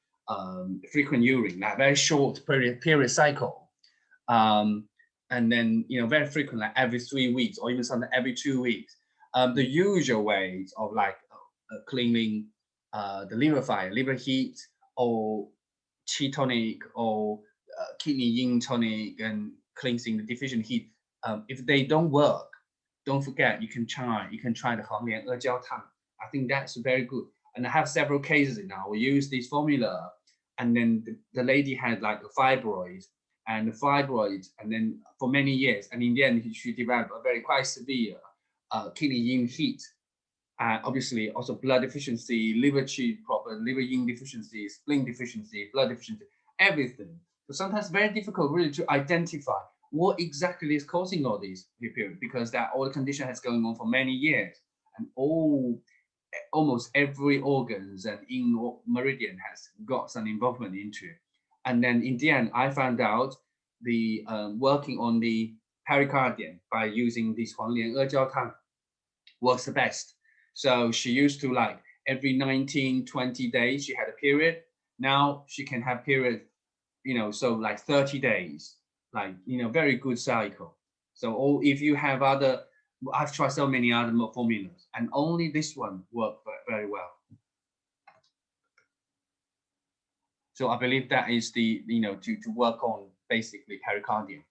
frequent urine, that very short period cycle, and then very frequent, like every 3 weeks or even sometimes every 2 weeks, the usual ways of like cleaning the liver fire, liver heat, or qi tonic, or kidney yin tonic, and cleansing the deficient heat, if they don't work, don't forget, you can try the 黄连阿胶汤. I think that's very good. And I have several cases now. We use this formula, and then the lady had like a fibroid, and then for many years, and in the end, she developed a very quite severe kidney yin heat. Obviously, also blood deficiency, liver qi problem, liver yin deficiency, spleen deficiency, blood deficiency, everything. So sometimes very difficult really to identify what exactly is causing all these because that all the condition has going on for many years, and almost every organs and in meridian has got some involvement into it. And then in the end, I found out the working on the pericardium by using this 黄连阿胶汤 works the best. So she used to like every 19, 20 days, she had a period. Now she can have period, so like 30 days, like, very good cycle. So if you have other, I've tried so many other formulas, and only this one worked very well. So I believe that is the, to work on basically pericardium.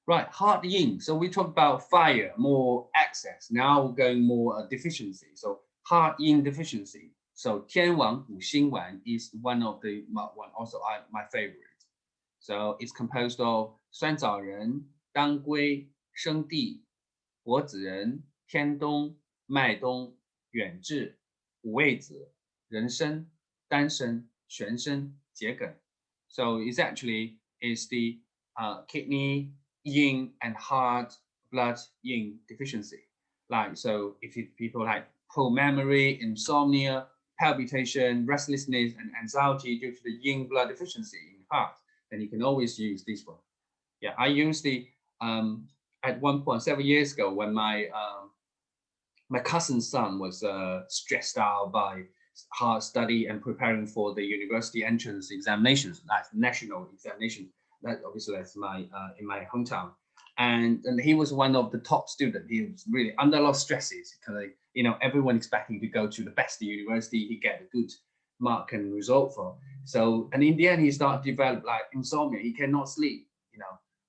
Right, heart yin. So we talked about fire, more excess. Now we're going more deficiency. So heart yin deficiency. So 天王五星丸 is one of the one also my favorite. So it's composed of 酸枣仁、当归、生地、柏子仁、天冬、麦冬、远志、五味子、人参、丹参、玄参、桔梗. So it's actually is the kidney yin and heart blood yin deficiency. Like, so if people like poor memory, insomnia, palpitation, restlessness, and anxiety due to the yin blood deficiency in heart, then you can always use this one. Yeah, I used the at one point 7 years ago when my my cousin's son was stressed out by hard study and preparing for the university entrance examinations, that's national examination. That obviously that's my in my hometown, and he was one of the top students. He was really under a lot of stresses because everyone expecting to go to the best university, he get a good mark and result for. So, and in the end, he started to develop like insomnia. He cannot sleep,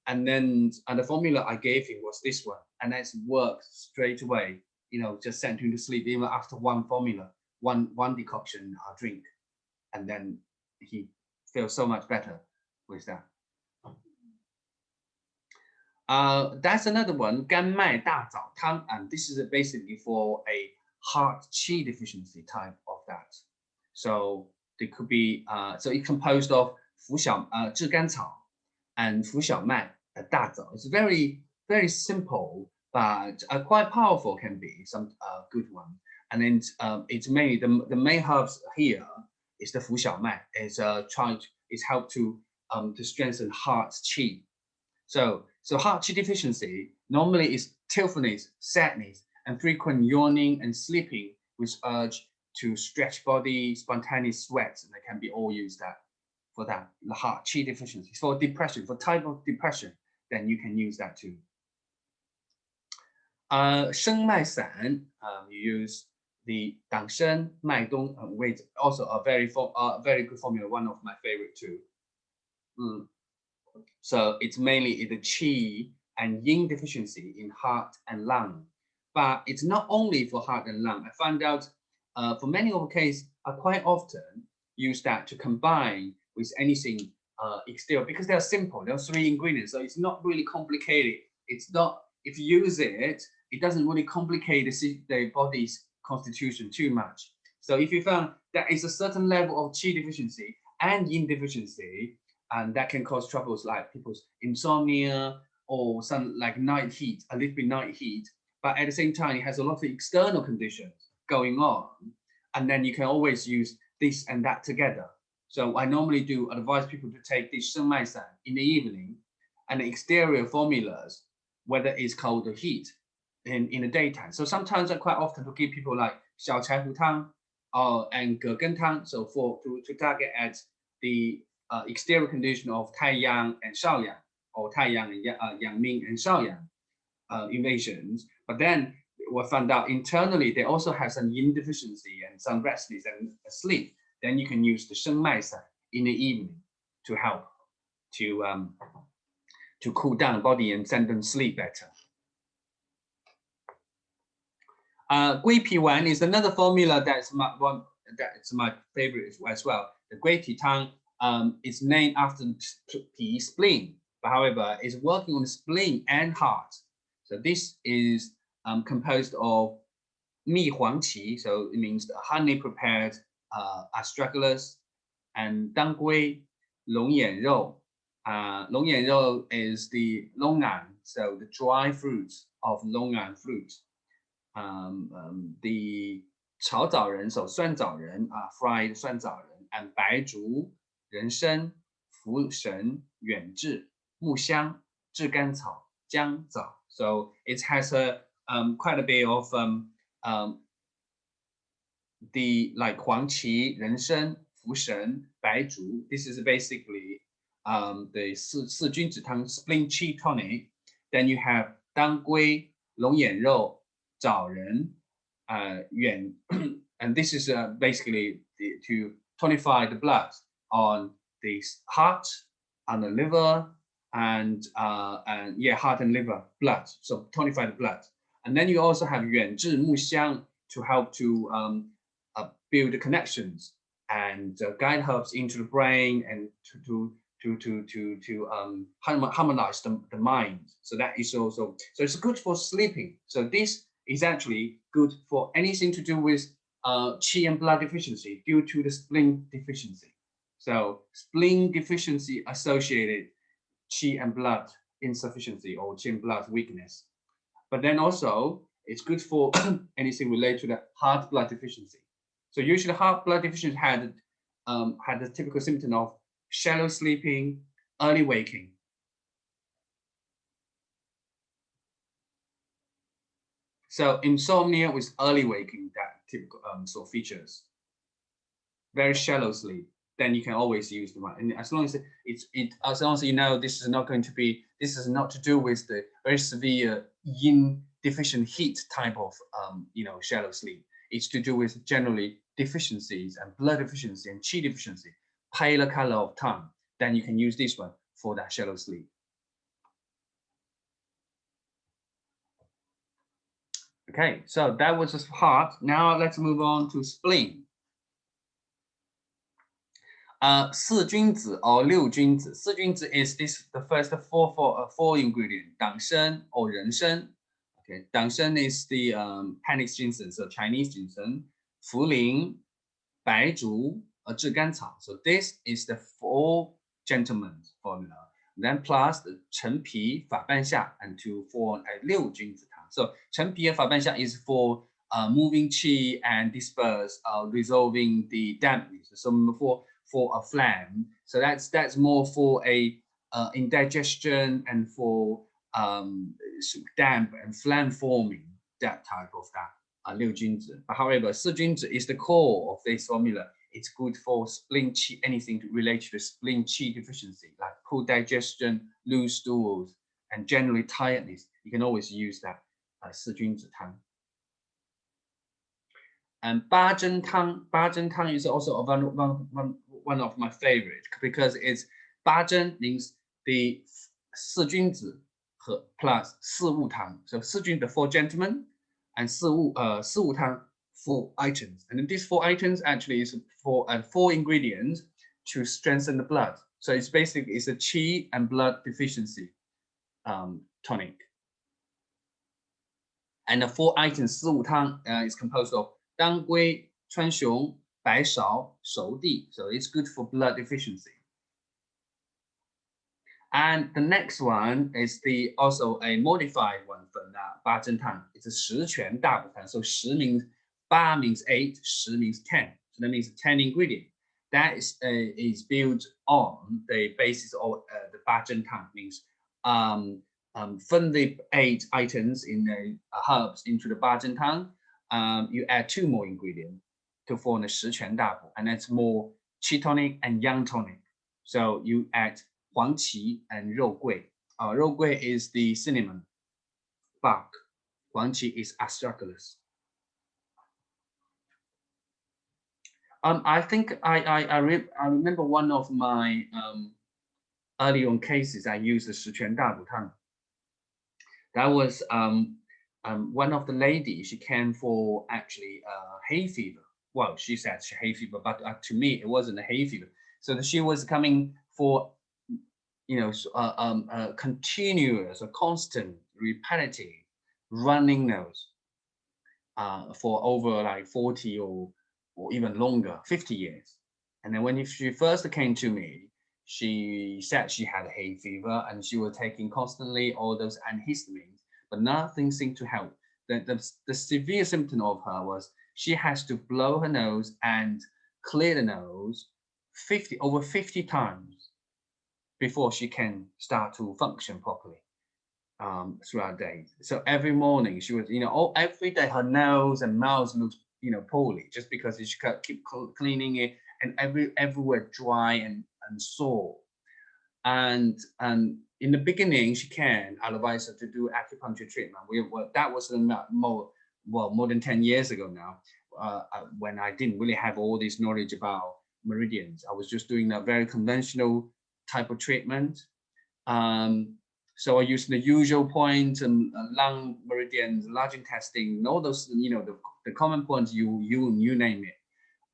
and then the formula I gave him was this one, and that's worked straight away. Just sent him to sleep even after one formula, one decoction drink, and then he feels so much better with that. That's another one, 甘麦大枣汤, and this is basically for a heart qi deficiency type of that. So it could be, so it's composed of 炙甘草 and 浮小麦, 大枣. It's very, very simple, but quite powerful can be some good one. And then it's mainly the main herbs here is the 浮小麦. It's helped to strengthen heart qi. So heart qi deficiency normally is tearfulness, sadness, and frequent yawning and sleeping with urge to stretch body, spontaneous sweats, and they can be all used for that. The heart qi deficiency. For depression, for type of depression, then you can use that too. 生脉散, you use the 党参、麦冬, and also a very good formula, one of my favorite too. So it's mainly the qi and yin deficiency in heart and lung, but it's not only for heart and lung. I found out for many of the cases, I quite often use that to combine with anything exterior because they're simple. There are 3 ingredients, so it's not really complicated. It's not, if you use it, it doesn't really complicate the body's constitution too much. So if you found there is a certain level of qi deficiency and yin deficiency, and that can cause troubles like people's insomnia or some like night heat, a little bit night heat, but at the same time, it has a lot of external conditions going on. And then you can always use this and that together. So I normally do advise people to take this 生脉散 in the evening, and the exterior formulas, whether it's cold or heat, in the daytime. So sometimes I quite often to give people like 小柴胡汤 and 葛根汤, so to target at the exterior condition of 太阳 and 少阳, or 太阳 and 阳明 and 少阳invasions. But then we found out internally they also have some yin deficiency and some restlessness and sleep. Then you can use the 生脉散 in the evening to help to to cool down the body and send them sleep better. Gui Pi Wan is another formula that's my favorite as well. The Gui Pi Tang is named after Pi spleen, but however, it's working on the spleen and heart. So this is composed of Mi Huang Qi, so it means the honey prepared astragalus, and Dang Gui, Long Yan Rou. Long Yan Rou is the longan, so the dry fruits of longan fruit. The 炒枣仁, so 酸枣仁, fried 酸枣仁, and 白术, 人参, 茯神, 远志, 木香, 炙甘草, 姜枣. So it has quite a bit of the like 黄芪, 人参, 茯神, 白术. This is basically the 四君子汤 spleen qi tonic. Then you have 当归, 龙眼肉, 枣仁, and this is basically to tonify the blood on the heart, on the liver, and yeah, heart and liver blood. So tonify the blood. And then you also have 远志木香 to help to build the connections and guide herbs into the brain and to harmonize the mind. So that is also, so it's good for sleeping. So this is actually good for anything to do with qi and blood deficiency due to the spleen deficiency. So spleen deficiency associated qi and blood insufficiency or qi and blood weakness. But then also it's good for anything related to the heart blood deficiency. So usually heart blood deficiency had the typical symptom of shallow sleeping, early waking. So insomnia with early waking, that typical sort of features. Very shallow sleep, then you can always use the one. And as long as as long as you know this is not to do with the very severe yin deficient heat type of shallow sleep. It's to do with generally deficiencies and blood deficiency and qi deficiency, paler color of tongue. Then you can use this one for that shallow sleep. Okay, so that was just heart. Now let's move on to spleen. 四君子 or 六君子. 四君子 is the first four ingredient. 党参 or 人参. Okay, 党参 is the Chinese ginseng, so Chinese ginseng. 茯苓, 白术, 炙甘草. So this is the 4 gentlemen formula. Then plus the 陈皮, 法半夏, and to form a 六君子汤. So 陈皮 and 法半夏 is for moving qi and disperse, resolving the dampness. So for a phlegm. So that's more for a indigestion and for damp and phlegm forming, that type of that 六君子. But however, 四君子 is the core of this formula. It's good for spleen qi, anything related to spleen qi deficiency, like poor digestion, loose stools, and generally tiredness. You can always use that 四君子汤. And 八珍汤 is also one of my favorite, because it's 八珍 means the 四君子 plus 四物汤. So 四君, the 4 gentlemen, and 四物汤, 4 items. And these 4 items actually is for 4 ingredients to strengthen the blood. So it's basically it's a qi and blood deficiency tonic. And the 4 items 四物汤 is composed of 当归, 川芎, 白芍, 熟地. So it's good for blood deficiency. And the next one is also a modified one from that 八珍汤. It's a 十全大补汤. So 十 means 八 means 8, 十 means 10. So that means 10 ingredient. That is built on the basis of the 八珍汤, means from the 8 items in the herbs into the 八珍汤, you add 2 more ingredients to form the 十全大补, and that's more qi tonic and yang tonic. So you add 黄芪 and 肉桂. 肉桂 is the cinnamon bark. 黄芪 is astragalus. I think I remember one of my early on cases, I used the 十全大补汤. That was one of the ladies, she came for actually hay fever. Well, she said she hay fever, but to me, it wasn't a hay fever. So she was coming for, continuous, a constant, repetitive running nose for over like 40 or even longer, 50 years. And then when she first came to me, she said she had hay fever and she was taking constantly all those antihistamines, but nothing seemed to help. The severe symptom of her was she has to blow her nose and clear the nose over 50 times before she can start to function properly throughout the day. So every morning she was, every day her nose and mouth looked, poorly, just because she keep cleaning it, and everywhere dry and sore. And in the beginning, she can advise her to do acupuncture treatment. That was more than 10 years ago now, when I didn't really have all this knowledge about meridians. I was just doing a very conventional type of treatment. So I used the usual points and lung meridians, large intestine, all those, the common points, you name it.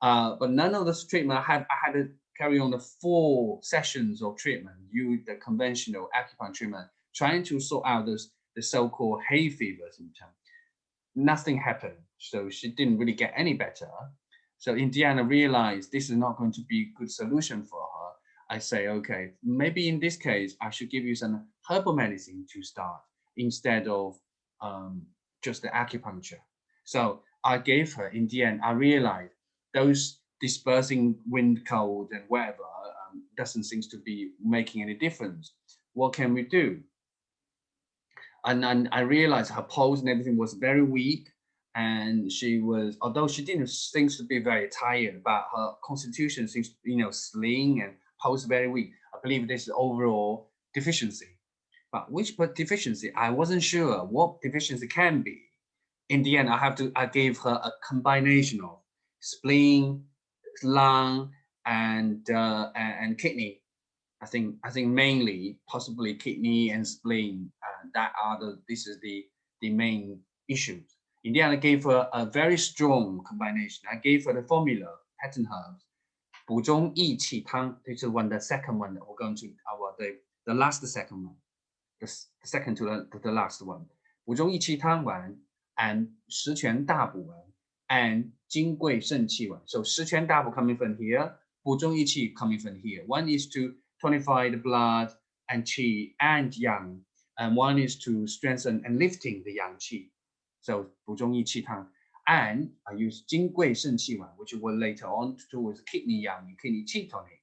But none of this treatment, I had to carry on the 4 sessions of treatment, the conventional acupuncture treatment, trying to sort out the so-called hay fever symptom. Nothing happened. So she didn't really get any better. So in the end, I realized this is not going to be a good solution for her. I say, okay, maybe in this case, I should give you some herbal medicine to start instead of just the acupuncture. So I gave her, in the end, I realized those dispersing wind, cold, and whatever doesn't seem to be making any difference. What can we do? And I realized her pulse and everything was very weak. And she was, although she didn't seem to be very tired, but her constitution seems, slim and pulse very weak. I believe this is overall deficiency. But which deficiency? I wasn't sure what deficiency can be. In the end, I gave her a combination of spleen, lung, and kidney. I think mainly possibly kidney and spleen. This is the main issues. In the end, I gave her a very strong combination. I gave her the formula, patent herbs, 补中益气汤. This is the second one that we're going to the last second one, the second to the last one. 补中益气汤丸 and 十全大补丸 and 金匮肾气丸. So 十全大补 coming from here, 补中益气 coming from here. One is to tonify the blood and qi and yang, and one is to strengthen and lifting the yang qi. So 补中益气汤. And I use 金匮肾气丸, which will later on towards kidney yang and kidney qi tonic.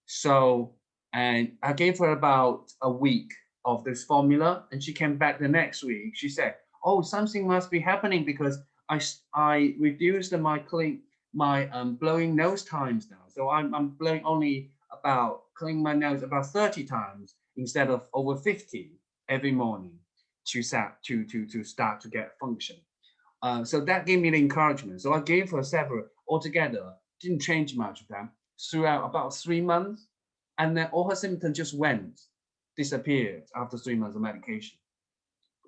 So, and I gave her about a week of this formula, and she came back the next week. She said, "Oh, something must be happening because I reduced my blowing nose times now. So I'm blowing only about cleaning my nose about 30 times instead of over 50 every morning to start to get function." So that gave me the encouragement. So I gave her several altogether, didn't change much of them throughout about 3 months, and then all her symptoms just disappeared after 3 months of medication.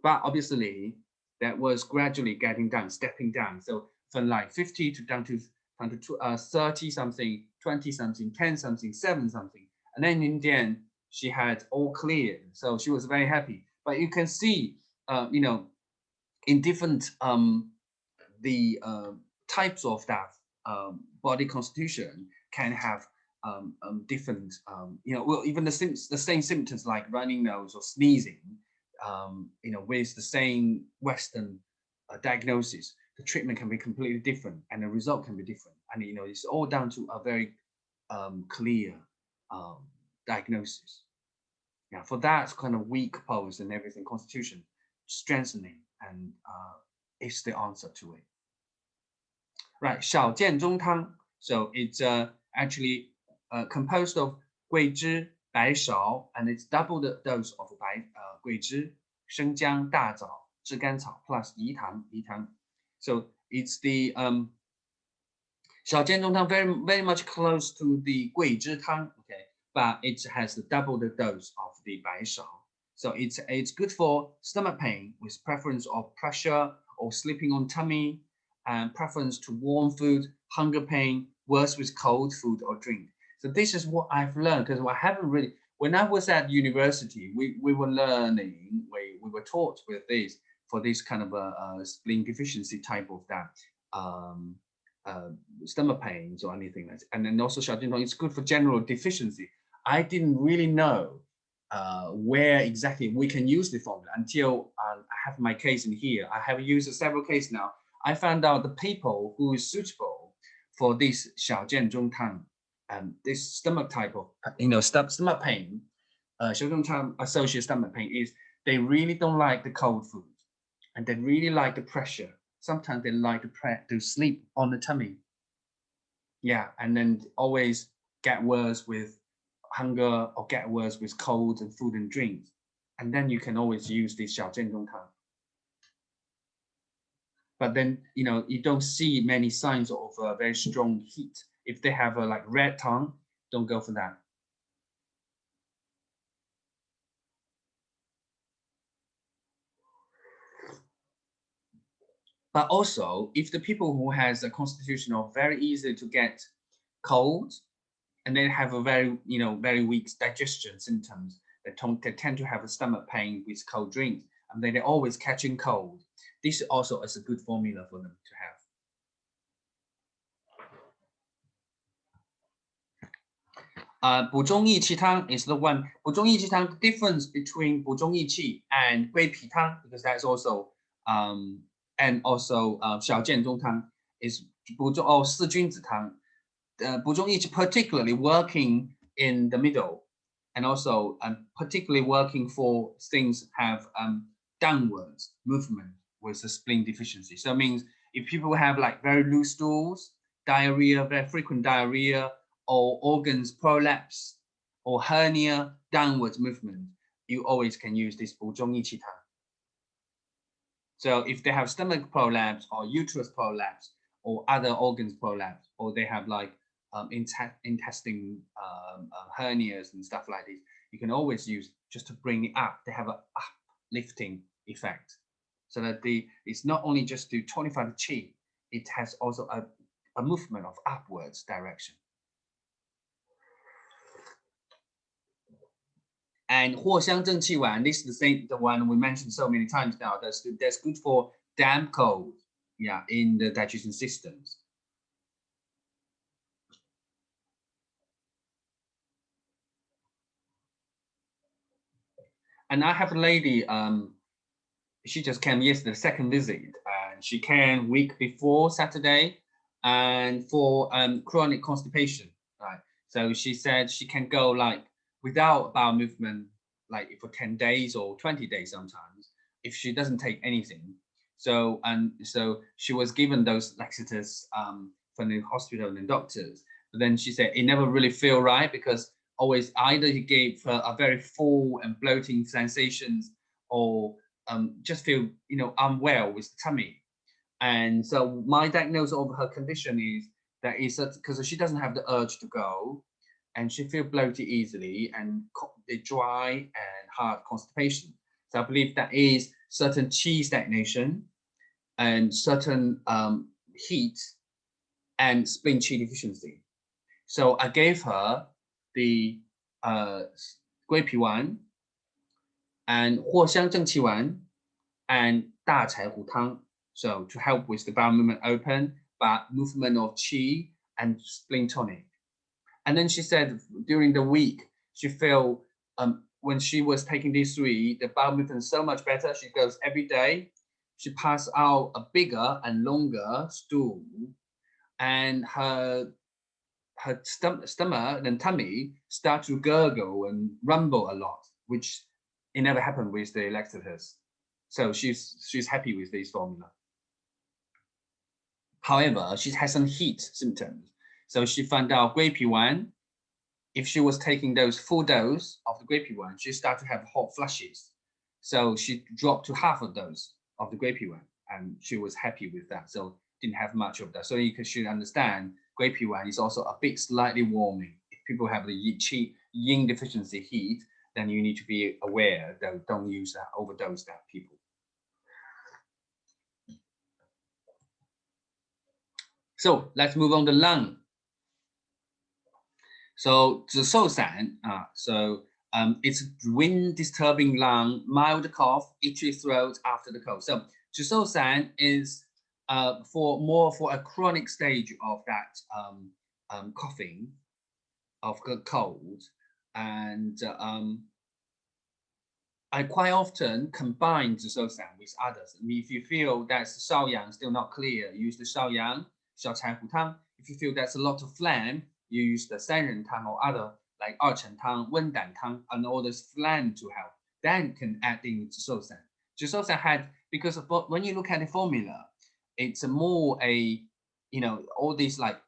But obviously, that was gradually getting down, stepping down. So from like 50 to down to 30 something, 20 something, 10 something, 7 something, and then in the end, she had all cleared. So she was very happy. But you can see, in different types of that body constitution can have different, even the same symptoms like running nose or sneezing, with the same Western diagnosis, the treatment can be completely different and the result can be different. And, it's all down to a very clear diagnosis. Yeah, for that kind of weak pulse and everything, constitution, strengthening and is the answer to it. Right, 小建中汤. So it's actually composed of 桂枝, 白芍, and it's double the dose of 桂枝, 生姜, 大枣, 炙甘草 plus 饴糖. So it's the 小建中汤 very much close to the 桂枝汤. Okay, but it has double the dose of the 白芍. So it's good for stomach pain with preference of pressure or sleeping on tummy, and preference to warm food, hunger pain, worse with cold food or drink. So this is what I've learned, because I haven't really, when I was at university, we were learning, we were taught with this for this kind of a spleen deficiency type of that stomach pains or anything like that. And then also 小建中 it's good for general deficiency. I didn't really know where exactly we can use the formula until I have my case in here. I have used several cases now. I found out the people who is suitable for this 小建中汤, this stomach type of, stomach pain, 小建中汤 associated stomach pain is they really don't like the cold food, and they really like the pressure. Sometimes they like to sleep on the tummy. Yeah, and then always get worse with hunger or get worse with cold and food and drinks. And then you can always use this 小建中汤. But then, you don't see many signs of very strong heat. If they have a like red tongue, don't go for that. But also, if the people who has a constitution of very easy to get cold, and they have a very, very weak digestion symptoms, they tend to have a stomach pain with cold drinks, and they're always catching cold. This also is a good formula for them to have. 补中益气汤 is the one. 补中益气汤, the difference between 补中益气 and 桂皮汤, because that's also and also 小建中汤 is 补中or 四君子汤. 补中益气 particularly working in the middle, and also particularly working for things have downwards movement with the spleen deficiency. So it means if people have like very loose stools, diarrhea, very frequent diarrhea, or organs prolapse or hernia, downwards movement, you always can use this 补中益气汤. So if they have stomach prolapse or uterus prolapse or other organs prolapse, or they have like intestine hernias and stuff like this, you can always use just to bring it up. They have a uplifting effect, so that it's not only just to tonify the qi, it has also a movement of upwards direction. And 藿香正气丸, this is the one we mentioned so many times now. That's good for damp cold, yeah, in the digestion systems. And I have a lady, she just came yesterday, second visit, and she came week before Saturday, and for chronic constipation, right? So she said she can go like without bowel movement, like for 10 days or 20 days sometimes, if she doesn't take anything. So she was given those laxatives from the hospital and the doctors, but then she said it never really feel right, because always either he gave her a very full and bloating sensations, or just feel unwell with the tummy. And so my diagnosis of her condition is that it's because she doesn't have the urge to go, and she feels bloated easily and dry and hard constipation. So I believe that is certain qi stagnation and certain heat and spleen qi deficiency. So I gave her the 桂皮丸 and 藿香正气丸 and 大柴胡汤, so to help with the bowel movement open, but movement of qi and spleen tonic. And then she said during the week she felt when she was taking these three, the bowel movement so much better. She goes every day. She passed out a bigger and longer stool, and her stomach and tummy start to gurgle and rumble a lot, which it never happened with the laxatives. So she's happy with this formula. However, she has some heat symptoms. So she found out 桂皮丸, if she was taking those full dose of the 桂皮丸, she started to have hot flushes. So she dropped to half of those of the 桂皮丸, and she was happy with that. So didn't have much of that. So you should understand 桂皮丸is also a bit slightly warming. If people have the qi, yin deficiency heat, then you need to be aware that don't use that, overdose that, people. So let's move on to lung. So 紫寿散 it's wind disturbing lung, mild cough, itchy throat after the cold. So 紫寿散 is for a chronic stage of that coughing, of the cold, and I quite often combine 紫寿散 with others. If you feel that 少阳 still not clear, use the 少阳小柴胡汤. If you feel there's a lot of phlegm, you use the 三人汤 or other like 二陈汤, 温胆汤, and all this phlegm to help. Then can add in 紫寿散. 紫寿散 had, because of, when you look at the formula, it's more a, you know, all these like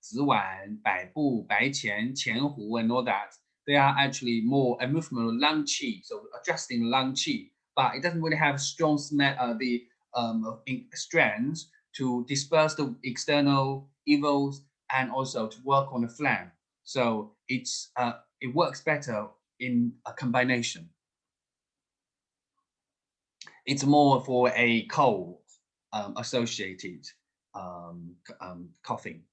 紫丸, 百部, 白钱, 前胡, and all that. They are actually more a movement of lung qi, so adjusting lung qi, but it doesn't really have strong strength to disperse the external evils and also to work on the phlegm. So it's it works better in a combination. It's more for a cold associated coughing.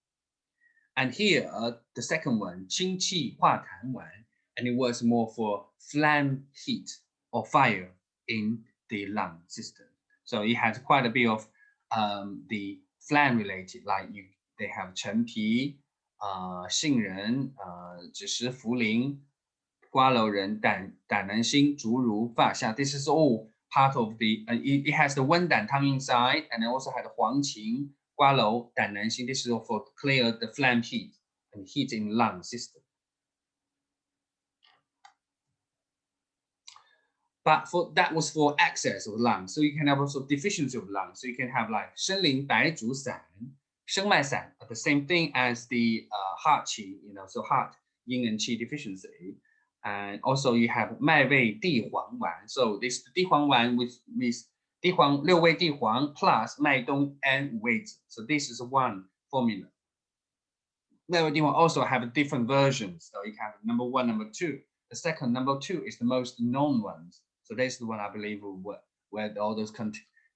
And here, the second one, 清气化痰丸, and it was more for phlegm heat or fire in the lung system. So it has quite a bit of the phlegm related, like they have 陈皮, 杏仁, 枳实茯苓, 瓜蒌仁, 胆南星, 竹茹, 发夏. This is all part of the, it has the 温胆汤 inside, and it also had the 黄芩, 瓜蒌, 胆南星. This is all for clear the phlegm heat and heat in lung system. But for that was for excess of lung. So you can have also deficiency of lung. So you can have like 参苓白术散, 生脉散, the same thing as the heart qi, you know, so heart yin and qi deficiency. And also you have 麦味地黄丸. So this 地黄丸with 六味地黄 plus 麦冬 and 五味子. So this is one formula. 麦味地黄 also have different versions. So you have number 1, number 2. The second, number 2 is the most known ones. So that's the one I believe where all those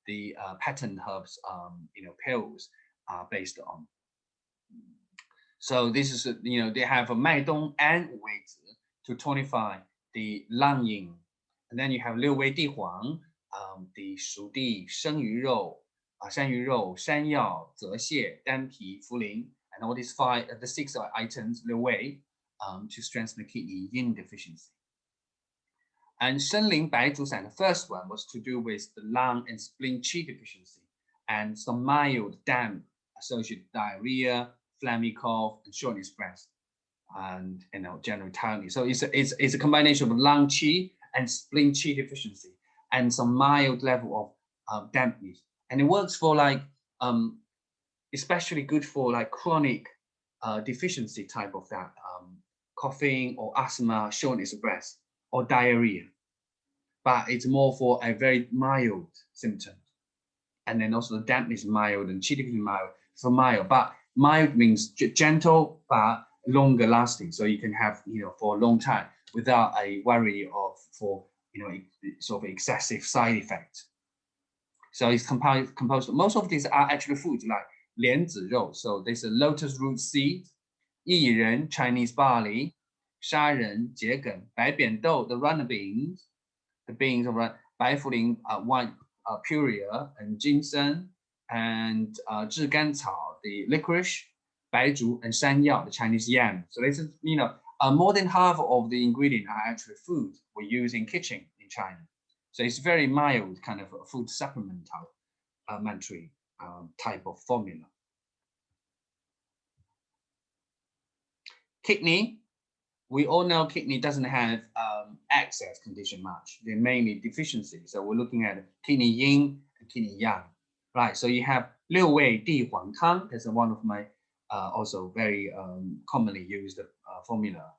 the patent herbs, you know, pills are based on. So this is, you know, they have a 麦冬 and 五味子 to tonify the lung yin. And then you have 六味地黄, the 熟地, 生鱼肉, 山鱼肉, 山药, 泽泻, 丹皮, 茯苓, and all these the 6 items, 六味, to strengthen the kidney yin deficiency. And 参苓白术散, the first one was to do with the lung and spleen qi deficiency and some mild damp associated diarrhea, phlegmy cough, and shortness of breath, and, you know, general tiredness. So it's a combination of lung qi and spleen qi deficiency and some mild level of dampness. And it works for like especially good for like chronic deficiency type of that coughing or asthma, shortness of breath, or diarrhea. But it's more for a very mild symptom. And then also the dampness mild and qi deficiency mild. So mild, but mild means gentle but longer lasting. So you can have, you know, for a long time without a worry of for, you know, sort of excessive side effects. So it's composed. Most of these are actually foods like 莲子肉. So there's a lotus root seed, 薏仁 Chinese barley, 砂仁 桔梗, 白扁豆 the runner beans, the beans of 白茯苓 white purea, and ginseng, and 炙甘草 the licorice, 白术 and 山药 the Chinese yam. So this is, you know, more than half of the ingredients are actually food we use in kitchen in China. So it's very mild kind of a food supplementary type of formula. Kidney, we all know kidney doesn't have excess condition much. They're mainly deficiency. So we're looking at kidney yin and kidney yang, right? So you have 六味地黄汤. That's one of my also very commonly used formula.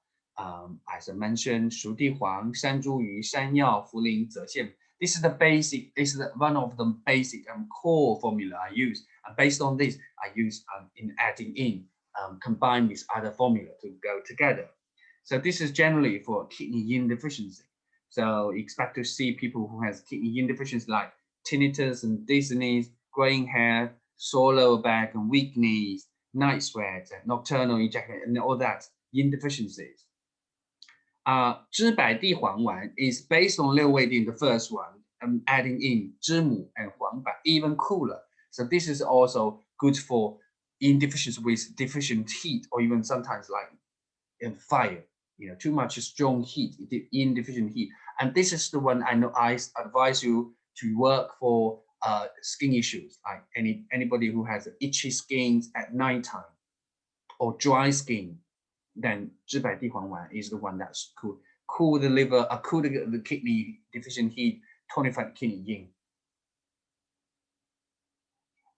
As I mentioned, 熟地黄, 山茱萸, 山药, 茯苓, 泽泻. This is the basic. This is one of the basic and core formula I use. And based on this, I use in adding in, combine with other formula to go together. So this is generally for kidney yin deficiency. So you expect to see people who has kidney yin deficiency like tinnitus and dizziness, graying hair, sore lower back and weak knees, night sweats, and nocturnal ejaculation, and all that yin deficiencies. 知柏地黄丸 is based on 六味地 the first one, and adding in 知母 and 黄柏, even cooler. So this is also good for yin deficiency with deficient heat, or even sometimes like in fire, you know, too much strong heat, yin deficient heat. And this is the one I know I advise you to work for skin issues, like anybody who has itchy skin at nighttime or dry skin. Then 知柏地黄丸 is the one that's cool the liver, cool the kidney deficient heat, tonify the kidney yin.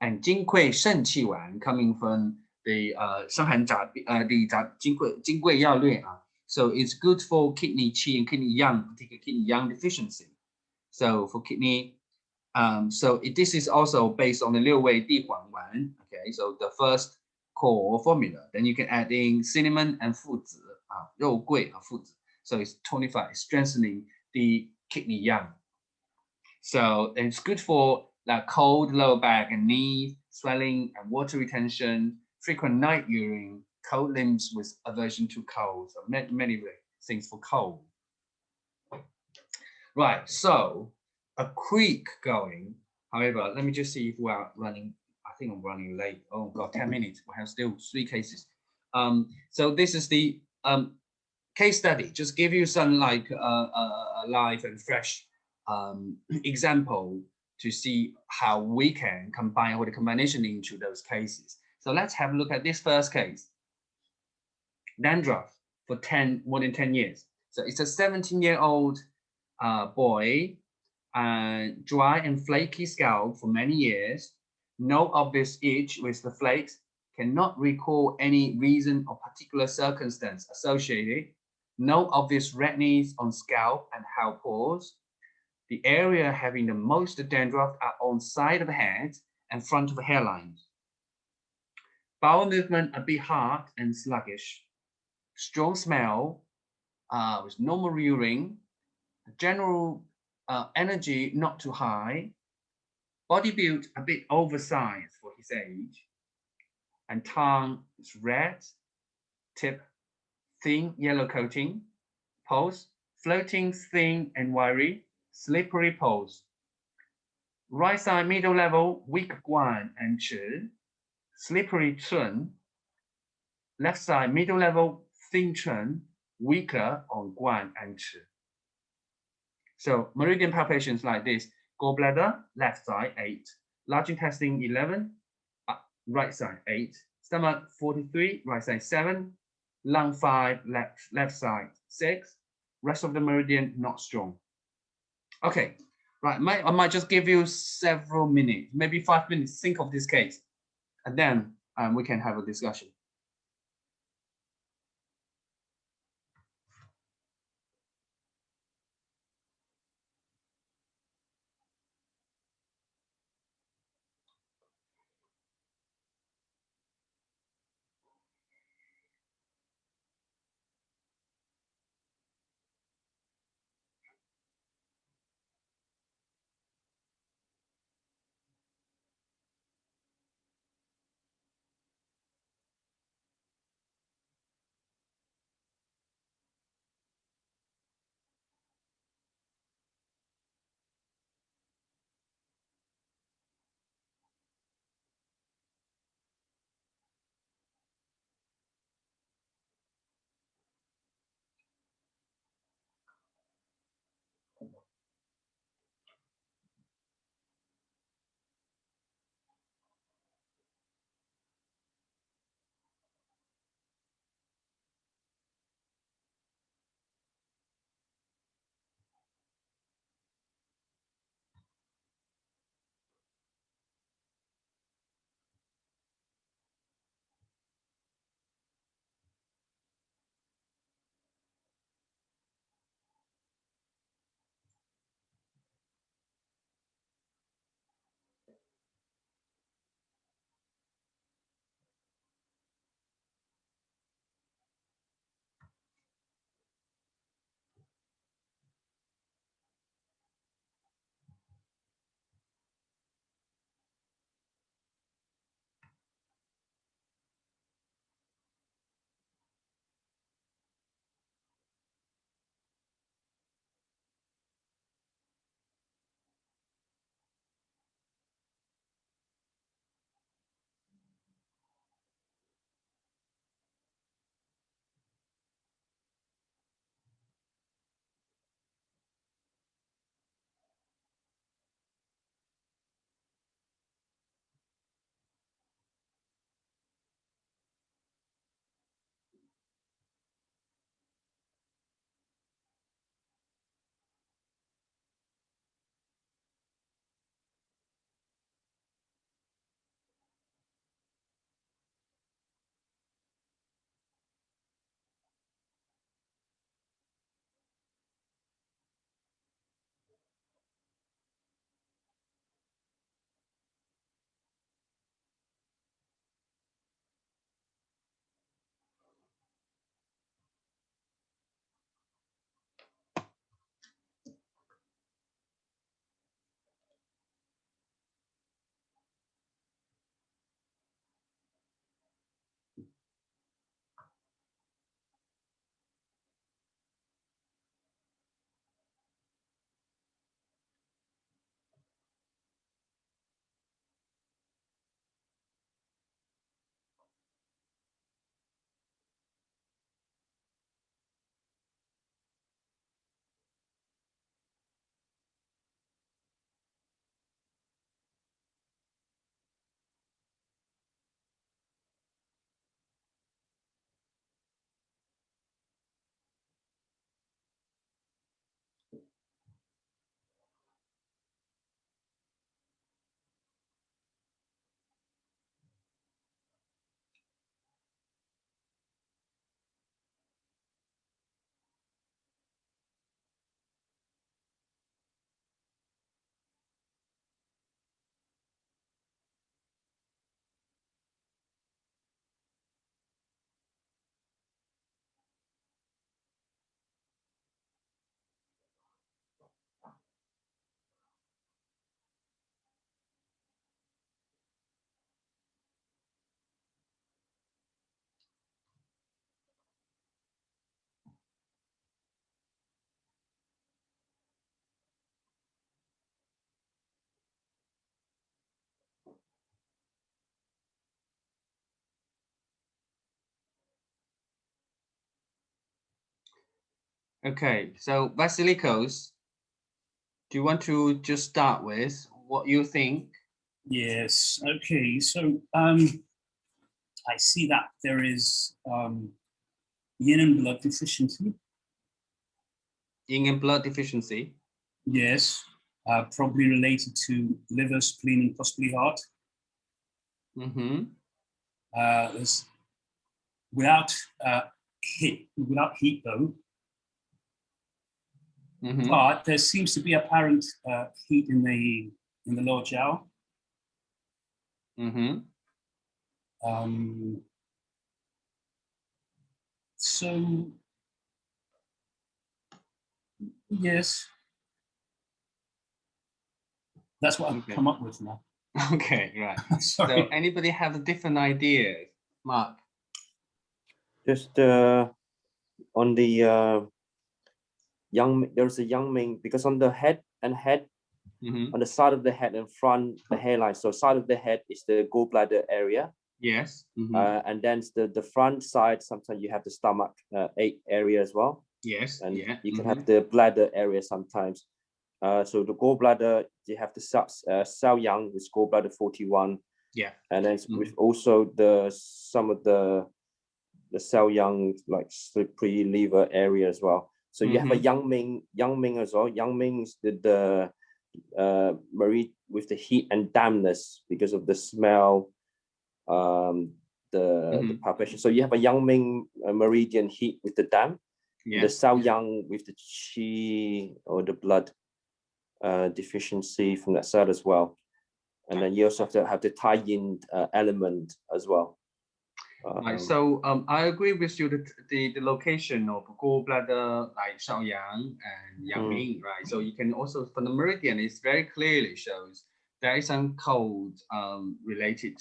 And 金匮肾气丸 coming from the 伤寒杂金匮要略 so it's good for kidney qi and kidney yang, particularly kidney yang deficiency. So for kidney, this is also based on the 六味地黄丸. Okay, so the first core formula. Then you can add in cinnamon and 附子, 肉桂 附子. So it's tonified, strengthening the kidney yang. So it's good for like cold lower back and knee, swelling and water retention, frequent night urine, cold limbs with aversion to cold. So many things for cold. Right, so a quick going. However, let me just see if we are running. I think I'm running late. Oh God, 10 minutes. We have still 3 cases. So this is the case study. Just give you some like live and fresh example to see how we can combine or the combination into those cases. So let's have a look at this first case. Dandruff for more than 10 years. So it's a 17-year-old boy, dry and flaky scalp for many years, no obvious itch with the flakes, cannot recall any reason or particular circumstance associated, no obvious redness on scalp and hair pores. The area having the most dandruff are on side of the head and front of the hairlines. Bowel movement a bit hard and sluggish. Strong smell with normal urine. General energy not too high. Body build a bit oversized for his age. And tongue is red. Tip thin yellow coating. Pulse floating, thin and wiry. Slippery pulse. Right side middle level, weak guan and chi. Slippery chun. Left side middle level, thin chun, weaker on guan and chi. So meridian palpations like this: gallbladder, left side 8, large intestine 11, right side 8, stomach 43, right side 7, lung 5, left side 6, rest of the meridian not strong. Okay, right, I might just give you several minutes, maybe 5 minutes, think of this case, and then we can have a discussion. Okay, so Vasilikos, do you want to just start with what you think? Yes. Okay. So I see that there is yin and blood deficiency. Yin and blood deficiency. Yes. Probably related to liver, spleen, and possibly heart. Mm-hmm. There's without heat though. Mm-hmm. But there seems to be apparent heat in the lower jaw. Mm-hmm. So yes, that's what I've Okay. come up with now. Okay, right. So Sorry. anybody have a different ideas? Mark? Just on the there's a young Ming, because on the head, Mm-hmm. on the side of the head and front, the hairline. So side of the head is the gallbladder area. Yes. Mm-hmm. And then the front side, sometimes you have the stomach ache area as well. Yes. And Yeah. you can Mm-hmm. have the bladder area sometimes. So the gallbladder, you have the cell young with gallbladder 41. Yeah. And then with also some of the cell young, like slippery liver area as well. So you have a young Ming as well. Young Ming is the Marie with the heat and dampness because of the smell, the palpation. So you have a Yang Ming meridian heat with the damp, Yeah. the Sao Yang with the qi or the blood deficiency from that side as well. And then you also have to have the tie-in element as well. Right. So I agree with you that the location of gallbladder like Shaoyang and Yangming, right? So you can also from the meridian, it very clearly shows there is some cold related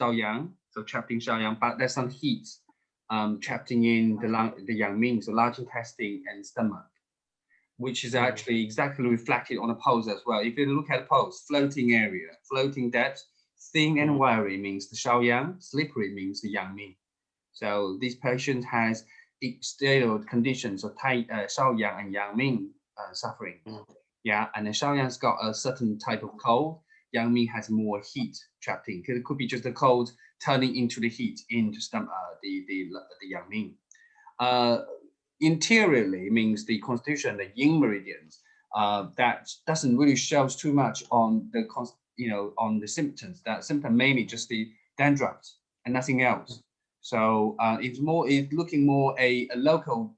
Shaoyang, so trapped in Shaoyang, but there's some heat trapped in the Yangming, so large intestine and stomach, which is actually exactly reflected on the pose as well. If you look at the pose, floating area, floating depth, thin and wiry means the Shaoyang, slippery means the Yangming. So this patient has exterior conditions of Shaoyang and Yangming suffering. Yeah, and the Shaoyang's got a certain type of cold. Yangming has more heat trapped in. It could be just the cold turning into the heat into the Yangming. Interiorly means the constitution, the yin meridians, that doesn't really show too much on the on the symptoms. That symptom mainly just the dandruff and nothing else. So it's looking more a local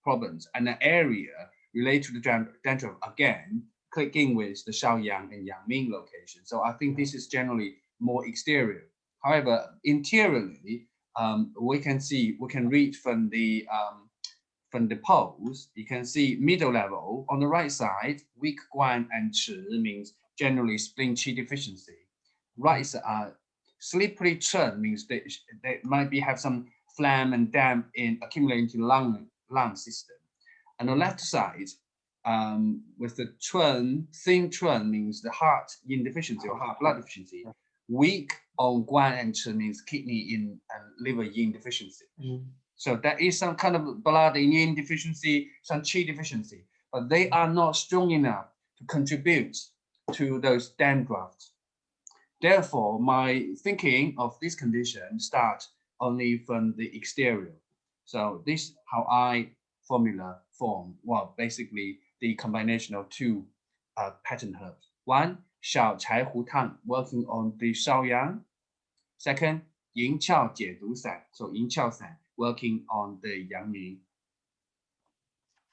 problems and an area related to the dandruff again, clicking with the Shaoyang and Yangming location. So I think this is generally more exterior. However, interiorly, we can read from the pose, you can see middle level on the right side, weak guan and chi means generally spleen qi deficiency. Right side, slippery chun means they might have some phlegm and damp in accumulating lung system. And the left side, with the thin chun means the heart yin deficiency or heart blood deficiency. Weak on guan and chi means kidney yin and liver yin deficiency. So there is some kind of blood and yin deficiency, some qi deficiency, but they are not strong enough to contribute to those dandruffs. Therefore, my thinking of this condition starts only from the exterior. So this is how I form, well, basically the combination of two pattern herbs. One, 小柴胡汤 working on the Shaoyang. Second, 银翘解毒散, so 银翘散 working on the Yangming.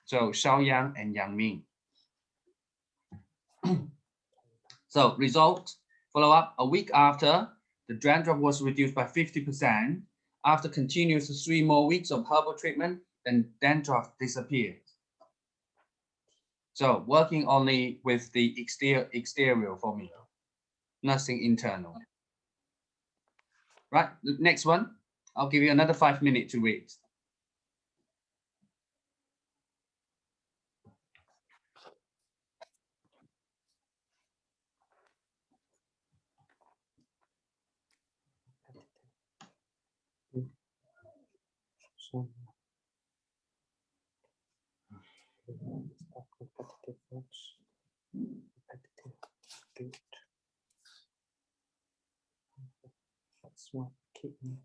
So Shaoyang and Yangming. So result, follow up, a week after, the dandruff was reduced by 50%. After continuous 3 more weeks of herbal treatment, then dandruff disappeared. So working only with the exterior formula, nothing internal. Right, the next one, I'll give you another 5 minutes to read. Repetitive thoughts. Repetitive. Good. That's what kidney.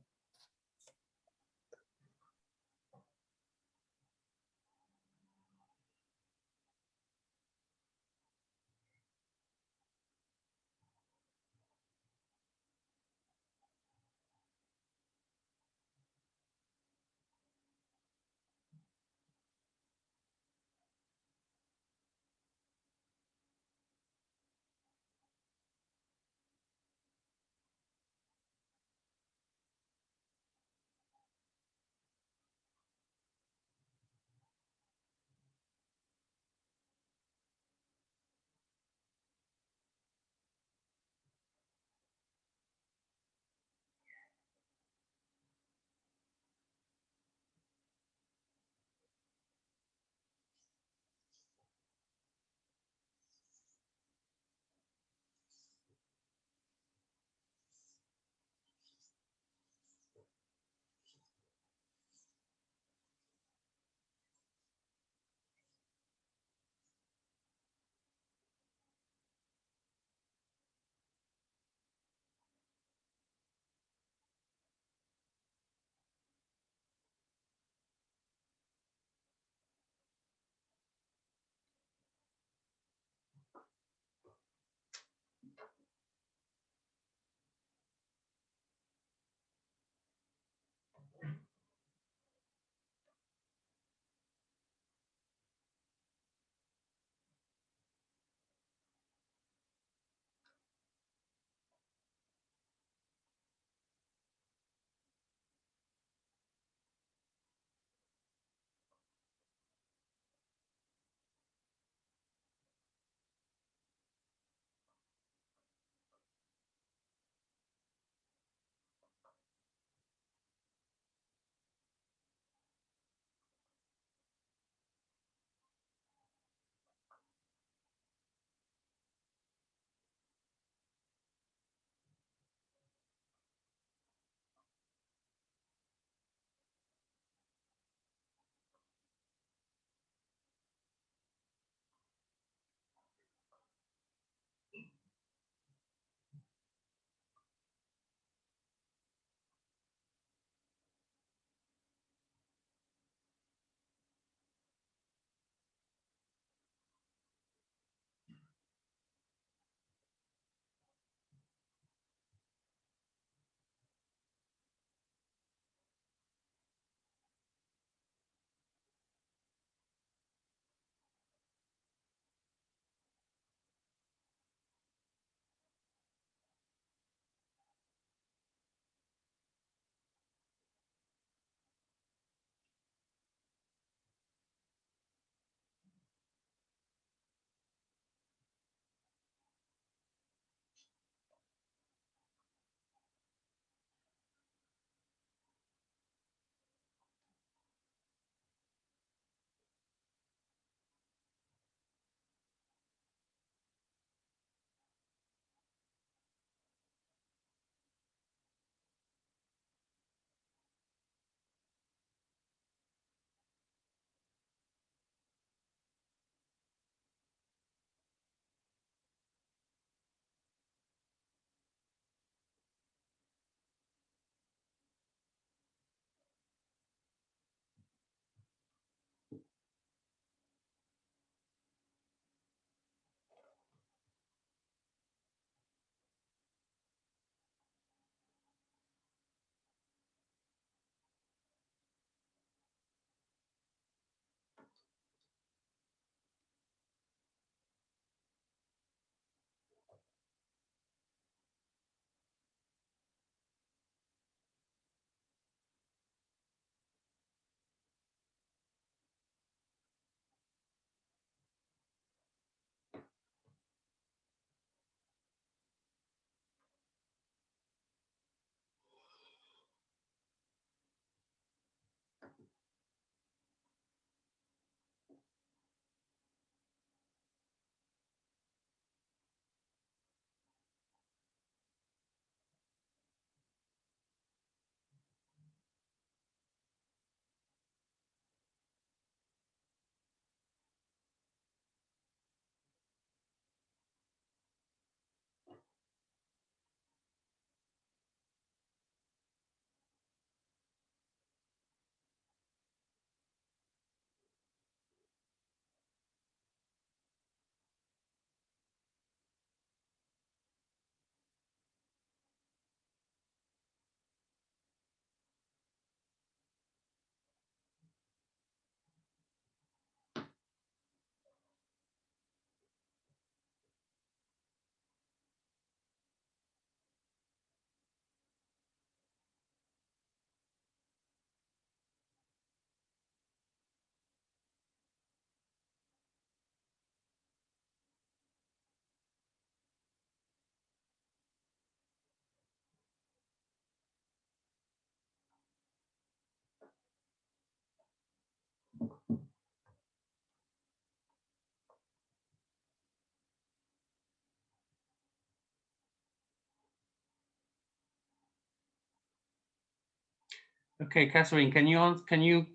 Okay, Catherine, can you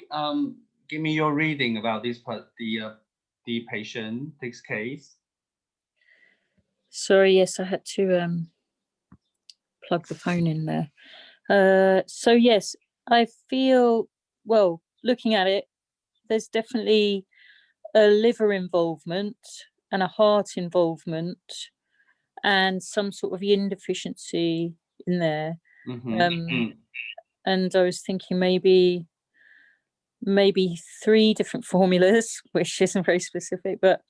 give me your reading about this part, the patient, this case? Sorry, yes, I had to plug the phone in there. So yes, I feel, well, looking at it, there's definitely a liver involvement and a heart involvement and some sort of yin deficiency in there. And I was thinking maybe 3 different formulas, which isn't very specific, but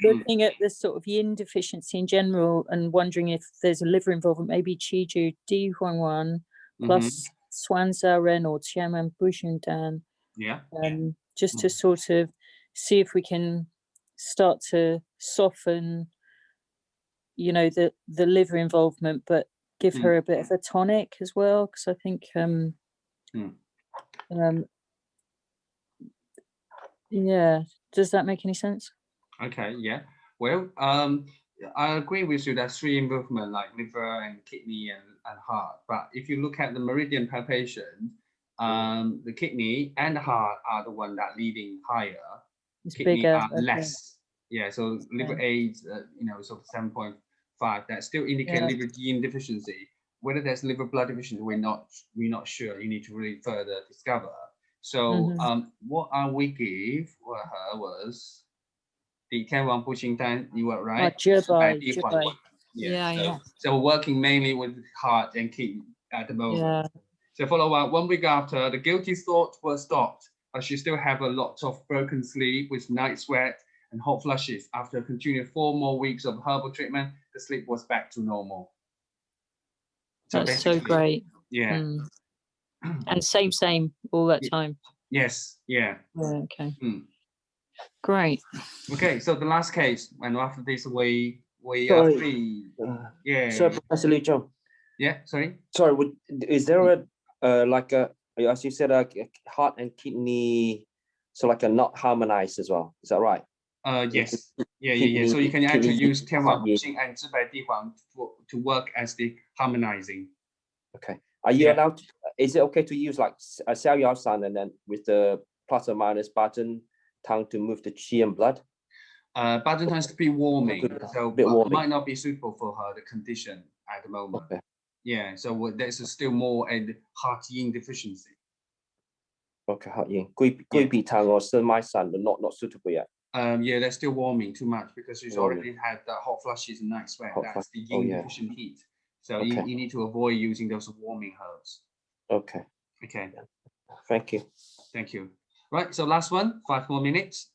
looking at the sort of yin deficiency in general and wondering if there's a liver involvement, maybe Qiju Di Huangwan plus Swanza Ren or Tianman Bujundan. Yeah. Just to sort of see if we can start to soften, you know, the liver involvement, but give her a bit of a tonic as well, because I think yeah, does that make any sense? Okay, yeah. Well, I agree with you that 3 involvement like liver and kidney and heart. But if you look at the meridian palpation, the kidney and the heart are the one that leading higher. It's Kidney bigger. are less. Yeah, so liver aids, you know, so 7.5. That still indicate liver yin deficiency. Whether there's liver blood deficiency, we're not sure. You need to really further discover. So what we give her was the Tianwan Pushing Tan, you were right. Yeah. So working mainly with heart and kidney at the moment. Yeah. So follow up 1 week after, the guilty thoughts were stopped, but she still have a lot of broken sleep with night sweat and hot flushes. After continuing 4 more weeks of herbal treatment, the sleep was back to normal. So that's so great. Yeah. And same all that time. Yes. Yeah. Okay. Great. Okay. So the last case, and after this, we are Sorry. free. Yeah. So, Professor Lee Zhong. Yeah. Sorry. Sorry. Is there a like a, as you said, a heart and kidney, so like a not harmonized as well? Is that right? Yes. Yeah. So you can actually use Tianwan Puxing and Zhibai Dihuang to work as the harmonizing. Okay. Are you allowed to, is it okay to use like a Xiao Yao San and then with the plus or minus button tongue to move the qi and blood? Button tends to be warming, so warming. might not be suitable for her, the condition at the moment. Okay. Yeah, so there's still more a heart yin deficiency. Okay, heart yin. Gui Bi Tang or Sun Mai San, but not suitable yet. Yeah, they're still warming too much because she's already had the hot flushes and night sweat. That's the yin deficient heat. So you need to avoid using those warming herbs. Okay. Okay. Thank you. Thank you. Right, so last one, 5 more minutes.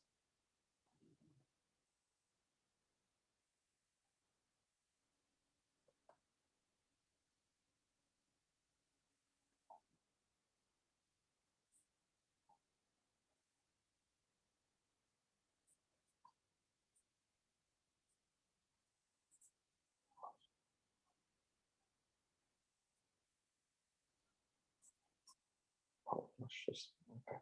Okay.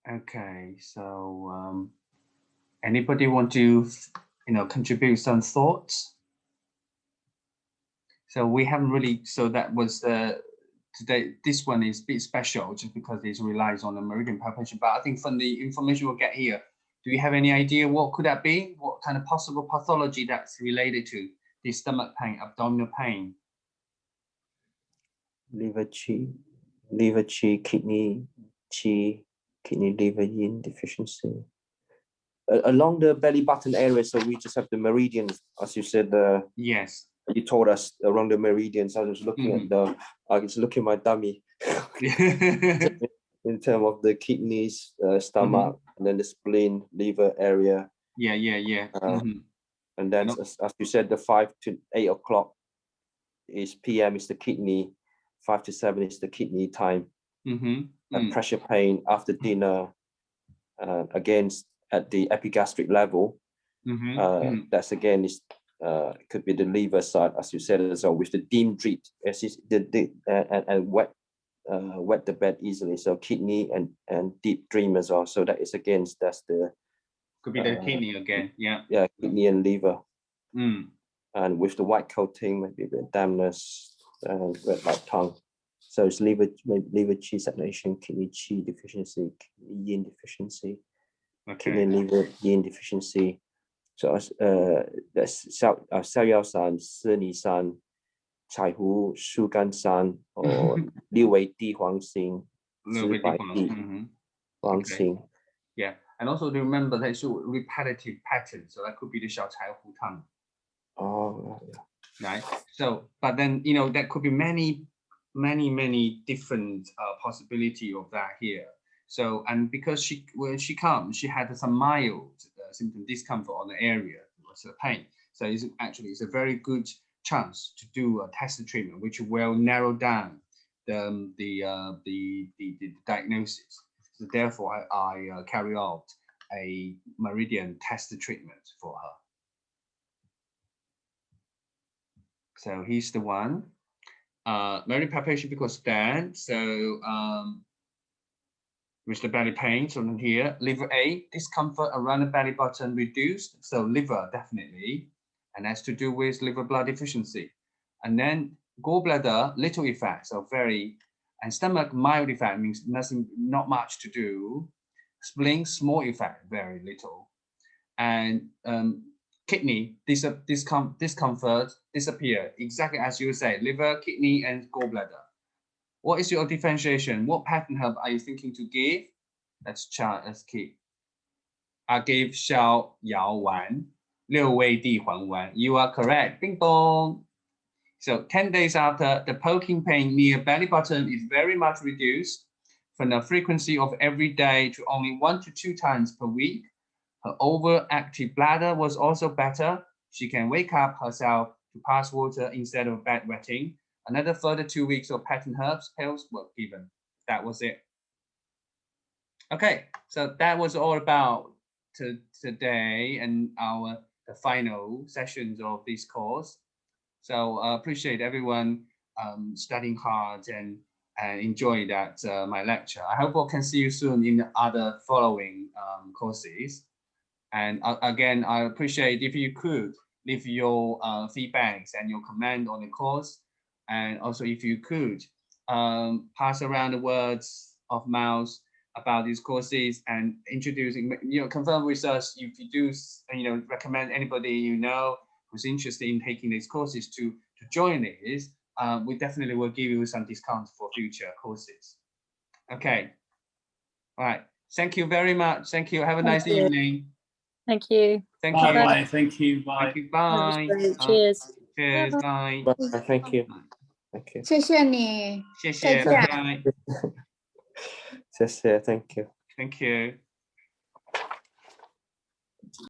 Okay, so anybody want to, contribute some thoughts? So we haven't really, so that was today, this one is a bit special just because it relies on the meridian palpation. But I think from the information we'll get here, do you have any idea what could that be? What kind of possible pathology that's related to the stomach pain, abdominal pain? Liver qi, kidney liver yin deficiency. Along the belly button area, so we just have the meridians, as you said. Yes. You told us around the meridians. I was looking at I was looking at my dummy in terms of the kidneys, stomach, and then the spleen, liver area. Yeah. And then, as you said, the 5 to 8 o'clock PM is the kidney. 5 to 7 is the kidney time. And pressure pain after dinner, again at the epigastric level. That's again is could be the liver side, as you said, as well, with the dim drip, and wet the bed easily. So kidney and deep dream as well. So that is again, that's the could be the kidney again. Yeah. Yeah, kidney and liver. And with the white coating, maybe a bit of dampness and red like tongue. So it's liver qi stagnation, kidney qi deficiency, kidney yin deficiency, kidney and liver yin deficiency. So that's 逍遥散、狮尼散、彩湖、疏肝散 or 六味地黄星、紫百地黄星。Yeah, and also to remember that it's a repetitive pattern, so that could be the 小柴胡汤. Oh, yeah. Right. So, but then there could be many different possibility of that here. So, and because when she comes, she had some mild symptom discomfort on the area, was pain. So it's a very good chance to do a test treatment, which will narrow down the diagnosis. So therefore, I carry out a meridian test treatment for her. So here's the one. Meridian palpation because stand. So with the belly pain, so here, liver A, discomfort around the belly button reduced. So liver definitely, and that's to do with liver blood deficiency. And then gallbladder, little effect, so very, and stomach mild effect means nothing, not much to do. Spleen, small effect, very little. And kidney, discomfort, disappear, exactly as you say, liver, kidney, and gallbladder. What is your differentiation? What pattern herb are you thinking to give? Let's keep. I gave Xiao Yao Wan, Liu Wei Di Huang Wan. You are correct. Bing bong. So 10 days after, the poking pain near belly button is very much reduced from the frequency of every day to only 1 to 2 times per week. Her overactive bladder was also better. She can wake up herself to pass water instead of bedwetting. Another further 2 weeks of pattern herbs pills were given. That was it. Okay, so that was all about today and the final sessions of this course. So appreciate everyone studying hard and enjoy that my lecture. I hope I can see you soon in the other following courses. And again, I appreciate if you could leave your feedbacks and your comment on the course. And also if you could pass around the words of mouth about these courses and introducing, confirm with us if you do, recommend anybody who's interested in taking these courses to join these, we definitely will give you some discounts for future courses. Okay. All right. Thank you very much. Thank you. Have a nice evening. Thank you. Thank Bye. you. Bye. Thank you. Bye. Thank you. Bye. Cheers. Cheers. Bye. Bye. Thank you. Thank you. 谢谢你，谢谢。再见。拜拜。谢谢。Thank you. Thank you.